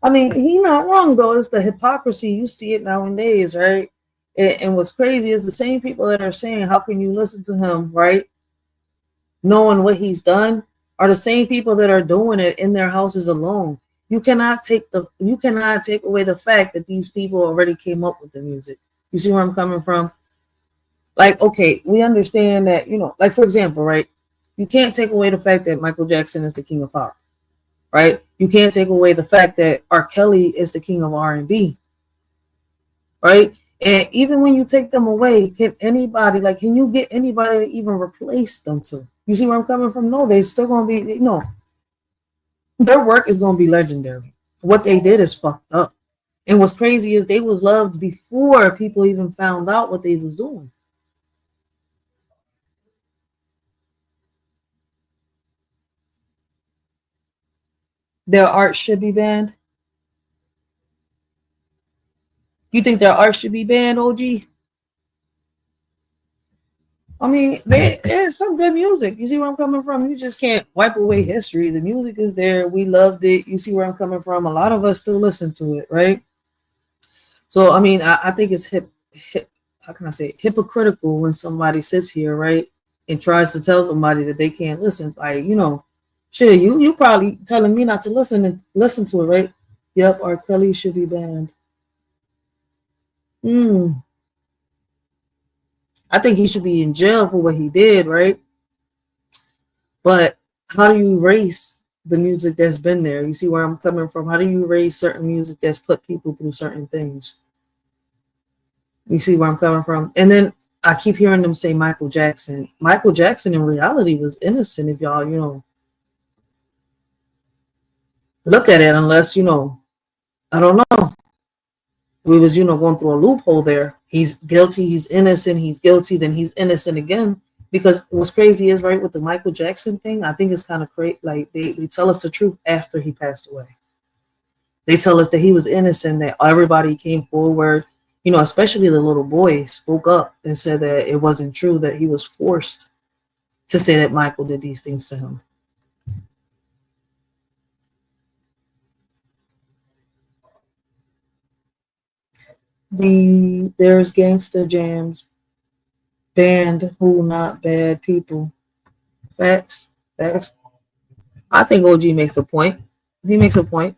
I mean, he not wrong though. It's the hypocrisy. You see it nowadays, right? And what's crazy is the same people that are saying, how can you listen to him, right? Knowing what he's done, are the same people that are doing it in their houses alone. You cannot take away the fact that these people already came up with the music. You see where I'm coming from? Like, okay, we understand that, you know, like, for example, right? You can't take away the fact that Michael Jackson is the king of pop, right? You can't take away the fact that R. Kelly is the king of R&B, right? And even when you take them away, can you get anybody to even replace them to? You see where I'm coming from? No, they're still going to be, you know, their work is going to be legendary. What they did is fucked up. And what's crazy is they was loved before people even found out what they was doing. Their art should be banned. You think their art should be banned, OG? I mean, there's some good music. You see where I'm coming from? You just can't wipe away history. The music is there. We loved it. You see where I'm coming from? A lot of us still listen to it, right? So, I mean, I think it's how can I say it, hypocritical when somebody sits here, right, and tries to tell somebody that they can't listen. Like, you know, shit, you probably telling me not to listen to it, right? Yep, R. Kelly should be banned. I think he should be in jail for what he did, right? But how do you erase the music that's been there? You see where I'm coming from? How do you erase certain music that's put people through certain things? You see where I'm coming from? And then I keep hearing them say Michael Jackson. Michael Jackson in reality was innocent, if y'all, you know, look at it, unless, you know, I don't know. We was, you know, going through a loophole there. He's guilty, he's innocent, he's guilty, then he's innocent again. Because what's crazy is, right, with the Michael Jackson thing, I think it's kind of crazy. Like, they tell us the truth after he passed away. They tell us that he was innocent, that everybody came forward, you know, especially the little boy spoke up and said that it wasn't true, that he was forced to say that Michael did these things to him. There's gangster jams, banned who not bad people. Facts. I think OG makes a point. He makes a point.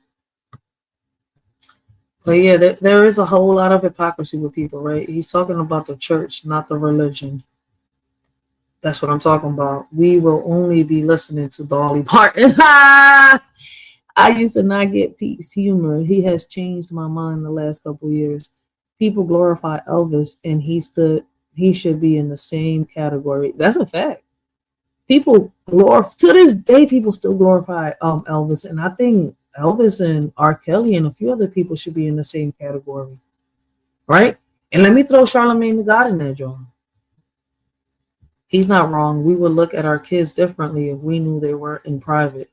But yeah, there is a whole lot of hypocrisy with people, right? He's talking about the church, not the religion. That's what I'm talking about. We will only be listening to Dolly Parton. I used to not get Pete's humor. He has changed my mind the last couple of years. People glorify Elvis, and he should be in the same category. That's a fact. People to this day, people still glorify Elvis, and I think Elvis and R. Kelly and a few other people should be in the same category, right? And let me throw Charlamagne the God in there, John. He's not wrong. We would look at our kids differently if we knew they were in private.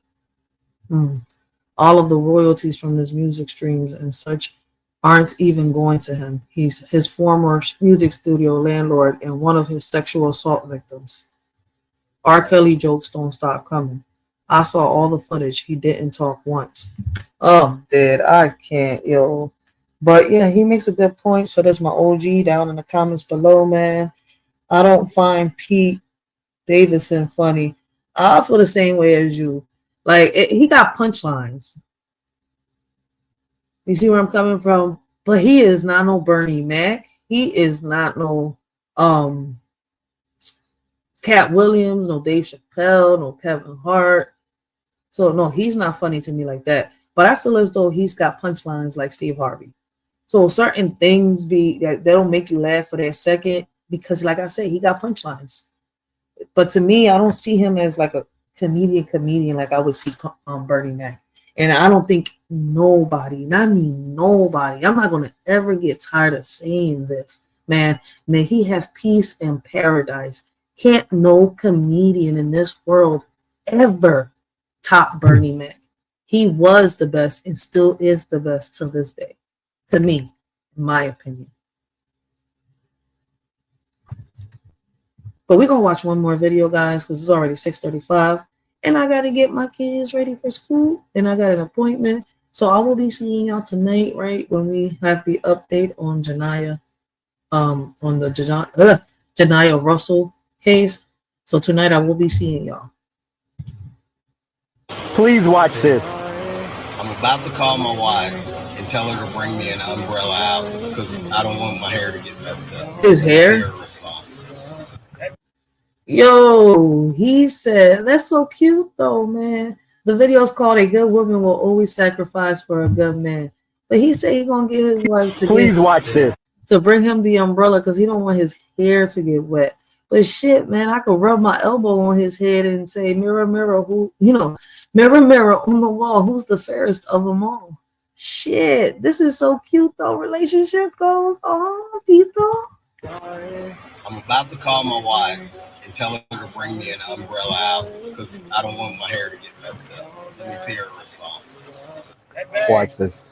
All of the royalties from his music streams and such aren't even going to him. He's his former music studio landlord and one of his sexual assault victims. R. Kelly jokes don't stop coming. I saw all the footage. He didn't talk once. Oh, dead. I can't, yo. But yeah, he makes a good point. So there's my OG down in the comments below, man. I don't find Pete Davidson funny. I feel the same way as you. Like, he got punchlines. You see where I'm coming from? But he is not no Bernie Mac. He is not no Cat Williams, no Dave Chappelle, no Kevin Hart. So no, he's not funny to me like that. But I feel as though he's got punchlines like Steve Harvey. So certain things that they don't make you laugh for that second because, like I said, he got punchlines. But to me, I don't see him as like a comedian like I would see Bernie Mac. And I don't think nobody, not me, nobody, I'm not going to ever get tired of saying this, man. May he have peace and paradise. Can't no comedian in this world ever top Bernie Mac. He was the best and still is the best to this day, to me, in my opinion. But we're going to watch one more video, guys, because it's already 6:35. And I got to get my kids ready for school. And I got an appointment. So I will be seeing y'all tonight, right, when we have the update on Janiyah, on the Janiyah Russell case. So tonight I will be seeing y'all. Please watch this. I'm about to call my wife and tell her to bring me an umbrella out because I don't want my hair to get messed up. His hair? Yo, he said, that's so cute though, man. The video's called A Good Woman Will Always Sacrifice for a Good Man. But he said he's going to get his wife to Please watch this. To bring him the umbrella because he don't want his hair to get wet. But shit, man, I could rub my elbow on his head and say, mirror, mirror, who, mirror, mirror on the wall, who's the fairest of them all? Shit, this is so cute though. Relationship goals. Oh, Tito. I'm about to call my wife and tell her to bring me an umbrella out because I don't want my hair to get messed up. Let me see her response. Watch this.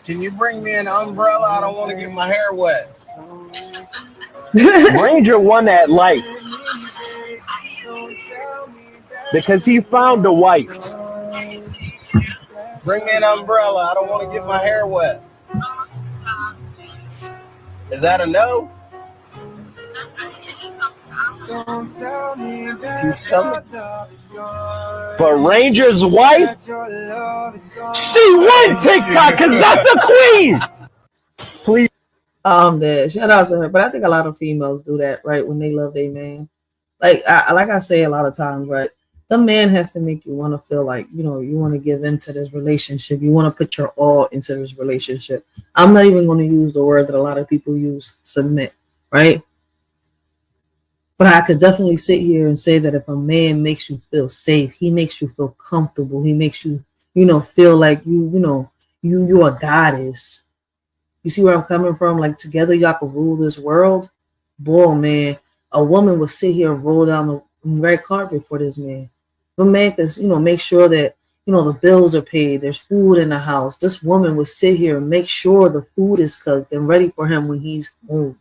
Can you bring me an umbrella? I don't want to get my hair wet. Ranger won that life because he found a wife. Bring me an umbrella. I don't want to get my hair wet. Is that a no? He's coming. For Ranger's wife? She won TikTok because that's a queen. Please. There. Shout out to her. But I think a lot of females do that, right? When they love their man. Like I say a lot of times, right? The man has to make you want to feel like, you know, you want to give into this relationship. You want to put your all into this relationship. I'm not even going to use the word that a lot of people use, submit, right? But I could definitely sit here and say that if a man makes you feel safe, he makes you feel comfortable. He makes you, you know, feel like you're a goddess. You see where I'm coming from? Like together y'all can rule this world. Boy, man, a woman will sit here and roll down the red carpet for this man. The man can, you know, make sure that, you know, the bills are paid. There's food in the house. This woman will sit here and make sure the food is cooked and ready for him when he's home.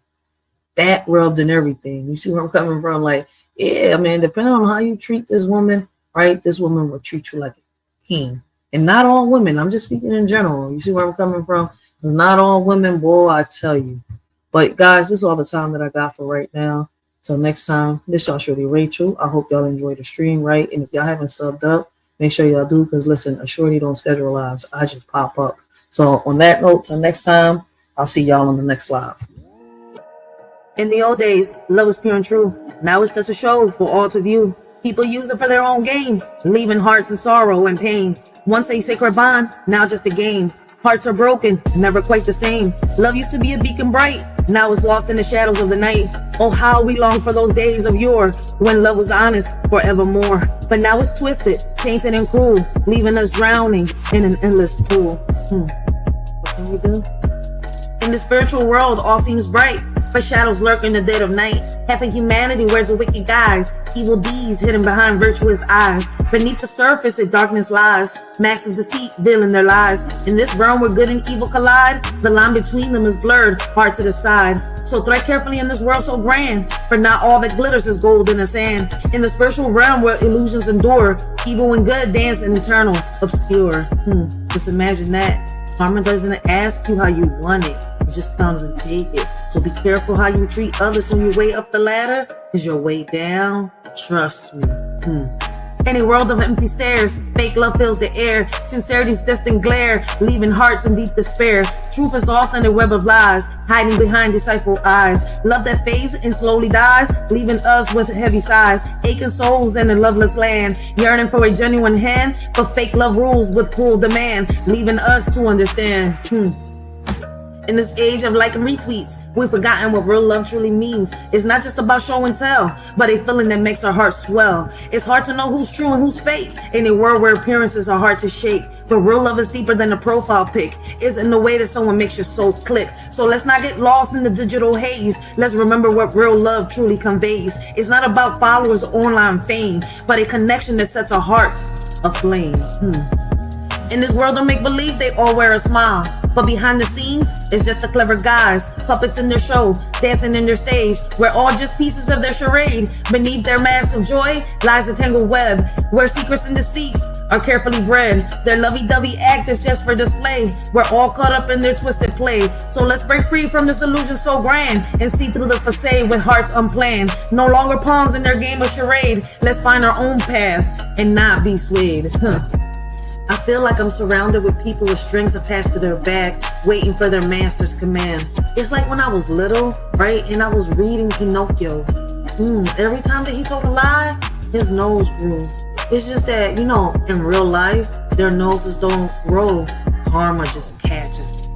Back rubbed and everything. You see where I'm coming from? Like, yeah, man, depending on how you treat this woman, right, this woman will treat you like a king. And not all women. I'm just speaking in general. You see where I'm coming from? Because not all women, boy, I tell you. But, guys, this is all the time that I got for right now. Till next time, this y'all Shorty Rachel. I hope y'all enjoyed the stream, right? And if y'all haven't subbed up, make sure y'all do. Because, listen, a Shorty don't schedule lives. I just pop up. So, on that note, till next time, I'll see y'all on the next live. In the old days, love was pure and true. Now it's just a show for all to view. People use it for their own gain, leaving hearts in sorrow and pain. Once a sacred bond, now just a game. Hearts are broken, never quite the same. Love used to be a beacon bright, now it's lost in the shadows of the night. Oh, how we long for those days of yore, when love was honest forevermore. But now it's twisted, tainted and cruel, leaving us drowning in an endless pool. What can we do? In the spiritual world, all seems bright, but shadows lurk in the dead of night. Half of humanity wears a wicked guise, evil deeds hidden behind virtuous eyes. Beneath the surface, a darkness lies, massive deceit veiling their lies. In this realm where good and evil collide, the line between them is blurred, hard to decide. So tread carefully in this world so grand, for not all that glitters is gold in the sand. In the spiritual realm where illusions endure, evil and good dance in eternal obscure. Just imagine that. Karma doesn't ask you how you want it, it just comes and take it. So be careful how you treat others on your way up the ladder, because your way down, trust me. In a world of empty stares, fake love fills the air. Sincerity's distant glare, leaving hearts in deep despair. Truth is lost in a web of lies, hiding behind deceitful eyes. Love that fades and slowly dies, leaving us with heavy sighs. Aching souls in a loveless land, yearning for a genuine hand, but fake love rules with cruel demand, leaving us to understand. In this age of like and retweets, we've forgotten what real love truly means. It's not just about show and tell, but a feeling that makes our hearts swell. It's hard to know who's true and who's fake in a world where appearances are hard to shake. But real love is deeper than a profile pic. It's in the way that someone makes your soul click. So let's not get lost in the digital haze. Let's remember what real love truly conveys. It's not about followers or online fame, but a connection that sets our hearts aflame. In this world of make-believe, they all wear a smile. But behind the scenes, it's just the clever guys, puppets in their show, dancing in their stage. We're all just pieces of their charade. Beneath their mask of joy lies the tangled web, where secrets and deceits are carefully bred. Their lovey-dovey act is just for display. We're all caught up in their twisted play. So let's break free from this illusion so grand, and see through the facade with hearts unplanned. No longer pawns in their game of charade. Let's find our own path and not be swayed. I feel like I'm surrounded with people with strings attached to their back, waiting for their master's command. It's like when I was little, right, and I was reading Pinocchio. Every time that he told a lie, his nose grew. It's just that, you know, in real life, their noses don't grow. Karma just catches.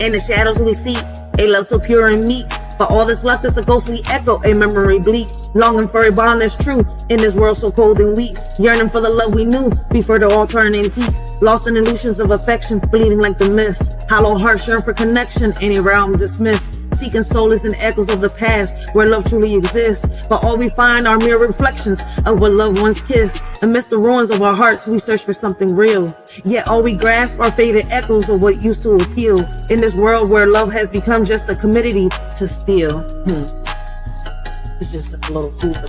In the shadows we see, a love so pure and meek, but all that's left is a ghostly echo, a memory bleak, longing for a bond that's true in this world so cold and weak, yearning for the love we knew before the all turned antique, lost in illusions of affection, fleeting like the mist, hollow hearts yearn for connection, any realm dismissed, seeking solace in echoes of the past where love truly exists, but all we find are mere reflections of what loved ones kissed. Amidst the ruins of our hearts, we search for something real, yet all we grasp are faded echoes of what used to appeal in this world where love has become just a commodity to steal. It's just a little food for